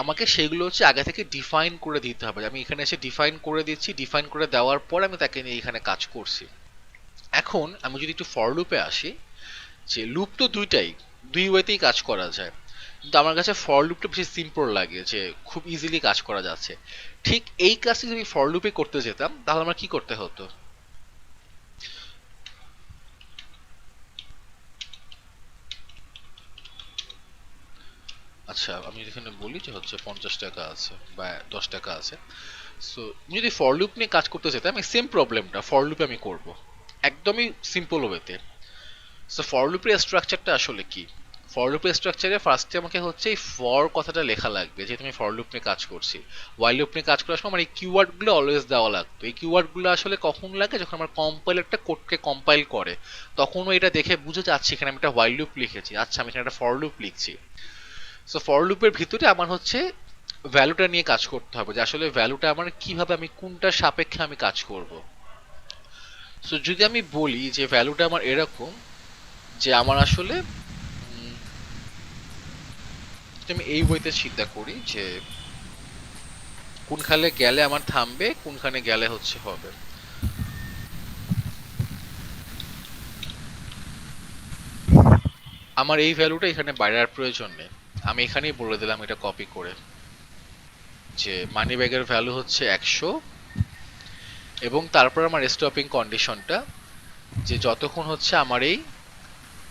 আমাকে সেগুলো হচ্ছে আগে থেকে ডিফাইন করে দিতে হবে। আমি এখানে এসে ডিফাইন করে দিচ্ছি, ডিফাইন করে দেওয়ার পর আমি তাকে নিয়ে এখানে কাজ করছি। এখন আমি যদি একটু ফর লুপে আসি, যে লুপ তো দুই ওয়েতেই কাজ করা যায়, কিন্তু আমার কাছে ফর লুপটা বেশি সিম্পল লাগে, যে খুব ইজিলি কাজ করা যাচ্ছে। ঠিক এই কাজটি যদি ফর লুপে করতে যেতাম তাহলে আমার কি করতে হতো? আচ্ছা আমি এখানে বলি যে হচ্ছে 50 টাকা আছে বা 10 টাকা আছে। সো যদি ফর লুপ নিয়ে কাজ করতে যেতাম আমি সেম প্রবলেমটা ফর লুপে আমি করব একদমই সিম্পল ওয়েতে। সো ফর লুপের স্ট্রাকচারটা আসলে কি? ফর লুপের স্ট্রাকচারে ফার্স্টে আমাকে হচ্ছে এই ফর কথাটা লেখা লাগবে, যেহেতু আমি ফর লুপ নিয়ে কাজ করছি। ওয়াইল লুপ নিয়ে কাজ করার সময় আমার এই কিওয়ার্ডগুলো অলওয়েজ দেওয়া লাগতো। এই কিওয়ার্ডগুলো আসলে কখন লাগে? যখন আমার কম্পাইলারটা কোডকে কম্পাইল করে তখনও এটা দেখে বুঝে যাচ্ছে এখানে আমি একটা ওয়াইল লুপ লিখেছি, আচ্ছা আমি এখানে একটা ফর লুপ লিখছি। সো ফর লুপের ভিতরে আমার হচ্ছে ভ্যালুটা নিয়ে কাজ করতে হবে, যে আসলে ভ্যালুটা আমার কিভাবে, আমি কোনটা সাপেক্ষে আমি কাজ করব। সো যদি আমি বলি যে ভ্যালুটা আমার এরকম, যে আমার আসলে আমি এই বইতে চিন্তা করি যে কোনখানে গেলে আমার থামবে, কোনখানে গেলে হচ্ছে হবে। আমার এই ভ্যালুটা এখানে বাইরের প্রয়োজন নেই, আমি এখানেই বলে দিলাম এটা কপি করে, যে মানি ব্যাগের ভ্যালু হচ্ছে 100, এবং তারপর আমার স্টপিং কন্ডিশনটা যে যতক্ষণ হচ্ছে আমার এই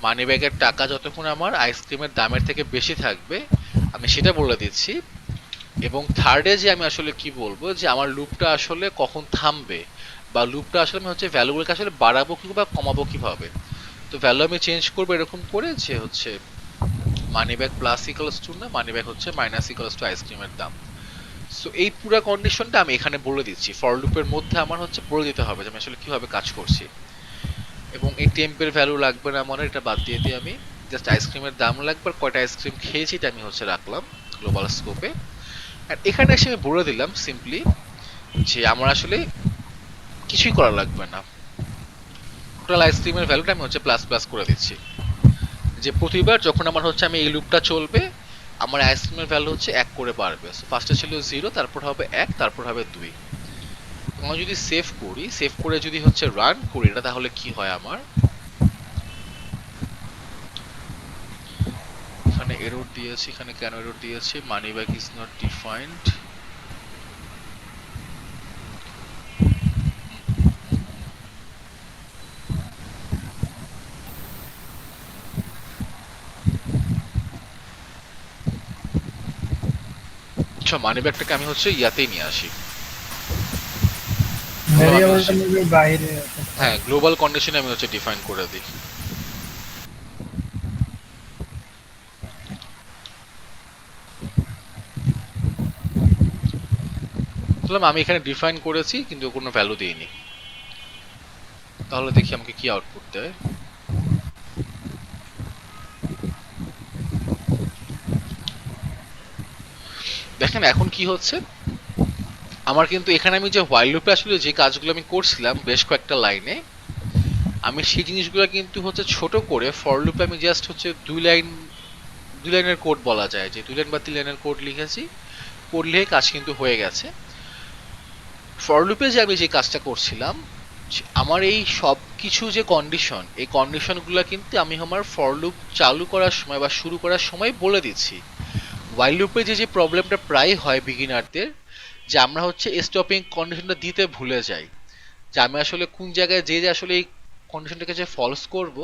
মানি ব্যাগের টাকা যতক্ষণ আমার আইসক্রিমের দামের থেকে বেশি থাকবে আমি সেটা বলে দিচ্ছি। এবং থার্ডে যে আমি আসলে কি বলবো, যে আমার লুপটা আসলে কখন থামবে, বা লুপটা আসলে আমি হচ্ছে ভ্যালুগুলোকে আসলে বাড়াবো কি বা কমাবো কিভাবে। তো ভ্যালু আমি চেঞ্জ করবো এরকম করে যে হচ্ছে money bag plus equals two না, মানি ব্যাগ হচ্ছে মাইনাস ইকুয়ালস টু আইসক্রিমের দাম। সো এই পুরো কন্ডিশনটা আমি এখানে বলে দিচ্ছি, ফর লুপের মধ্যে আমার হচ্ছে বলে দিতে হবে যে আমি আসলে কিভাবে কাজ করছি। এবং এই টেম্পের ভ্যালু লাগবে না আমার, এটা বাদ দিয়ে দিই আমি। জাস্ট আইসক্রিমের দাম লাগবে আর কয়টা আইসক্রিম খেয়েছি এটা আমি হচ্ছে রাখলাম গ্লোবাল স্কোপে। আর এখানে এসে আমি বলে দিলাম সিম্পলি যে আমার আসলে কিছুই করা লাগবে না, টোটাল আইসক্রিমের ভ্যালুটা আমি হচ্ছে প্লাস প্লাস করে দিচ্ছি, যে প্রতিবার যখন আমার হচ্ছে আমি এই লুপটা চলবে আমার আইসক্রিমের ভ্যালু হচ্ছে 1 করে বাড়বে। সো ফার্স্টে ছিল 0, তারপর হবে 1, তারপর হবে 2। আমি যদি সেভ করি, সেভ করে যদি হচ্ছে রান করি এটা, তাহলে কি হয় আমার এখানে এরর দিয়েছি, এখানে কেন এরর দিয়েছি, money back is not defined. আচ্ছা মানি ব্যাকটাকে আমি হচ্ছে ইয়াতেই নিয়ে আসি, ভেরিয়েবলটা নিবে বাইরে। হ্যাঁ গ্লোবাল কন্ডিশনে আমি হচ্ছে ডিফাইন করে দিই। আমি এখানে ডিফাইন করেছি কিন্তু কোনো ভ্যালু দিইনি, তাহলে দেখি আমাকে কি আউটপুট দেয়। দেখেন এখন কি হচ্ছে আমার, কিন্তু এখানে আমি যে হোয়াইল লুপে আসলে যে কাজগুলো আমি করছিলাম বেশ কয়েকটা লাইনে, আমি সেই জিনিসগুলো কিন্তু হচ্ছে ছোট করে ফর লুপে আমি জাস্ট হচ্ছে 2 লাইনের কোড বলা যায়, যে 2 লাইন বা 3 লাইনের কোড লিখেছি, কোড লিখে কাজ কিন্তু হয়ে গেছে। ফর লুপে যে আমি যে কাজটা করছিলাম, আমার এই সব কিছু যে কন্ডিশন, এই কন্ডিশনগুলো কিন্তু আমি আমার ফর লুপ চালু করার সময় বা শুরু করার সময় বলে দিচ্ছি। হোয়াইল লুপে যে প্রবলেমটা প্রায় হয় বিগিনারদের, যে আমরা হচ্ছে স্টপিং কন্ডিশনটা দিতে ভুলে যাই, যে আমি আসলে কোন জায়গায় যে আসলে এই কন্ডিশনটাকে যে ফলস করব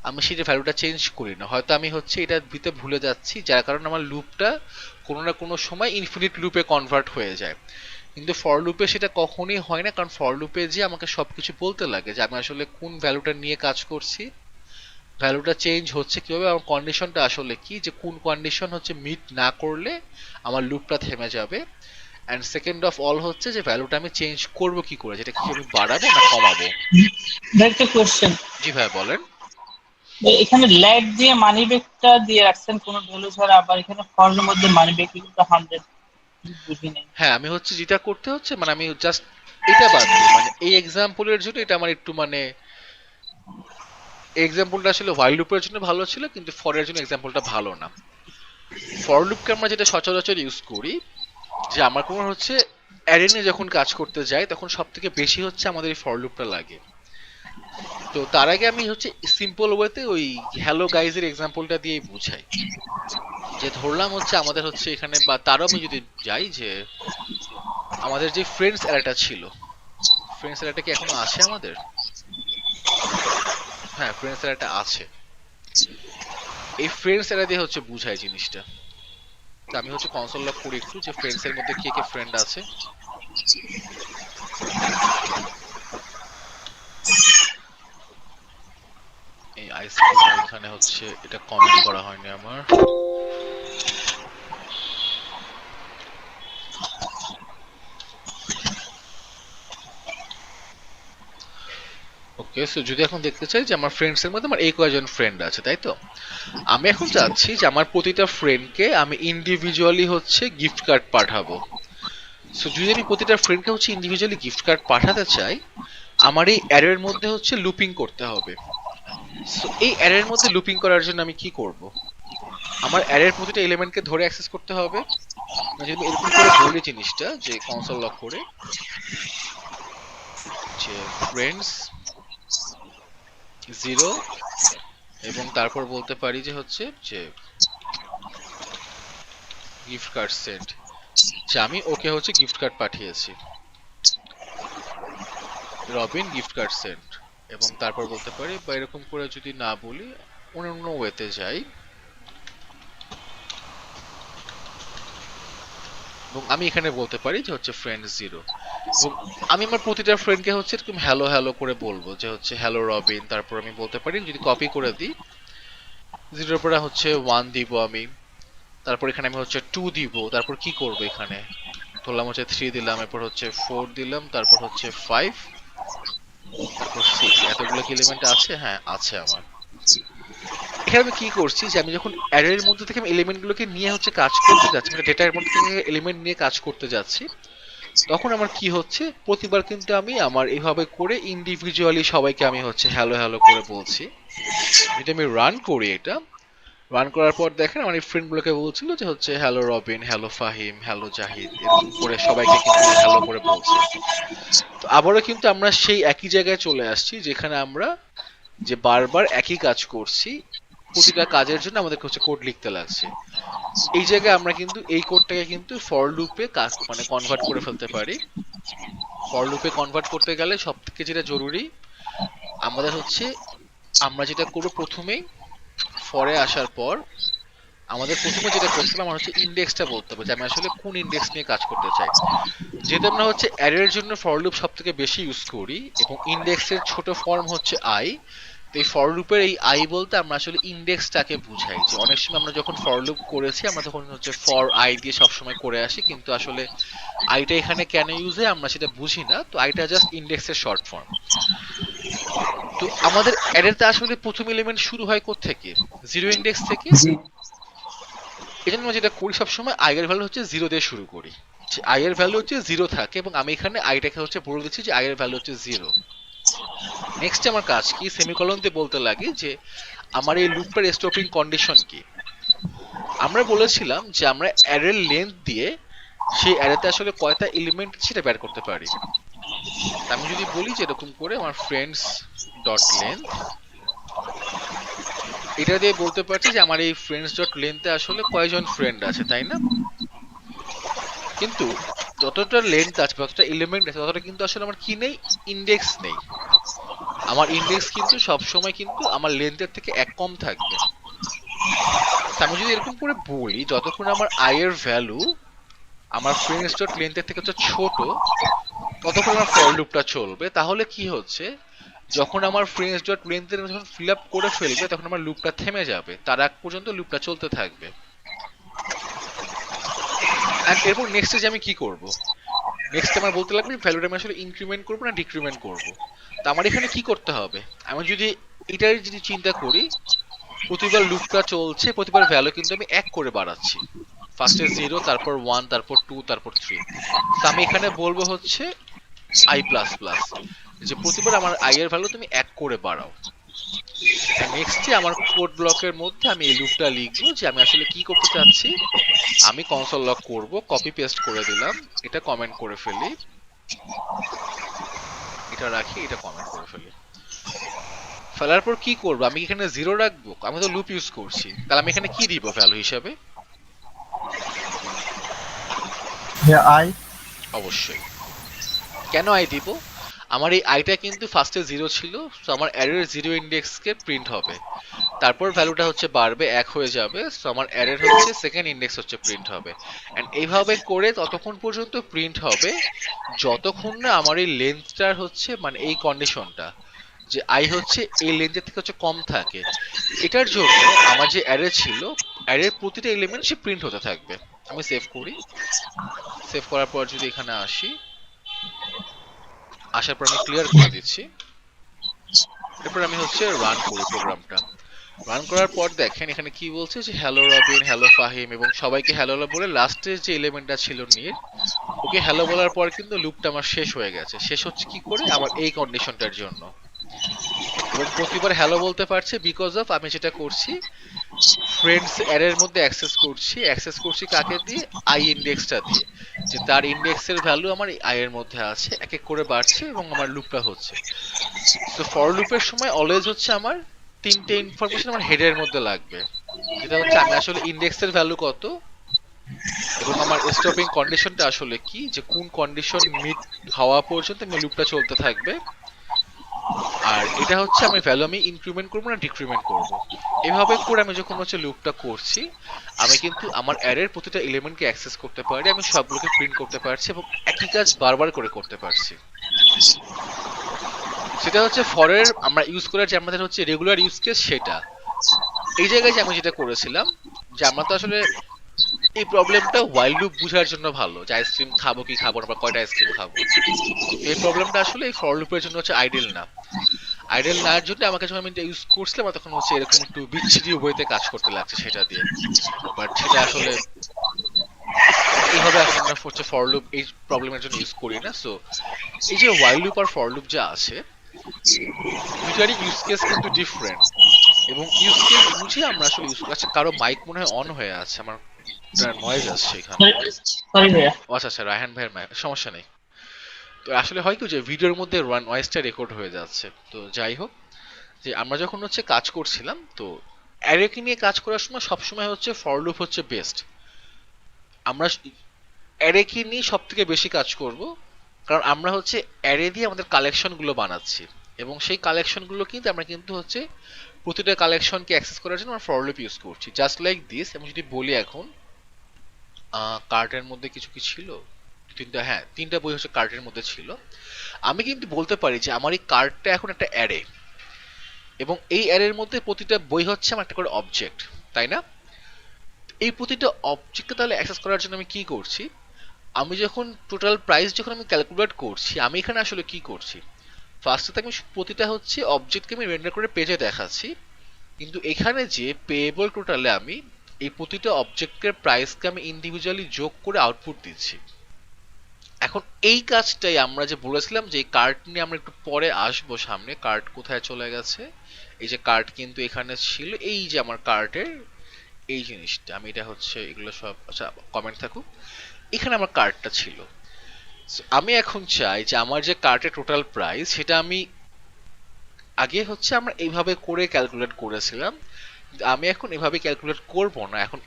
আমি সেটা ভ্যালুটা চেঞ্জ করি না, হয়তো আমি হচ্ছে এটা দিতে ভুলে যাচ্ছি, যার কারণে আমার লুপটা কোনো না কোনো সময় ইনফিনিট লুপে কনভার্ট হয়ে যায়। কিন্তু ফর লুপে সেটা কখনোই হয় না, কারণ ফর লুপে যে আমাকে সবকিছু বলতে লাগে যে আমি আসলে কোন ভ্যালুটা নিয়ে কাজ করছি, ভ্যালুটা চেঞ্জ হচ্ছে কিভাবে, আমার কন্ডিশনটা আসলে কি, যে কোন কন্ডিশন হচ্ছে মিট না করলে আমার লুপটা থেমে যাবে। এন্ড সেকেন্ড অফ অল হচ্ছে যে ভ্যালুটা আমি চেঞ্জ করব কি করে, যেটা কি আমি বাড়াবো না কমাবো। একটা কোশ্চেন, জি ভাই বলেন। এখানে ল্যাগ দিয়ে মানি ব্যাকটা দিয়ে রাখছেন কোনো ভ্যালু ছাড়া, আবার এখানে ফরের মধ্যে মানি ব্যাক কিন্তু 100 বুঝি নাই। হ্যাঁ আমি হচ্ছে যেটা করতে হচ্ছে মানে আমি জাস্ট এটা বাদ দিই, মানে এই এক্সাম্পলের জন্য এটা আমার একটু মানে এক্সাম্পলটা আসলে হোয়াইল লুপের জন্য ভালো ছিল কিন্তু ফরের জন্য এক্সাম্পলটা ভালো না। ফর লুপকে আমরা যেটা সচরাচর ইউজ করি, যে আমার কোনো হচ্ছে অ্যারে নিয়ে যখন কাজ করতে যাই তখন সব থেকে বেশি হচ্ছে আমাদের এই ফর লুপটা লাগে। তো তার আগে আমি হচ্ছে সিম্পল ওয়েতে ওই হ্যালো গাইজের এক্সাম্পলটা দিয়েই বুঝাই, যে ধরলাম হচ্ছে আমাদের হচ্ছে এখানে, বা তারও আমি যদি যাই, যে আমাদের যে ফ্রেন্ডস অ্যারেটা ছিল, ফ্রেন্ডস অ্যারেটা কি এখনো আছে আমাদের? হ্যাঁ ফ্রেন্ডস অ্যারেটা আছে। এই ফ্রেন্ডস অ্যারে দিয়ে হচ্ছে বুঝাই জিনিসটা। তো আমি হচ্ছে কনসোল লগ করি একটু, যে ফ্রেন্ডস এর মধ্যে কে কে ফ্রেন্ড আছে। এই আইসক্রিম এখানে হচ্ছে এটা কমেন্ট করা হয়নি আমার। ওকে, সো যদি এখন দেখতে চাই যে আমার ফ্রেন্ডস এর মধ্যে আমার এই কয়জন ফ্রেন্ড আছে, তাই তো আমি এখন চাচ্ছি যে আমার প্রতিটা ফ্রেন্ডকে আমি ইন্ডিভিজুয়ালি হচ্ছে গিফট কার্ড পাঠাবো। সো যদি আমি প্রতিটা ফ্রেন্ডকে হচ্ছে ইন্ডিভিজুয়ালি গিফট কার্ড পাঠাতে চাই, আমার এই অ্যারের মধ্যে হচ্ছে লুপিং করতে হবে। সো এই অ্যারের মধ্যে লুপিং করার জন্য আমি কি করব, আমার অ্যারের প্রতিটা এলিমেন্টকে ধরে অ্যাক্সেস করতে হবে। যদি আমি এরকম করে বলি জিনিসটা, যে কনসোল লগ করে যে ফ্রেন্ডস 0 এবং তারপর বলতে পারি যে হচ্ছে যে গিফট কার্ড সেন্ড, যে আমি ওকে হচ্ছে গিফট কার্ড পাঠিয়েছি, রবিন গিফট কার্ড সেন্ড। এবং তারপর বলতে পারি, বা এরকম করে যদি না বলি অন্য ওয়েতে যাই, এবং আমি এখানে বলতে পারি যে হচ্ছে ফ্রেন্ড 0, এবং আমি আমার প্রতিটা ফ্রেন্ডকে হচ্ছে এরকম হ্যালো হ্যালো করে বলবো, যে হচ্ছে হ্যালো রবিন। তারপর আমি বলতে পারি যদি কপি করে দিই 0 পরে হচ্ছে 1 দিব আমি, তারপর এখানে আমি হচ্ছে 2 দিব, তারপর কি করব এখানে ধরলাম হচ্ছে 3 দিলাম, এরপর হচ্ছে 4 দিলাম, তারপর হচ্ছে 5, তারপর 6 এতগুলো কি এলিমেন্ট আছে? হ্যাঁ আছে আমার। এখানে আমি কি করছি যে আমি যখন অ্যারের মধ্যে থেকে আমি এলিমেন্টগুলোকে নিয়ে হচ্ছে কাজ করতে যাচ্ছি, মানে ডেটার মধ্যে থেকে এলিমেন্ট নিয়ে কাজ করতে যাচ্ছি, তখন আমার কি হচ্ছে প্রতিবার কিন্তু আমি আমার এইভাবে করে ইন্ডিভিজুয়ালি সবাইকে আমি হচ্ছে হ্যালো হ্যালো করে বলছি। যদি আমি রান করি, এটা রান করার পর দেখেন আমার এই ফ্রেন্ডগুলোকে বলছিল যে হচ্ছে hello Robin, hello Fahim, hello Zahid, এরকম করে সবাইকে কিন্তু হ্যালো করে বলছে। তো আবারও কিন্তু আমরা সেই একই জায়গায় চলে আসছি যেখানে আমরা যে বারবার একই কাজ করছি, প্রতিটা কাজের জন্য আমাদেরকে হচ্ছে কোড লিখতে লাগছে। এই জায়গায় আমরা কিন্তু এই কোডটাকে কিন্তু ফর লুপে মানে কনভার্ট করে ফেলতে পারি। ফর লুপে কনভার্ট করতে গেলে সব থেকে যেটা জরুরি আমাদের হচ্ছে, আমরা যেটা করবো প্রথমেই ফরে আসার পর আমাদের প্রথমে যেটা করতে হবে আমার হচ্ছে ইন্ডেক্সটা বলতে হবে যে আমি আসলে কোন ইন্ডেক্স নিয়ে কাজ করতে চাই। যেহেতু আমরা হচ্ছে অ্যারের জন্য ফর লুপ সব থেকে বেশি ইউজ করি এবং ইন্ডেক্সের ছোট ফর্ম হচ্ছে আই, তো এই ফর লুপের এই আই বলতে আমরা আসলে ইন্ডেক্সটাকে বুঝাই। যে অনেক সময় আমরা যখন ফর লুপ করেছি আমরা তখন হচ্ছে ফর আই দিয়ে সবসময় করে আসি, কিন্তু আসলে আইটা এখানে কেন ইউজ হয় আমরা সেটা বুঝি না। তো আইটা জাস্ট ইন্ডেক্সের শর্ট ফর্ম। তো আমাদের অ্যারেতে আসলে প্রথম এলিমেন্ট শুরু হয় কোত্থেকে? জিরো ইন্ডেক্স থেকে। এই জন্য আমরা যেটা করি সবসময় আই এর ভ্যালু হচ্ছে 0 দিয়ে শুরু করি, যে আই এর ভ্যালু হচ্ছে 0 থাকে এবং আমি এখানে আইটাকে হচ্ছে বলে দিচ্ছি যে আই এর ভ্যালু হচ্ছে 0। নেক্সট আমার কাজ কি, সেমিকোলন দিয়ে বলতে লাগে যে আমার এই লুপের স্টপিং কন্ডিশন কি। আমরা বলেছিলাম যে আমরা অ্যারের লেন্থ দিয়ে সেই অ্যারেতে আসলে কয়টা এলিমেন্ট সেটা বের করতে পারি। আমি যদি বলি যে এরকম করে আমার ফ্রেন্ডস ডট লেন্থ, এটা দিয়ে বলতে পারছি যে আমার এই ফ্রেন্ডস ডট লেন্থে আসলে কয়জন ফ্রেন্ড আছে, তাই না? কিন্তু যতটা লেন্থ আছে, যতটা এলিমেন্ট আছে, ততটা কিন্তু আসলে আমার কি নেই, ইন্ডেক্স নেই। আমার ইন্ডেক্স কিন্তু সবসময় কিন্তু আমার লেন্থের থেকে এক কম থাকবে। আমি যদি এরকম করে বলি যতক্ষণ আমার আই এর ভ্যালু আমার ফ্রেন্ডস ডট লেন্থের থেকে হচ্ছে ছোট, ততক্ষণ আমার ফর লুপটা চলবে। তাহলে কি হচ্ছে, যখন আমার ফ্রেন্ডস ডট লেন্থের যখন ফিল আপ করে ফেলবে তখন আমার লুপটা থেমে যাবে, তার আগ পর্যন্ত লুপটা চলতে থাকবে। আর এরপর নেক্সট যে আমি কি করব, নেক্সট আমার বলতে লাগবে ভ্যালুটা আমি আসলে ইনক্রিমেন্ট করবো না ডিক্রিমেন্ট করব। তো আমার এখানে কি করতে হবে, আমি যদি এটার যদি চিন্তা করি, প্রতিবার লুপটা চলছে, প্রতিবার ভ্যালু কিন্তু আমি 1 করে বাড়াচ্ছি। ফার্স্টে 0, তারপর 1, তারপর 2, তারপর 3। তো আমি এখানে বলবো হচ্ছে i++, যে প্রতিবার আমার i এর ভ্যালু তুমি 1 করে বাড়াও। নেক্সট আমার কোড ব্লকের মধ্যে আমি এই লুপটা লিখবো যে আমি আসলে কি করতে চাচ্ছি। আমি কনসোল লক করব, কপি পেস্ট করে দিলাম, এটা কমেন্ট করে ফেলি, এটা রাখি, এটা কমেন্ট করে ফেলি। ফেলার পর কি করব, আমি এখানে 0 রাখবো, আমি তো লুপ ইউজ করছি, তাহলে আমি এখানে কি দিব ভ্যালু হিসাবে? আই। অবশ্যই। কেন আই দিব? আমার এই আইটা কিন্তু ফার্স্টে 0 ছিল, তো আমার অ্যারের 0 ইন্ডেক্সকে প্রিন্ট হবে, তারপর ভ্যালুটা হচ্ছে বাড়বে 1 হয়ে যাবে, তো আমার অ্যারের হচ্ছে সেকেন্ড ইন্ডেক্স হচ্ছে প্রিন্ট হবে। এন্ড এইভাবে করে ততক্ষণ পর্যন্ত প্রিন্ট হবে যতক্ষণ না আমার এই লেন্থটার হচ্ছে মানে এই কন্ডিশনটা যে আই হচ্ছে এই লেন্থের থেকে হচ্ছে কম থাকে। এটার জন্য আমার যে অ্যারে ছিল, অ্যারের প্রতিটা এলিমেন্ট সে প্রিন্ট হতে থাকবে। আমি সেভ করি, সেভ করার পর যদি এখানে আসি, আসার পর আমি ক্লিয়ার করে দিচ্ছি, এরপর আমি হচ্ছে রান করি প্রোগ্রামটা। রান করার পর দেখেন এখানে কি বলছে যে হ্যালো রবিন, হ্যালো ফাহিম, এবং সবাইকে হ্যালো বলে লাস্টের যে এলিমেন্টটা ছিল নীর, ওকে হ্যালো বলার পর কিন্তু লুপটা আমার শেষ হয়ে গেছে। শেষ হচ্ছে কি করে, আমার এই কন্ডিশনটার জন্য। এবং প্রতিবার হ্যালো বলতে পারছে বিকজ অফ আমি যেটা করছি ফ্রেন্ডস অ্যারের মধ্যে অ্যাক্সেস করছি কাকে দিয়ে, আই ইন্ডেক্সটা দিয়ে, যে তার ইন্ডেক্সের ভ্যালু আমার আই এর মধ্যে আছে, এক এক করে বাড়ছে এবং আমার লুপটা হচ্ছে। তো ফর লুপের সময় অলওয়েজ হচ্ছে আমার 3টে ইনফরমেশন আমার হেডের মধ্যে লাগবে, যেটা হচ্ছে আমি আসলে ইন্ডেক্সের ভ্যালু কত এবং আমার স্টপিং কন্ডিশনটা আসলে কি, যে কোন কন্ডিশন মিট হওয়া পর্যন্ত আমার লুপটা চলতে থাকবে। আর এটা হচ্ছে আমি ভ্যালু আমি ইনক্রিমেন্ট করবো না ডিক্রিমেন্ট করবো। এভাবে করে আমি যখন হচ্ছে লুপটা করছি, আমি কিন্তু আমার অ্যারের প্রতিটা এলিমেন্টকে অ্যাক্সেস করতে পারি, আমি সবগুলোকে প্রিন্ট করতে পারছি এবং একই কাজ বারবার করে করতে পারছি। সেটা হচ্ছে ফরের আমরা ইউজ করার যে আমাদের হচ্ছে রেগুলার ইউজ কেস, সেটা এই জায়গায় যে আমি যেটা করেছিলাম যে আমরা তো আসলে এই প্রবলেমটা ওয়াইল লুপ বুঝার জন্য ভালো, যে আইসক্রিম খাবো কি খাবো না বা কয়টা আইসক্রিম খাবো। এই প্রবলেমটা আসলে এই ফর লুপের জন্য হচ্ছে আইডিয়াল না। আইডিয়াল না এর জন্য আমাকে যখন আমি ইউজ করছিলাম তখন হচ্ছে এরকম একটু বিচ্ছিরি ওয়েতে কাজ করতে লাগছে সেটা দিয়ে, বাট সেটা আসলে এইভাবে এখন আমরা হচ্ছে ফর লুপ এই প্রবলেমের জন্য ইউজ করি না। সো এই যে ওয়াইল লুপ আর ফর লুপ যা আছে দুইটারই ইউজ কেস কিন্তু ডিফারেন্ট, এবং ইউজ কেস বুঝে আমরা আসলে ইউজ করছি। কারো মাইক মনে হয় অন হয়ে আছে, আমার নয়েজ আসছে এখানে। সরি ভাইয়া। আচ্ছা আচ্ছা, রায়হান ভাইয়ের মাইক, সমস্যা নেই। তো আসলে হয় কি যে ভিডিওর মধ্যে নয়েজটা রেকর্ড হয়ে যাচ্ছে। তো যাই হোক, যে আমরা যখন হচ্ছে কাজ করছিলাম, তো অ্যারেকে নিয়ে কাজ করার সময় সবসময় হচ্ছে ফর লুপ হচ্ছে বেস্ট। আমরা অ্যারেকে নিয়ে সব থেকে বেশি কাজ করব, কারণ আমরা হচ্ছে অ্যারে দিয়ে আমাদের কালেকশনগুলো বানাচ্ছি, এবং সেই কালেকশনগুলো কিন্তু আমরা কিন্তু হচ্ছে প্রতিটা কালেকশনকে অ্যাক্সেস করার জন্য আমরা ফর লুপ ইউজ করছি, জাস্ট লাইক দিস। আমি যদি বলি এখন কার্টের মধ্যে কিছু কি ছিল, তিনটা বই হচ্ছে কার্টের মধ্যে ছিল। আমি কিন্তু বলতে পারি যে আমার এই কার্টটা এখন একটা অ্যারে, এবং এই অ্যারের মধ্যে প্রতিটা বই হচ্ছে আমার একটা করে অবজেক্ট, তাই না? এই প্রতিটা অবজেক্টকে তাহলে অ্যাক্সেস করার জন্য আমি কি করছি, আমি যখন টোটাল প্রাইস যখন আমি ক্যালকুলেট করছি, আমি এখানে আসলে কি করছি, ফার্স্টে আমি প্রতিটা হচ্ছে অবজেক্টকে আমি রেন্ডার করে পেজে দেখাচ্ছি, কিন্তু এখানে যে পেয়েবল টোটালে আমি এই প্রতিটা অবজেক্টের প্রাইসকে আমি ইন্ডিভিজুয়ালি যোগ করে আউটপুট দিচ্ছি। এখন এই কাজটাই আমরা যে বলেছিলাম যে কার্ড নিয়ে আমরা একটু পরে আসবো সামনে, কার্ড কোথায় চলে গেছে। এই যে কার্ড কিন্তু এখানে ছিল, এই যে আমার কার্ডের এই জিনিসটা, আমি এটা হচ্ছে এগুলো সব আচ্ছা কমেন্ট থাকুক, এখানে আমার কার্ডটা ছিল। আমি এখন চাই যে আমার যে কার্ডের টোটাল প্রাইস সেটা আমি আগে হচ্ছে আমরা এইভাবে করে ক্যালকুলেট করেছিলাম, আমি এখন এভাবে ক্যালকুলেট করব না। এখন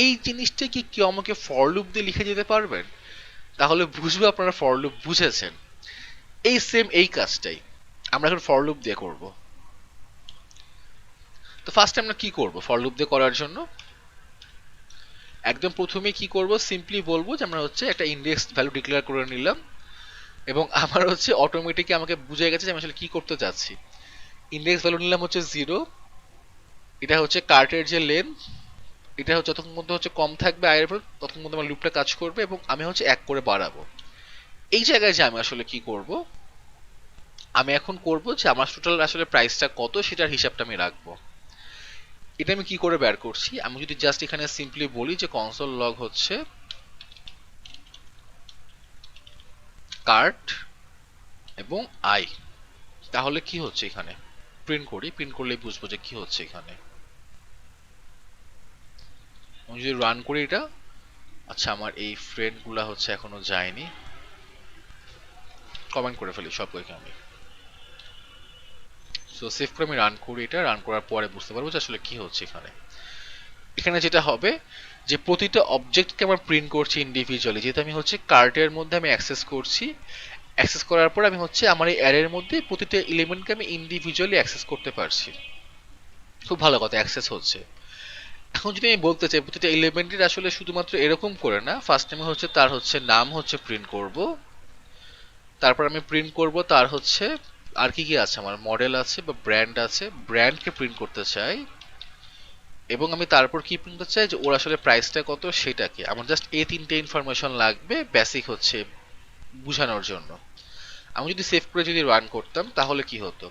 এই জিনিসটা কি কেউ আমাকে ফর লুপ দিয়ে লিখে যেতে পারবেন? তাহলে বুঝবে আপনারা ফর লুপ বুঝেছেন। এই সেম এই কাজটাই আমরা এখন ফর লুপ দিয়ে করব। তো ফার্স্টে আমরা কি করব ফর লুপ দিয়ে করার জন্য? একদম প্রথমে কি করব, সিম্পলি বলবো যে আমরা হচ্ছে একটা ইন্ডেক্স ভ্যালু ডিক্লেয়ার করে নিলাম, এবং আমার হচ্ছে অটোমেটিক আমাকে বুঝে গেছে যে আমি আসলে কি করতে চাচ্ছি। ইন্ডেক্স ভ্যালু নিলাম হচ্ছে 0, এটা হচ্ছে কার্টের যে লেন্থ, এটা হচ্ছে যতক্ষণ মধ্যে হচ্ছে কম থাকবে আয়ের উপর ততক্ষণ মধ্যে আমার লুপটা কাজ করবে, এবং আমি হচ্ছে 1 করে বাড়াবো। এই জায়গায় যে আমি আসলে কি করব, আমি এখন করব যে আমার টোটাল আসলে প্রাইসটা কত সেটার হিসাবটা আমি রাখবো। এটা আমি কি করে বের করছি, আমি যদি জাস্ট এখানে সিম্পলি বলি যে কনসোল লগ হচ্ছে কার্ট এবং আই, তাহলে কি হচ্ছে এখানে প্রিন্ট করি, প্রিন্ট করলেই বুঝবো যে কি হচ্ছে এখানে। আমি যদি রান করি এটা, আচ্ছা আমার এই ফ্রেন্ড গুলা হচ্ছে এখনো যায়নি, কমেন্ট করে ফেলি সব বইকে আমি। সো সেভ করে আমি রান করি, এটা রান করার পরে বুঝতে পারবো যে আসলে কি হচ্ছে এখানে। এখানে যেটা হবে যে প্রতিটা অবজেক্টকে আমরা প্রিন্ট করছি ইন্ডিভিজুয়ালি, যেহেতু আমি হচ্ছে কার্টের মধ্যে আমি অ্যাক্সেস করছি, অ্যাক্সেস করার পর আমি হচ্ছে আমার এই অ্যারের মধ্যে প্রতিটা এলিমেন্টকে আমি ইন্ডিভিজুয়ালি অ্যাক্সেস করতে পারছি। খুব ভালো কথা, অ্যাক্সেস হচ্ছে। এখন যদি আমি বলতে চাই প্রতিটা এলিমেন্টের আসলে শুধুমাত্র এরকম করে না, ফার্স্ট আমি হচ্ছে তার হচ্ছে নাম হচ্ছে প্রিন্ট করব, তারপর আমি প্রিন্ট করব তার হচ্ছে আর কি কি আছে, আমার মডেল আছে বা ব্র্যান্ড আছে, ব্র্যান্ডকে প্রিন্ট করতে চাই, এবং আমি তারপর কি প্রিন্ট করতে চাই যে ওর আসলে প্রাইসটা কত সেটাকে। আমার জাস্ট এই তিনটে ইনফরমেশন লাগবে বেসিক হচ্ছে বোঝানোর জন্য। আমি যদি সেভ করে যদি রান করতাম তাহলে কি হতো,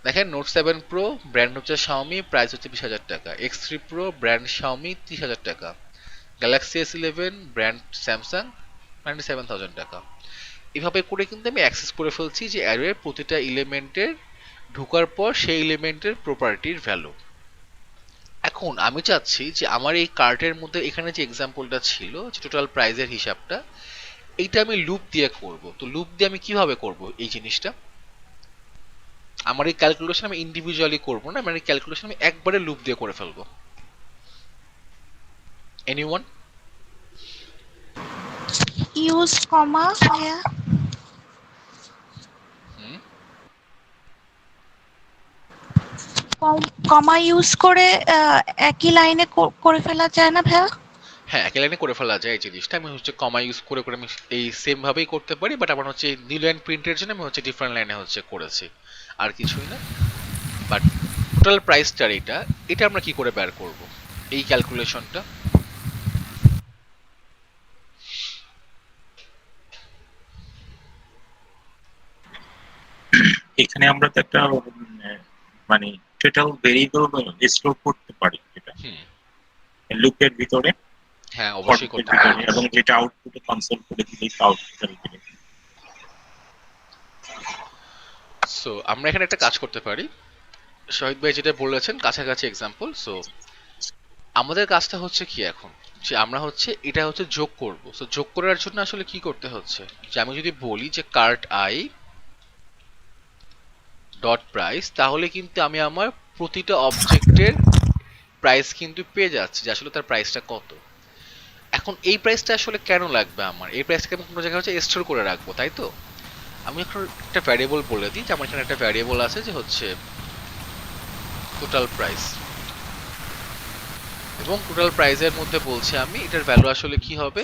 দেখেন নোট 7 প্রো ব্র্যান্ড হচ্ছে Xiaomi, প্রাইস হচ্ছে 20,000 টাকা, X3 প্রো ব্র্যান্ড Xiaomi 30,000 টাকা, গ্যালাক্সি S11 ব্র্যান্ড স্যামসাং 97,000 টাকা। এভাবে করে কিন্তু আমি অ্যাক্সেস করে ফেলছি যে অ্যারের প্রতিটা এলিমেন্টের ঢোকার পর সেই এলিমেন্টের প্রপার্টির ভ্যালু। এখন আমি চাচ্ছি যে আমার এই কার্টের মধ্যে এখানে যে এক্সাম্পলটা ছিল যে টোটাল প্রাইজের হিসাবটা, এইটা আমি লুপ দিয়ে করব। তো লুপ দিয়ে আমি কিভাবে করব এই জিনিসটা, আমার এই ক্যালকুলেশন আমি ইন্ডিভিজুয়ালি করব না, আমার এই ক্যালকুলেশন আমি একবারে লুপ দিয়ে করে ফেলবো। এনিওয়ান? ইউজ কমা ভাইয়া, কমা ইউজ করে একই লাইনে করে ফেলা যায় না ভাইয়া? হ্যাঁ, একই লাইনে করে ফেলা যায় এই জিনিসটা। আমি হচ্ছে কমা ইউজ করে করে আমি এই সেম ভাবেই করতে পারি, বাট আমার হচ্ছে নিউ লাইন প্রিন্টের জন্য আমি হচ্ছে ডিফারেন্ট লাইনে হচ্ছে করেছি, আর কিছুই না। বাট টোটাল প্রাইসটার এটা আমরা কি করে বের করব এই ক্যালকুলেশনটা? এখানে আমরা তো একটা মানে টোটাল ভেরিয়েবল স্টোর করতে পারি যেটা হুম, লুপের ভিতরে হ্যাঁ for অবশ্যই loop করতে এর পারি। ভিতরে, এবং যেটা আউটপুটে কনসোল করে দিলেই আউটপুট আসবে। সো আমরা এখানে একটা কাজ করতে পারি, শহীদ ভাই যেটা বলেছেন কাছাকাছি এক্সাম্পল। সো আমাদের কাজটা হচ্ছে কি এখন, যে আমরা হচ্ছে এটা হচ্ছে যোগ করব। সো যোগ করার জন্য আসলে কি করতে হচ্ছে, যে আমি যদি বলি যে কার্ট আই ডট প্রাইস, তাহলে কিন্তু আমি আমার প্রতিটা অবজেক্টের প্রাইস কিন্তু পেয়ে যাচ্ছি, যে আসলে তার প্রাইসটা কত। এখন এই প্রাইসটা আসলে কেন লাগবে আমার, এই প্রাইসটাকে আমি কোনো জায়গায় হচ্ছে স্টোর করে রাখবো, তাই তো। আমি এখন একটা ভ্যারিয়েবল বলে দিই, যে আমার এখানে একটা ভ্যারিয়েবল আছে যে হচ্ছে টোটাল প্রাইস, এবং টোটাল প্রাইসের মধ্যে বলছি আমি এটার ভ্যালু আসলে কি হবে,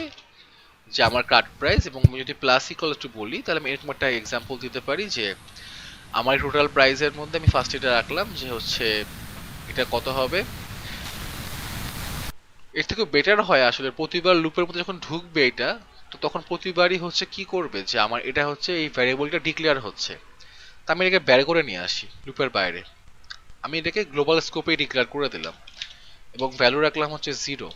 যে আমার কাট প্রাইস। এবং আমি যদি প্লাস ইকুয়াল টু বলি, তাহলে আমি এরকম একটা এক্সাম্পল দিতে পারি যে আমার টোটাল প্রাইসের মধ্যে আমি ফার্স্ট এটা রাখলাম যে হচ্ছে এটা কত হবে। এর থেকে বেটার হয় আসলে প্রতিবার লুপের মধ্যে যখন ঢুকবে এটা, তো তখন প্রতিবারই হচ্ছে কি করবে, যে আমার এটা হচ্ছে এই ভ্যারিয়েবলটা ডিক্লেয়ার হচ্ছে, তা আমি এটাকে বের করে নিয়ে আসি লুপের বাইরে। আমি এটাকে গ্লোবাল স্কোপে ডিক্লেয়ার করে দিলাম এবং ভ্যালু রাখলাম হচ্ছে 0।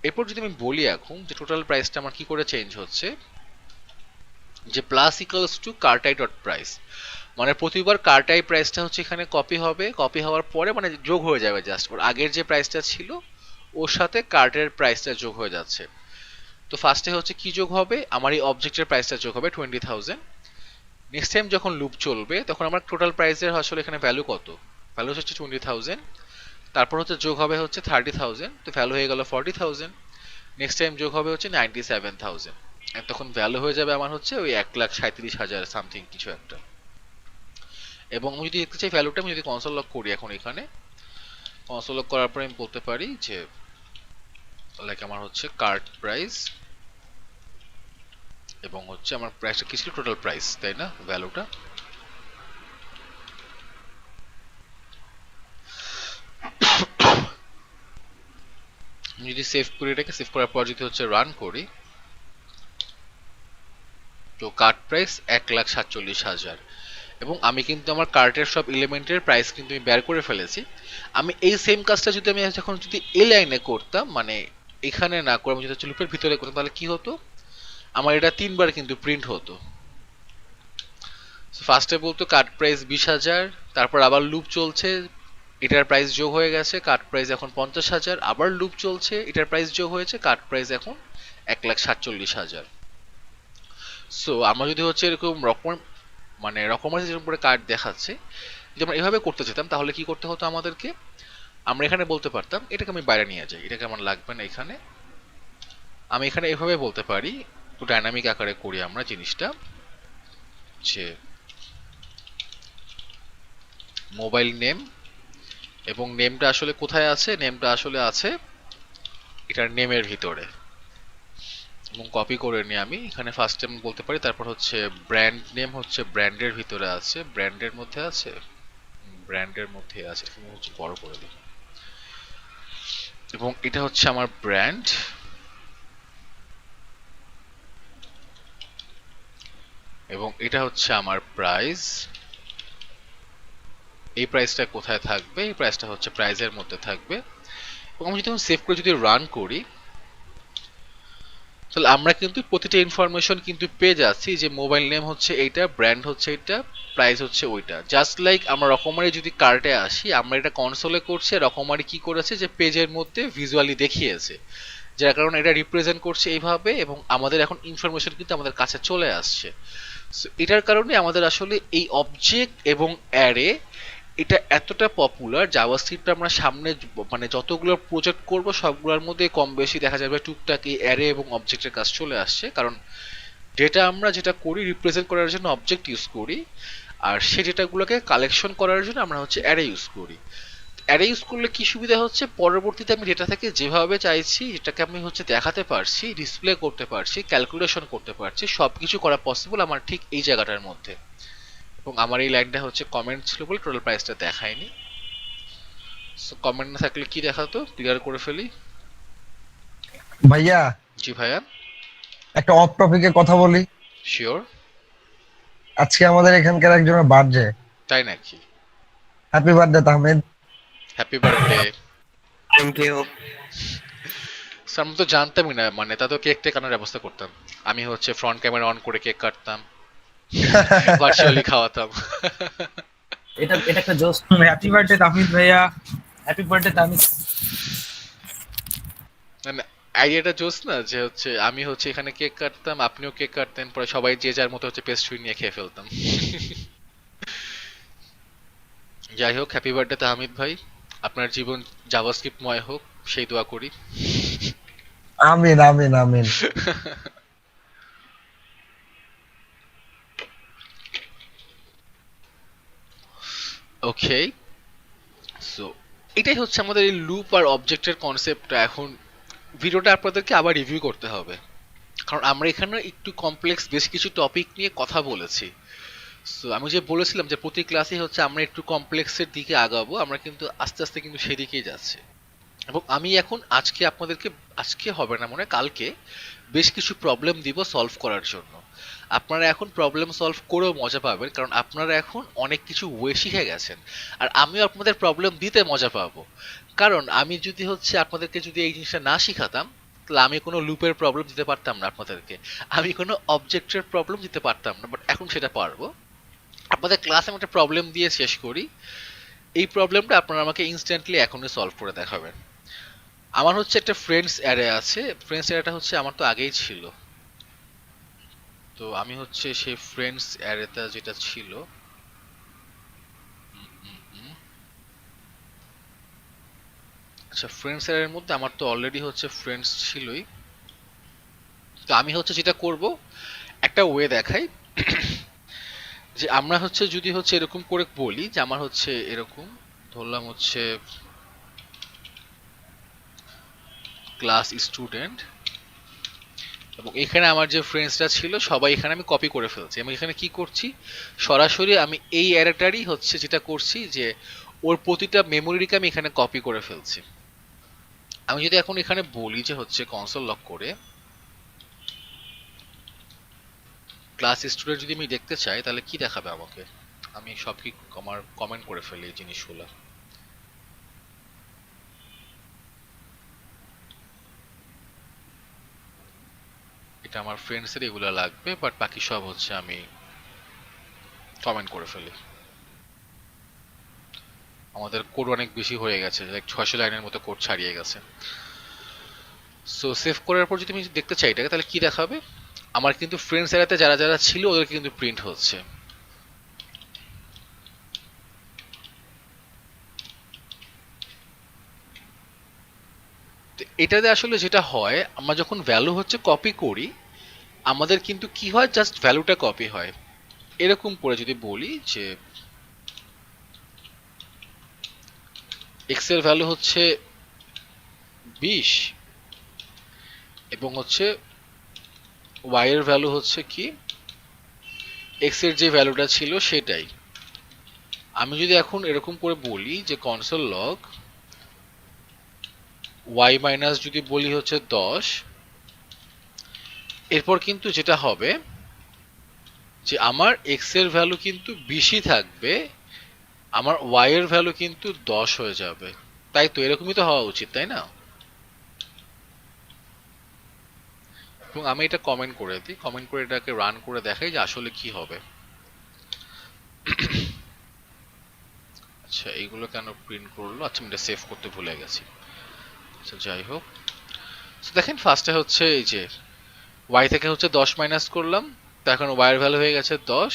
এরপর যদি আমি বলি এখন যে টোটাল প্রাইসটা আমার কি করে চেঞ্জ হচ্ছে, যে plus equals to cart i dot price, মানে প্রতিবার কার্টাই প্রাইসটা হচ্ছে এখানে কপি হবে, কপি হওয়ার পরে মানে যোগ হয়ে যাবে, জাস্ট ওর আগের যে প্রাইসটা ছিল ওর সাথে কার্টের প্রাইসটা যোগ হয়ে যাচ্ছে। তো ফার্স্টে হচ্ছে কি যোগ হবে, আমার এই অবজেক্টের প্রাইসটা যোগ হবে 20,000। নেক্সট টাইম যখন লুপ চলবে তখন আমার টোটাল প্রাইসের আসলে এখানে ভ্যালু কত, ভ্যালু হচ্ছে 20,000, তারপর হচ্ছে যোগ হবে হচ্ছে 30,000, তো ভ্যালু হয়ে গেল 40,000। নেক্সট টাইম যোগ হবে হচ্ছে 97,000, আর তখন ভ্যালু হয়ে যাবে আমার হচ্ছে ওই 1,37,000 সামথিং কিছু একটা। এবং আমি যদি দেখতে চাই ভ্যালুটা, আমি যদি কনসোল লক করি এখন, এখানে কনসোল লক করার পরে আমি বলতে পারি যে লাইক আমার হচ্ছে কার্ট প্রাইস, এবং হচ্ছে আমার প্রাইসটা কি ছিল, টোটাল প্রাইস, তাই না, ভ্যালুটা। যদি সেভ করি, এটাকে সেভ করার পর যদি হচ্ছে রান করি, তো কার্ট প্রাইস 1,47,000, এবং আমি কিন্তু আমার কার্টের সব এলিমেন্টের প্রাইস কিন্তু আমি বের করে ফেলেছি। আমি এই সেম কাজটা যদি আমি যখন যদি এই লাইনে করতাম, মানে এখানে না করে আমি যদি হচ্ছে লুপের ভিতরে করতাম, তাহলে কি হতো, আমার এটা 3বার কিন্তু প্রিন্ট হতো। ফার্স্টে বলতো কাট প্রাইস 20,000, তারপর আবার লুপ চলছে, এটার প্রাইস যোগ হয়ে গেছে, কাট প্রাইস এখন 50,000, আবার লুপ চলছে, এটার প্রাইস যোগ হয়েছে, কাট প্রাইস এখন 1,47,000। সো আমরা যদি হচ্ছে এরকম রকম মানে রকমের যেরকম করে কার্ড দেখাচ্ছে, যদি আমরা এভাবে করতে যেতাম তাহলে কি করতে হতো আমাদেরকে, আমরা এখানে বলতে পারতাম এটাকে আমি বাইরে নিয়ে যাই, এটাকে আমার লাগবে না এখানে। আমি এখানে এভাবে বলতে পারি, একটু ডাইনামিক আকারে করি আমরা জিনিসটা, যে মোবাইল নেম, এবং নেমটা আসলে কোথায় আছে, নেমটা আসলে আছে এটার নেমের ভিতরে, এবং কপি করে নিয়ে আমি এখানে ফার্স্ট টাইম বলতে পারি। তারপর হচ্ছে ব্র্যান্ড নেম হচ্ছে ব্র্যান্ডের ভিতরে আছে, ব্র্যান্ডের মধ্যে আছে, ব্র্যান্ডের মধ্যে আছে, তুমি হচ্ছে বড় করে দিই, এবং এটা হচ্ছে আমার ব্র্যান্ড, এবং এটা হচ্ছে আমার প্রাইস। এই প্রাইসটা কোথায় থাকবে, এই প্রাইসটা হচ্ছে প্রাইসের মধ্যে থাকবে। এবং আমি যদি সেভ করে যদি রান করি, তাহলে আমরা কিন্তু প্রতিটা ইনফরমেশন কিন্তু পেয়ে যাচ্ছি, যে মোবাইল নেম হচ্ছে এইটা, ব্র্যান্ড হচ্ছে এটা, প্রাইস হচ্ছে ওইটা। জাস্ট লাইক আমরা রকমারি যদি কার্টে আসি, আমরা এটা কনসোলে করছি, রকমারি কি করেছে যে পেজের মধ্যে ভিজুয়ালি দেখিয়েছে, যার কারণে এটা রিপ্রেজেন্ট করছে এইভাবে, এবং আমাদের এখন ইনফরমেশন কিন্তু আমাদের কাছে চলে আসছে। সো এটার কারণে আমাদের আসলে এই অবজেক্ট এবং অ্যারে এটা এতটা পপুলার, জাভাস্ক্রিপ্ট আমরা সামনে মানে যতগুলো প্রজেক্ট করব সবগুলোর মধ্যে কম বেশি দেখা যাবে টুকটাক এই অ্যারে এবং অবজেক্টের কাজ চলে আসছে, কারণ ডেটা আমরা যেটা করি রিপ্রেজেন্ট করার জন্য অবজেক্ট ইউজ করি, আর সেই ডেটাগুলোকে কালেকশন করার জন্য আমরা হচ্ছে অ্যারে ইউজ করি। অ্যারে ইউজ করলে কি সুবিধা হচ্ছে, পরবর্তীতে আমি ডেটা থেকে যেভাবে চাইছি যেটাকে আমি হচ্ছে দেখাতে পারছি, ডিসপ্লে করতে পারছি, ক্যালকুলেশন করতে পারছি, সবকিছু করা পসিবল আমার ঠিক এই জায়গাটার মধ্যে। এবং আমার এই লাইনটা হচ্ছে কমেন্ট ছিল বলে টোটাল প্রাইসটা দেখায়নি। সো কমেন্ট না থাকলে কি দেখাতো, ক্লিয়ার করে ফেলি। ভাইয়া জি ভাইয়া। একটা অফ টপিকে কথা বলি। শিওর। আজকে আমাদের এখানকার একজনের বার্থডে। তাই নাকি? Happy birthday Tahmid. Happy birthday. Thank you. Sir আমি তো জানতামই না, মানে তা তো কেক টেক আনার ব্যবস্থা করতাম। আমি হচ্ছে ফ্রন্ট ক্যামেরা অন করে কেক কাটতাম, ভার্চুয়ালি খাওয়াতাম। এটা এটা একটা জোস। হ্যাপি বার্থডে তাহমিদ ভাইয়া। Happy birthday তামিদ। মানে আইডিয়াটা জোস না, যে হচ্ছে আমি হচ্ছে এখানে কেক কাটতাম, আপনিও কেক কাটতেন, পরে সবাই যে যার মতো হচ্ছে পেস্ট্রি নিয়ে খেয়ে ফেলতাম। যাই হোক, হ্যাপি বার্থডে তাহমিদ ভাই, আপনার জীবন জাভাস্ক্রিপ্টময় হোক সেই দোয়া করি। আমিন আমিন আমিন। ওকে, সো এটাই হচ্ছে আমাদের এই লুপ আর অবজেক্টের কনসেপ্টটা। এখন ভিডিওটা আপনাদেরকে আবার রিভিউ করতে হবে, কারণ আমরা এখানে একটু কমপ্লেক্স বেশ কিছু টপিক নিয়ে কথা বলেছি। সো আমি যে বলেছিলাম যে প্রতি ক্লাসে হচ্ছে আমরা একটু কমপ্লেক্সের দিকে আগাবো, আমরা কিন্তু আস্তে আস্তে কিন্তু সেদিকেই যাচ্ছি। এবং আমি এখন আজকে আপনাদেরকে, আজকে হবে না মনে হয়, কালকে বেশ কিছু প্রবলেম দিব সলভ করার জন্য। আপনারা এখন প্রবলেম সলভ করেও মজা পাবেন, কারণ আপনারা এখন অনেক কিছু ওয়ে শিখে গেছেন। আর আমিও আপনাদের প্রবলেম দিতে মজা পাবো, কারণ আমি যদি হচ্ছে আপনাদেরকে যদি এই জিনিসটা না শিখাতাম, তাহলে আমি কোনো লুপের প্রবলেম দিতে পারতাম না আপনাদেরকে, আমি কোনো অবজেক্টের প্রবলেম দিতে পারতাম না। বাট এখন সেটা পারবো। আপনাদের ক্লাসে আমি একটা প্রবলেম দিয়ে শেষ করি। এই প্রবলেমটা আপনারা আমাকে ইনস্ট্যান্টলি এখনই সলভ করে দেখাবেন। আমার হচ্ছে একটা ফ্রেন্ডস অ্যারে আছে, ফ্রেন্ডস অ্যারেটা হচ্ছে আমার তো আগেই ছিল। তো আমি হচ্ছে সেই ফ্রেন্ডস অ্যারেটা যেটা ছিল, আচ্ছা ফ্রেন্ডস অ্যারের মধ্যে আমার তো অলরেডি হচ্ছে ফ্রেন্ডস ছিলই। তো আমি হচ্ছে যেটা করব, একটা ওয়ে দেখাই, যে আমরা হচ্ছে যদি হচ্ছে এরকম করে বলি যে আমার হচ্ছে এরকম ধরলাম হচ্ছে ক্লাস স্টুডেন্ট, এবং এখানে আমার যে ফ্রেন্ডসরা ছিল সবাই এখানে আমি কপি করে ফেলছি। আমি এখানে কি করছি, সরাসরি আমি এই অ্যারেটারই হচ্ছে যেটা করছি, যে ওর প্রতিটা মেমোরিকে আমি এখানে কপি করে ফেলছি। আমি যদি এখন এখানে বলি যে হচ্ছে কনসোল লক করে ক্লাস স্টুডেন্ট যদি আমি দেখতে চাই, তাহলে কি দেখাবে আমাকে? আমি সব কি আমার কমেন্ট করে ফেলি এই জিনিসগুলো। এটা আমার ফ্রেন্ডসের এগুলো লাগবে, বাট বাকি সব হচ্ছে আমি কমেন্ট করে ফেলি। আমাদের কোড অনেক বেশি হয়ে গেছে, লাইক 600 লাইনের মতো কোড ছাড়িয়ে গেছে। সো সেভ করার পর যদি আমি দেখতে চাই এটাকে, তাহলে কি দেখাবে? আমার কিন্তু ফ্রেন্ডস এরাতে যারা যারা ছিল ওদেরকে কিন্তু প্রিন্ট হচ্ছে। এটাতে আসলে যেটা হয়, আমরা যখন ভ্যালু হচ্ছে কপি করি, আমাদের কিন্তু কি হয়, জাস্ট ভ্যালুটা কপি হয়। এরকম করে যদি বলি যে এক্স এর ভ্যালু হচ্ছে 20 এবং হচ্ছে ওয়াই এর ভ্যালু হচ্ছে কি, এক্স এর যে ভ্যালুটা ছিল সেটাই। আমি যদি এখন এরকম করে বলি যে কনসোল লগ ওয়াই মাইনাস যদি বলি হচ্ছে 10, এরপর কিন্তু যেটা হবে যে আমার এক্স এর ভ্যালু কিন্তু 20ই থাকবে, আমার ওয়াই এর ভ্যালু কিন্তু 10 হয়ে যাবে। তাই তো এরকমই তো হওয়া উচিত, তাই না? এবং আমি এটা কমেন্ট করে দিই, কমেন্ট করে এটাকে রান করে দেখাই যে আসলে কি হবে। আচ্ছা এইগুলো কেন প্রিন্ট করলো? আচ্ছা আমি এটা সেভ করতে ভুলে গেছি। আচ্ছা যাই হোক, তো দেখেন ফার্স্টে হচ্ছে এই যে y থেকে হচ্ছে 10 মাইনাস করলাম, তো এখন y এর ভ্যালু হয়ে গেছে 10।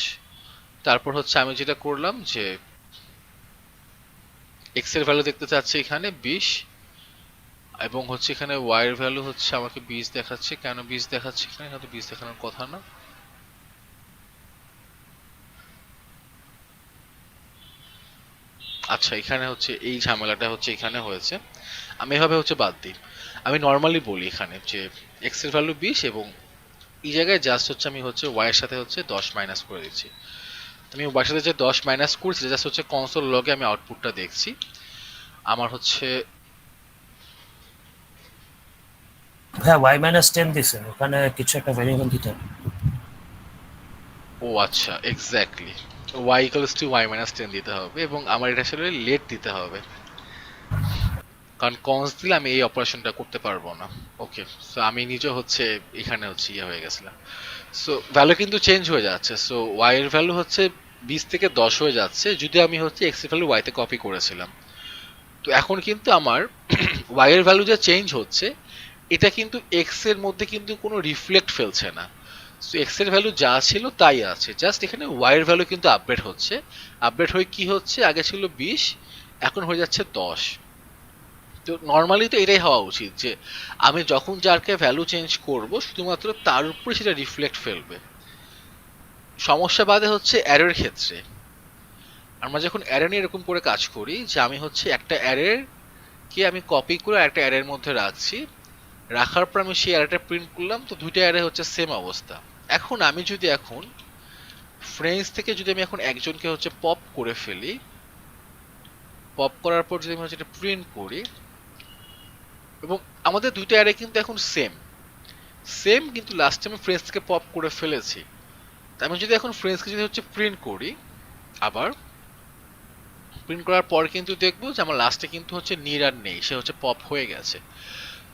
তারপর হচ্ছে আমি যেটা করলাম যে x এর ভ্যালু দেখতে চাচ্ছি এখানে 20, এবং হচ্ছে এখানে y এর ভ্যালু হচ্ছে আমাকে 20 দেখাচ্ছে। কেন 20 দেখাচ্ছে এখানে? তো 20 দেখানোর কথা না। আচ্ছা এখানে হচ্ছে এই ঝামেলাটা হচ্ছে এখানে হয়েছে, আমি এভাবে হচ্ছে বাদ দিই। আমি নর্মালি বলি এখানে যে x এর ভ্যালু 20 এবং এই জায়গায় জাস্ট হচ্ছে আমি হচ্ছে y এর সাথে হচ্ছে 10 মাইনাস করে দিচ্ছি। আমি y এর সাথে যে 10 মাইনাস করছি জাস্ট হচ্ছে কনসোল লগে আমি আউটপুটটা দেখছি। আমার হচ্ছে হ্যাঁ y-10 দিছে, ওখানে কিছু একটা ভেরিয়েবল দিতে হবে। ও আচ্ছা, exactly y equals to y minus 10 দিতে হবে এবং আমার এটা আসলে লেট দিতে হবে, কারণ কনস দিলে আমি এই অপারেশনটা করতে পারবো না। ওকে, সো আমি নিজে হচ্ছে এখানে হচ্ছে ইয়ে হয়ে গেছিলাম। সো ভ্যালু কিন্তু চেঞ্জ হয়ে যাচ্ছে। সো y এর ভ্যালু হচ্ছে 20 থেকে 10 হয়ে যাচ্ছে যদি আমি হচ্ছে x এর ভ্যালু y তে কপি করেছিলাম। তো এখন কিন্তু আমার y এর ভ্যালু যে চেঞ্জ হচ্ছে এটা কিন্তু x এর মধ্যে কিন্তু কোনো রিফ্লেক্ট ফেলছে না। সো x এর ভ্যালু যা ছিল তাই আছে, জাস্ট এখানে y এর ভ্যালু কিন্তু আপডেট হচ্ছে। আপডেট হয়ে কি হচ্ছে, আগে ছিল 20 এখন হয়ে যাচ্ছে 10। তো নর্মালি তো এটাই হওয়া উচিত যে আমি যখন যারকে ভ্যালু চেঞ্জ করব শুধুমাত্র তার উপরে সেটা রিফ্লেক্ট ফেলবে। সমস্যা বাদে হচ্ছে অ্যারের ক্ষেত্রে আমরা যখন অ্যারে নিয়ে এরকম করে কাজ করি যে আমি হচ্ছে একটা অ্যারের কে আমি কপি করে একটা অ্যারের মধ্যে রাখছি, রাখার পর আমি সেই অ্যারেটা প্রিন্ট করলাম, তো দুইটা অ্যারে হচ্ছে সেম অবস্থা। এখন আমি যদি এখন ফ্রেন্ডস থেকে যদি আমি এখন একজনকে হচ্ছে পপ করে ফেলি, পপ করার পর যদি আমি হচ্ছে এটা প্রিন্ট করি এবং আমাদের দুইটা অ্যারে কিন্তু এখন সেম সেম, কিন্তু লাস্টে আমি ফ্রেন্ডস থেকে পপ করে ফেলেছি। তাই আমি যদি এখন ফ্রেন্ডসকে যদি হচ্ছে প্রিন্ট করি, আবার প্রিন্ট করার পর কিন্তু দেখবো যে আমার লাস্টে কিন্তু হচ্ছে নীর আর নেই, সে হচ্ছে পপ হয়ে গেছে।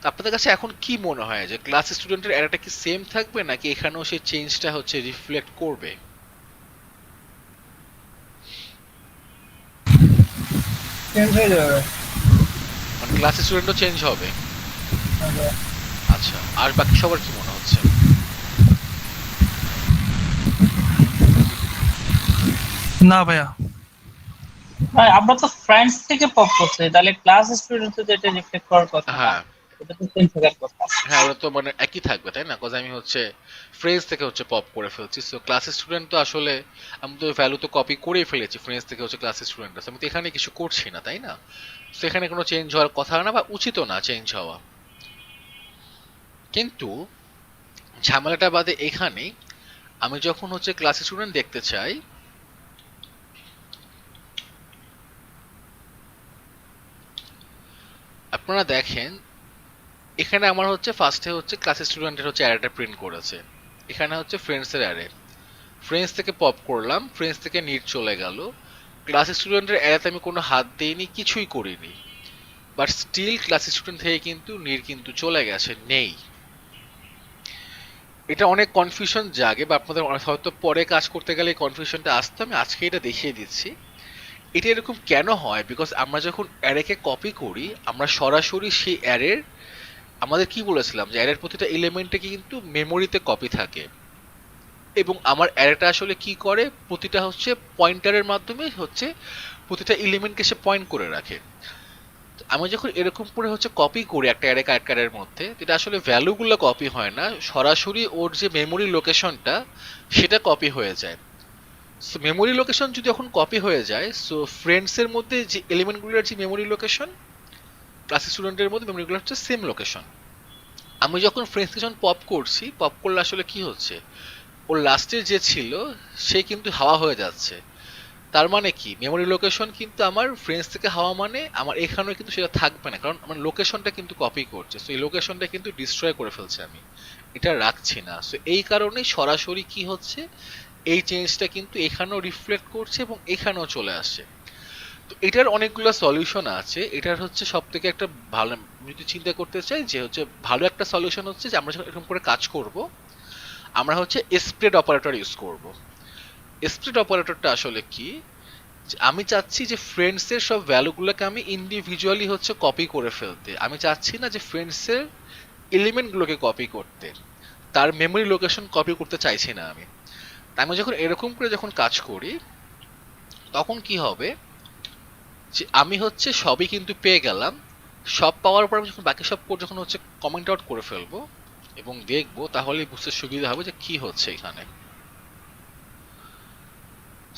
তো আপনাদের কাছে এখন কি মনে হয় যে ক্লাস স্টুডেন্টের অ্যারেটা কি সেম থাকবে নাকি এখানেও সেই চেঞ্জটা হচ্ছে রিফ্লেক্ট করবে? চেঞ্জ হয়ে যাবে। মানে ক্লাস স্টুডেন্টও চেঞ্জ হবে? আচ্ছা, আর বাকি সবার কি মনে হচ্ছে? না ভাইয়া, ভাই আমরা তো ফ্রেন্ডস থেকে পপ করছি, তাহলে ক্লাস স্টুডেন্ট তো যেটা রিফ্লেক্ট করার কথা, হ্যাঁ এটা তো সেম থাকার কথা। হ্যাঁ, ওরা তো মানে একই থাকবে তাই না? কজ আমি হচ্ছে ফ্রেন্ডস থেকে হচ্ছে পপ করে ফেলছি, সো ক্লাস স্টুডেন্ট তো আসলে আমি তো ভ্যালু তো কপি করেই ফেলেছি ফ্রেন্ডস থেকে হচ্ছে ক্লাস স্টুডেন্ট, আমি তো এখানে কিছু করছি না তাই না? তো এখানে কোনো চেঞ্জ হওয়ার কথা না বা উচিতও না চেঞ্জ হওয়া। কিন্তু ঝামেলাটা বাদে এখানে আমি যখন হচ্ছে ক্লাস স্টুডেন্ট দেখতে চাই, আপনারা দেখেন এখানে আমার হচ্ছে ফার্স্টে হচ্ছে ক্লাস স্টুডেন্টের হচ্ছে অ্যারেটা প্রিন্ট করেছে, এখানে হচ্ছে ফ্রেন্ডসের অ্যারে, ফ্রেন্ডস থেকে পপ করলাম, ফ্রেন্ডস থেকে নিট চলে গেল, ক্লাস স্টুডেন্টের অ্যারেতে আমি কোনো হাত দিইনি, কিছুই করিনি, বাট স্টিল ক্লাস স্টুডেন্ট থেকে কিন্তু নিট কিন্তু চলে গেছে, নেই। এটা অনেক কনফিউশন জাগে বা আপনাদের হয়তো পরে কাজ করতে গেলে এই কনফিউশনটা আসতো, আমি আজকে এটা দেখিয়ে দিচ্ছি। এটা এরকম কেন হয়, বিকজ আমরা যখন অ্যারেকে কপি করি আমরা সরাসরি সেই অ্যারের, আমাদের কি বলেছিলাম যে অ্যারের প্রতিটা এলিমেন্টে কিন্তু মেমোরিতে কপি থাকে এবং আমার অ্যারেটা আসলে কি করে, প্রতিটা হচ্ছে পয়েন্টারের মাধ্যমে হচ্ছে প্রতিটা এলিমেন্টকে সে পয়েন্ট করে রাখে। আমি যখন এরকম করে হচ্ছে কপি করি একটা অ্যারে আরেকটা অ্যারের মধ্যে, এটা আসলে ভ্যালুগুলো কপি হয় না, সরাসরি ওর যে মেমোরি লোকেশনটা সেটা কপি হয়ে যায়। সো মেমোরি লোকেশন যদি এখন কপি হয়ে যায়, সো ফ্রেন্ডসের মধ্যে যে এলিমেন্টগুলোর যে মেমোরি লোকেশন, ক্লাস স্টুডেন্টের মধ্যে মেমোরিগুলো হচ্ছে সেম লোকেশন। আমি যখন ফ্রেন্ডসকে যখন পপ করছি, পপ করলে আসলে কি হচ্ছে, ওর লাস্টের যে ছিল সে কিন্তু হাওয়া হয়ে যাচ্ছে। তার মানে কি, মেমোরি লোকেশন কিন্তু আমার ফ্রেন্ডস থেকে হাওয়া মানে আমার এখানেও কিন্তু সেটা থাকবে না, কারণ আমার লোকেশনটা কিন্তু কপি করছে, সো এই লোকেশনটা কিন্তু ডিস্ট্রয় করে ফেলছে, আমি এটা রাখছি না। সো এই কারণে সরাসরি কি হচ্ছে, এই চেঞ্জটা কিন্তু এখানেও রিফ্লেক্ট করছে এবং এখানেও চলে আসছে। তো এটার অনেকগুলো সলিউশন আছে, এটার হচ্ছে সব থেকে একটা ভালো, যদি চিন্তা করতে চাই যে হচ্ছে ভালো একটা সলিউশন হচ্ছে যে আমরা যখন এরকম করে কাজ করব আমরা হচ্ছে স্প্রেড অপারেটর ইউজ করব। স্প্রেড অপারেটরটা আসলে কি, আমি চাচ্ছি যে ফ্রেন্ডসের সব ভ্যালুগুলোকে আমি ইন্ডিভিজুয়ালি হচ্ছে কপি করে ফেলতে, আমি চাচ্ছি না যে ফ্রেন্ডসের এলিমেন্টগুলোকে কপি করতে, তার মেমোরি লোকেশন কপি করতে চাইছি না আমি। তাই আমি যখন এরকম করে যখন কাজ করি তখন কি হবে যে আমি হচ্ছে সবই কিন্তু পেয়ে গেলাম, সব পাওয়ার পর আমি যখন বাকি সব কোড যখন হচ্ছে কমেন্ট আউট করে ফেলবো এবং দেখবো, তাহলেই বুঝতে সুবিধা হবে যে কি হচ্ছে এখানে।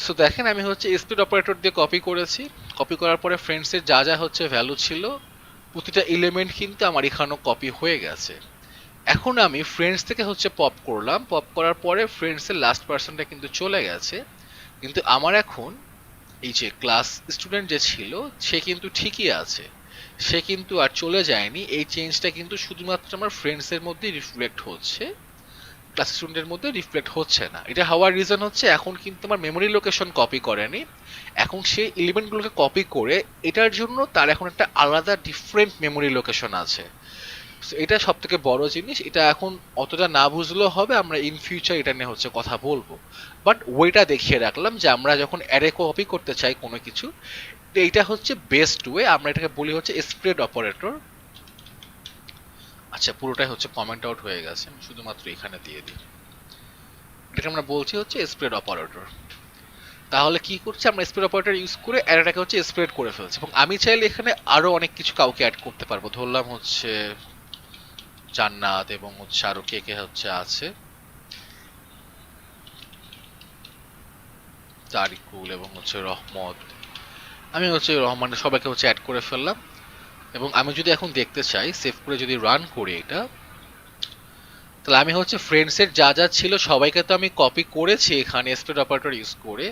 সো দেখেন আমি হচ্ছে স্প্লিট অপারেটর দিয়ে কপি করেছি, কপি করার পরে ফ্রেন্ডসের যা যা হচ্ছে ভ্যালু ছিল প্রতিটা এলিমেন্ট কিন্তু আমার এখানেও কপি হয়ে গেছে। এখন আমি ফ্রেন্ডস থেকে হচ্ছে পপ করলাম, পপ করার পরে ফ্রেন্ডসের লাস্ট পার্সনটা কিন্তু চলে গেছে, কিন্তু আমার এখন এই যে ক্লাস স্টুডেন্ট যে ছিল সে কিন্তু ঠিকই আছে, সে কিন্তু আর চলে যায়নি, এই চেঞ্জটা কিন্তু শুধুমাত্র আমার ফ্রেন্ডসের মধ্যেই রিফ্লেক্ট হচ্ছে, ক্লাস স্টুডেন্টের মধ্যে রিফ্লেক্ট হচ্ছে না। এটা হওয়ার রিজন হচ্ছে এখন কিন্তু আমার মেমোরি লোকেশন কপি করেনি, এখন সেই এলিমেন্টগুলোকে কপি করে এটার জন্য তার এখন একটা আলাদা ডিফারেন্ট মেমোরি লোকেশন আছে। So, এটা সব থেকে বড় জিনিস। এটা এখন অতটা না বুঝলেও হবে, আমরা ইন ফিউচার এটা নিয়ে হচ্ছে কথা বলবো, বাট ওইটা দেখিয়ে রাখলাম যে আমরা যখন অ্যারে কপি করতে চাই কোনো কিছু, এইটা হচ্ছে বেস্ট ওয়ে। আমরা এটাকে বলি হচ্ছে স্প্রেড অপারেটর। আচ্ছা, পুরোটাই হচ্ছে কমেন্ট আউট হয়ে গেছে, আমি শুধুমাত্র এখানে দিয়ে দিই। এটাকে আমরা বলছি হচ্ছে স্প্রেড অপারেটর। তাহলে কি করছে, আমরা স্প্রেড অপারেটর ইউজ করে অ্যারেটাকে হচ্ছে স্প্রেড করে ফেলছি, এবং আমি চাইলে এখানে আরো অনেক কিছু কাউকে অ্যাড করতে পারবো। ধরলাম হচ্ছে জান্নাত এবং হচ্ছে আরো কে কে হচ্ছে আছে, তারিকুল এবং হচ্ছে রহমত। আমি হচ্ছে রহমানের সবাইকে হচ্ছে অ্যাড করে ফেললাম, এবং আমি যদি এখন দেখতে চাই সেভ করে যদি রান করি এটা, তাহলে আমি হচ্ছে ফ্রেন্ডসের যা যা ছিল সবাইকে তো আমি কপি করেছি এখানে স্প্রেড অপারেটর ইউজ করে,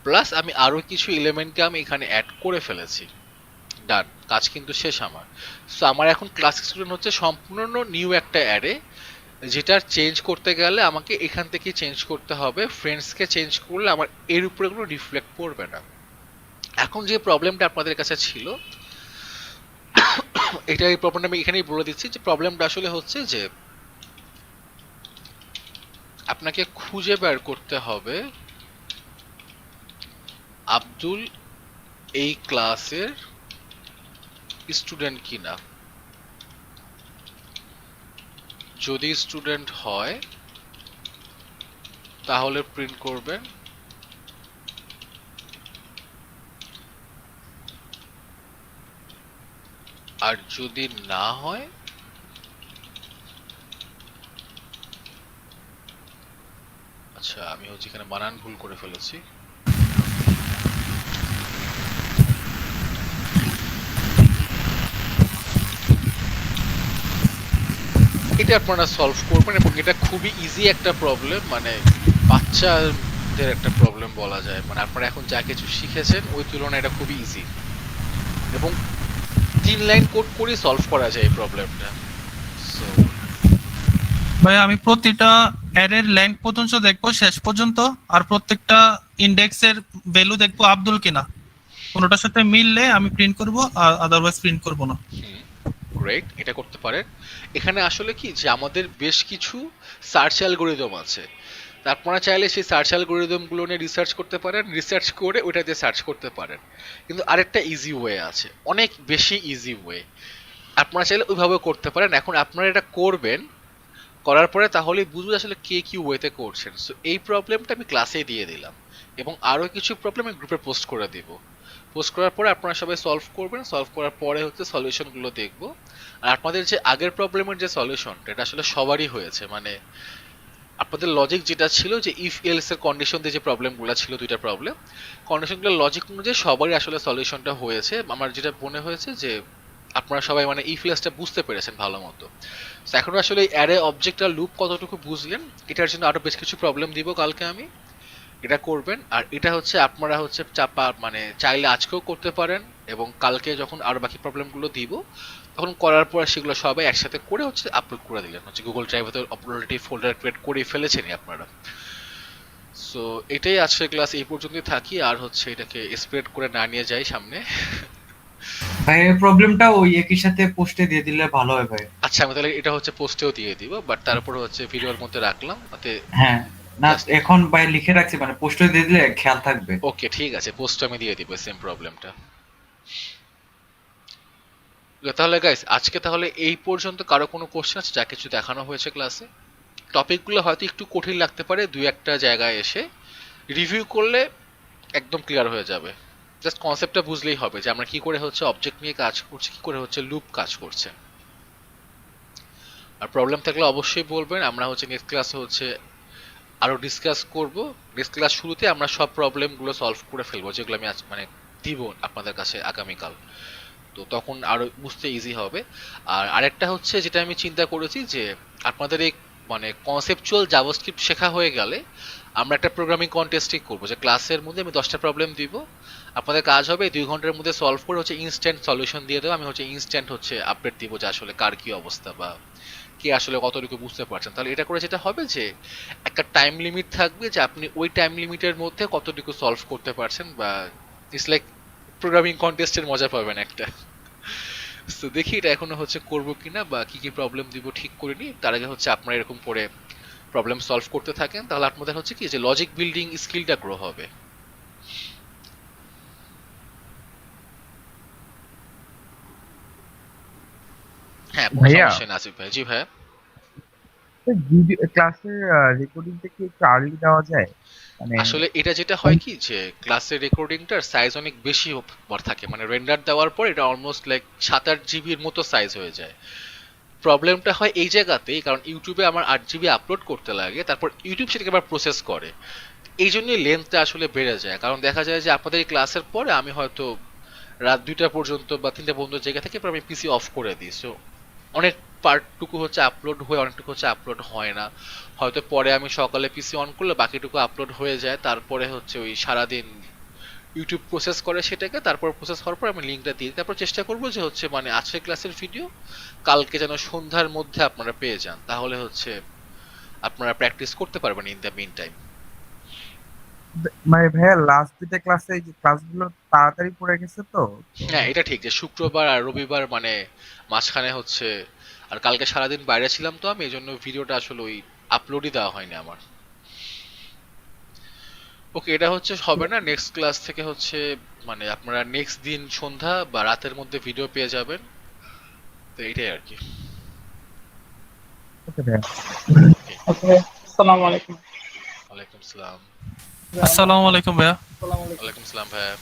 প্লাস আমি আরো কিছু এলিমেন্টকে আমি এখানে অ্যাড করে ফেলেছি। ডান, কাজ কিন্তু শেষ আমার। সো আমার এখন ক্লাস স্টুডেন্ট হচ্ছে সম্পূর্ণ নিউ একটা অ্যারে, যেটা চেঞ্জ করতে গেলে আমাকে এখান থেকে চেঞ্জ করতে হবে। ফ্রেন্ডসকে চেঞ্জ করলে আমার এর উপরে কোনো রিফ্লেক্ট পড়বে না। এখন যে প্রবলেমটা আপনাদের কাছে ছিল, এটা এই প্রবলেমটা আমি এখানেই বলে দিচ্ছি যে প্রবলেমটা আসলে হচ্ছে যে আপনাকে খুঁজে বের করতে হবে আব্দুল এই ক্লাসের স্টুডেন্ট কিনা। যদি স্টুডেন্ট হয় তাহলে প্রিন্ট করবেন, আর যদি না হয় আচ্ছা, আমি হচ্ছে এখানে বানান ভুল করে ফেলেছি। এটা আপনারা সলভ করবেন, এবং এটা খুবই ইজি একটা প্রবলেম, মানে বাচ্চাদের একটা প্রবলেম বলা যায়। মানে আপনারা এখন যা কিছু শিখেছেন ওই তুলনায় এটা খুবই ইজি, এবং 3 লাইন কোড করে সলভ করা যায় এই প্রবলেমটা। সো ভাই আমি প্রতিটা অ্যারের লেন্থ পর্যন্ত দেখবো শেষ পর্যন্ত, আর প্রত্যেকটা ইন্ডেক্সের ভ্যালু দেখবো আব্দুল কিনা। কোনোটার সাথে মিললে আমি প্রিন্ট করব, আর আদারওয়াইজ প্রিন্ট করব না। গ্রেট, এটা করতে পারেন। এখানে আসলে কি যে আমাদের বেশ কিছু সার্চ অ্যালগরিদম আছে, আপনারা চাইলে সেই সার্চ অ্যালগরিদমগুলো নিয়ে রিসার্চ করতে পারেন, রিসার্চ করে ওইটাতে সার্চ করতে পারেন। কিন্তু আরেকটা ইজি ওয়ে আছে, অনেক বেশি ইজি ওয়ে, আপনারা চাইলে ওইভাবে করতে পারেন। এখন আপনারা এটা করবেন, করার পরে তাহলে বুঝবেন আসলে কে কি ওয়েতে করছেন। সো এই প্রবলেমটা আমি ক্লাসে দিয়ে দিলাম, এবং আরও কিছু প্রবলেম আমি গ্রুপে পোস্ট করে দিব। পোস্ট করার পরে আপনারা সবাই সলভ করবেন, সলভ করার পরে হচ্ছে সলিউশনগুলো দেখব। আর আপনাদের যে আগের প্রবলেমের যে সলিউশনটা, এটা আসলে সবারই হয়েছে। মানে আপনাদের লজিক যেটা ছিল যে ইফ এলস এর কন্ডিশন দিয়ে যে প্রবলেমগুলো ছিল, দুইটা প্রবলেম, কন্ডিশনগুলোর লজিক অনুযায়ী সবারই আসলে সলিউশনটা হয়েছে। আমার যেটা মনে হয়েছে যে আপনারা সবাই মানে ইফ এলসটা বুঝতে পেরেছেন ভালো মতো। তো এখন আসলে অ্যারে অবজেক্ট আর লুপ কতটুকু বুঝলেন, এটার জন্য আরো বেশ কিছু প্রবলেম দিব কালকে আমি, এটা করবেন। আর এটা হচ্ছে আপনারা হচ্ছে চাপা মানে চাইলে আজকেও করতে পারেন, এবং কালকে যখন আরো বাকি প্রবলেমগুলো দিব তখন করার পর সেগুলো সবাই একসাথে করে হচ্ছে আপলোড করে দিলেন, হচ্ছে গুগল ড্রাইভে তো অলরেডি ফোল্ডার ক্রিয়েট করে ফেলেছেনই আপনারা। সো এটাই আজকের ক্লাস, এই পর্যন্তই থাকি। আর হচ্ছে এটাকে স্প্রেড করে না নিয়ে যাই সামনে। ভাই এই প্রবলেমটা ওই একই সাথে পোস্টে দিয়ে দিলে ভালো হয় ভাই। আচ্ছা, আমি তাহলে এটা হচ্ছে পোস্টেও দিয়ে দিব, বাট তারপরে হচ্ছে ভিডিওর মধ্যে রাখলাম তাতে। হ্যাঁ না, এখন ভাই লিখে রাখছি, মানে পোস্টে দিয়ে দিলে খেয়াল থাকবে। ওকে ঠিক আছে, পোস্ট আমি দিয়ে দিব সেম প্রবলেমটা। তাহলে গাইস আজকে তাহলে এই পর্যন্ত। কারো কোনো কোশ্চেন আছে? যা কিছু দেখানো হয়েছে ক্লাসে, টপিকগুলো হয়তো একটু কঠিন লাগতে পারে, দুই একটা জায়গায় এসে রিভিউ করলে একদম ক্লিয়ার হয়ে যাবে। জাস্ট কনসেপ্টটা বুঝলেই হবে যে আমরা কি করে হচ্ছে অবজেক্ট নিয়ে কাজ করছি, কি করে হচ্ছে লুপ কাজ করছে। আর প্রবলেম থাকলে অবশ্যই বলবেন, আমরা হচ্ছে নেক্সট ক্লাসে হচ্ছে আরো ডিসকাস করব। নেক্সট ক্লাস শুরুতে আমরা সব প্রবলেমগুলো সলভ করে ফেলবো, যেগুলো আমি আজ মানে দিব আপনাদের কাছে আগামীকাল। তো তখন আরো বুঝতে ইজি হবে। আর আরেকটা হচ্ছে যেটা আমি চিন্তা করেছি যে আপনাদের এই মানে কনসেপচুয়াল জাভাস্ক্রিপ্ট শেখা হয়ে গেলে আমরা একটা প্রোগ্রামিং কন্টেস্টই করবো, যে ক্লাসের মধ্যে আমি 10টা প্রবলেম দিব, আপনাদের কাজ হবে 2 ঘন্টার মধ্যে সলভ করে হচ্ছে ইনস্ট্যান্ট সলিউশন দিয়ে দেবো, আমি হচ্ছে ইনস্ট্যান্ট হচ্ছে আপডেট দিব যে আসলে কার কি অবস্থা বা কে আসলে কতটুকু বুঝতে পারছেন। তাহলে এটা করে যেটা হবে যে একটা টাইম লিমিট থাকবে যে আপনি ওই টাইম লিমিটের মধ্যে কতটুকু সলভ করতে পারছেন, বা ইটস লাইক প্রোগ্রামিং কন্টেস্টের মজা পাবেন একটা। তো দেখি এটা এখনো হচ্ছে করবো কিনা বা কি কি প্রবলেম দিব ঠিক করে নিই, তার আগে হচ্ছে আপনারা এরকম করে প্রবলেম সলভ করতে থাকেন, তাহলে আপনাদের হচ্ছে কি যে লজিক বিল্ডিং স্কিলটা গ্রো হবে। হ্যাঁ, কোনো ভাইয়া সমস্যা নেই আসিফ ভাই। জি ভাই। ভিডিও ক্লাসের রেকর্ডিংটা কি একটু আর্লি দেওয়া যায়? মানে আসলে এটা যেটা হয় কি যে ক্লাসের রেকর্ডিংটার সাইজ অনেক বেশি বার থাকে, মানে রেন্ডার দেওয়ার পর এটা অলমোস্ট লাইক 7-8 জিবির মতো সাইজ হয়ে যায়। প্রবলেমটা হয় এই জায়গাতেই, কারণ ইউটিউবে আমার 8 জিবি আপলোড করতে লাগে, তারপর ইউটিউব সেটাকে আবার প্রসেস করে, এই জন্যই লেন্থটা আসলে বেড়ে যায়। কারণ দেখা যায় যে আপনাদের এই ক্লাসের পরে আমি হয়তো রাত 2টা পর্যন্ত বা 3টা পর্যন্ত জায়গা থেকে আমি পিসি অফ করে দিই, সো অনেক পার্টটুকু হচ্ছে আপলোড হয়ে অনেকটুকু হচ্ছে আপলোড হয় না। হয়তো পরে আমি সকালে পিসি অন করলে বাকিটুকু আপলোড হয়ে যায়, তারপরে হচ্ছে ওই সারাদিন ইউটিউব প্রসেস করে সেটাকে, তারপর প্রসেস হওয়ার পর আমি লিঙ্কটা দিই। তারপর চেষ্টা করবো যে হচ্ছে মানে আজকের ক্লাসের ভিডিও কালকে যেন সন্ধ্যার মধ্যে আপনারা পেয়ে যান, তাহলে হচ্ছে আপনারা প্র্যাকটিস করতে পারবেন ইন দ্য মিন টাইম। মানে ভাইয়া লাস্ট দুইটা ক্লাসে এই যে ক্লাসগুলো তাড়াতাড়ি পড়ে গেছে তো হ্যাঁ, এটা ঠিক যে শুক্রবার আর রবিবার মানে মাঝখানে হচ্ছে, আর কালকে সারাদিন বাইরে ছিলাম তো আমি, এই জন্য ভিডিওটা আসলে ওই আপলোডই দেওয়া হয়নি আমার। ওকে, এটা হচ্ছে হবে না, নেক্সট ক্লাস থেকে হচ্ছে মানে আপনারা নেক্সট দিন সন্ধ্যা বা রাতের মধ্যে ভিডিও পেয়ে যাবেন, তো এইটাই আর কি। ওকে ভাইয়া। ওকে, আসসালামু আলাইকুম। ওয়ালাইকুম আসসালাম। আসসালামু আলাইকুম ভাইয়া। ওয়ালাইকুম আসসালাম ভাইয়া।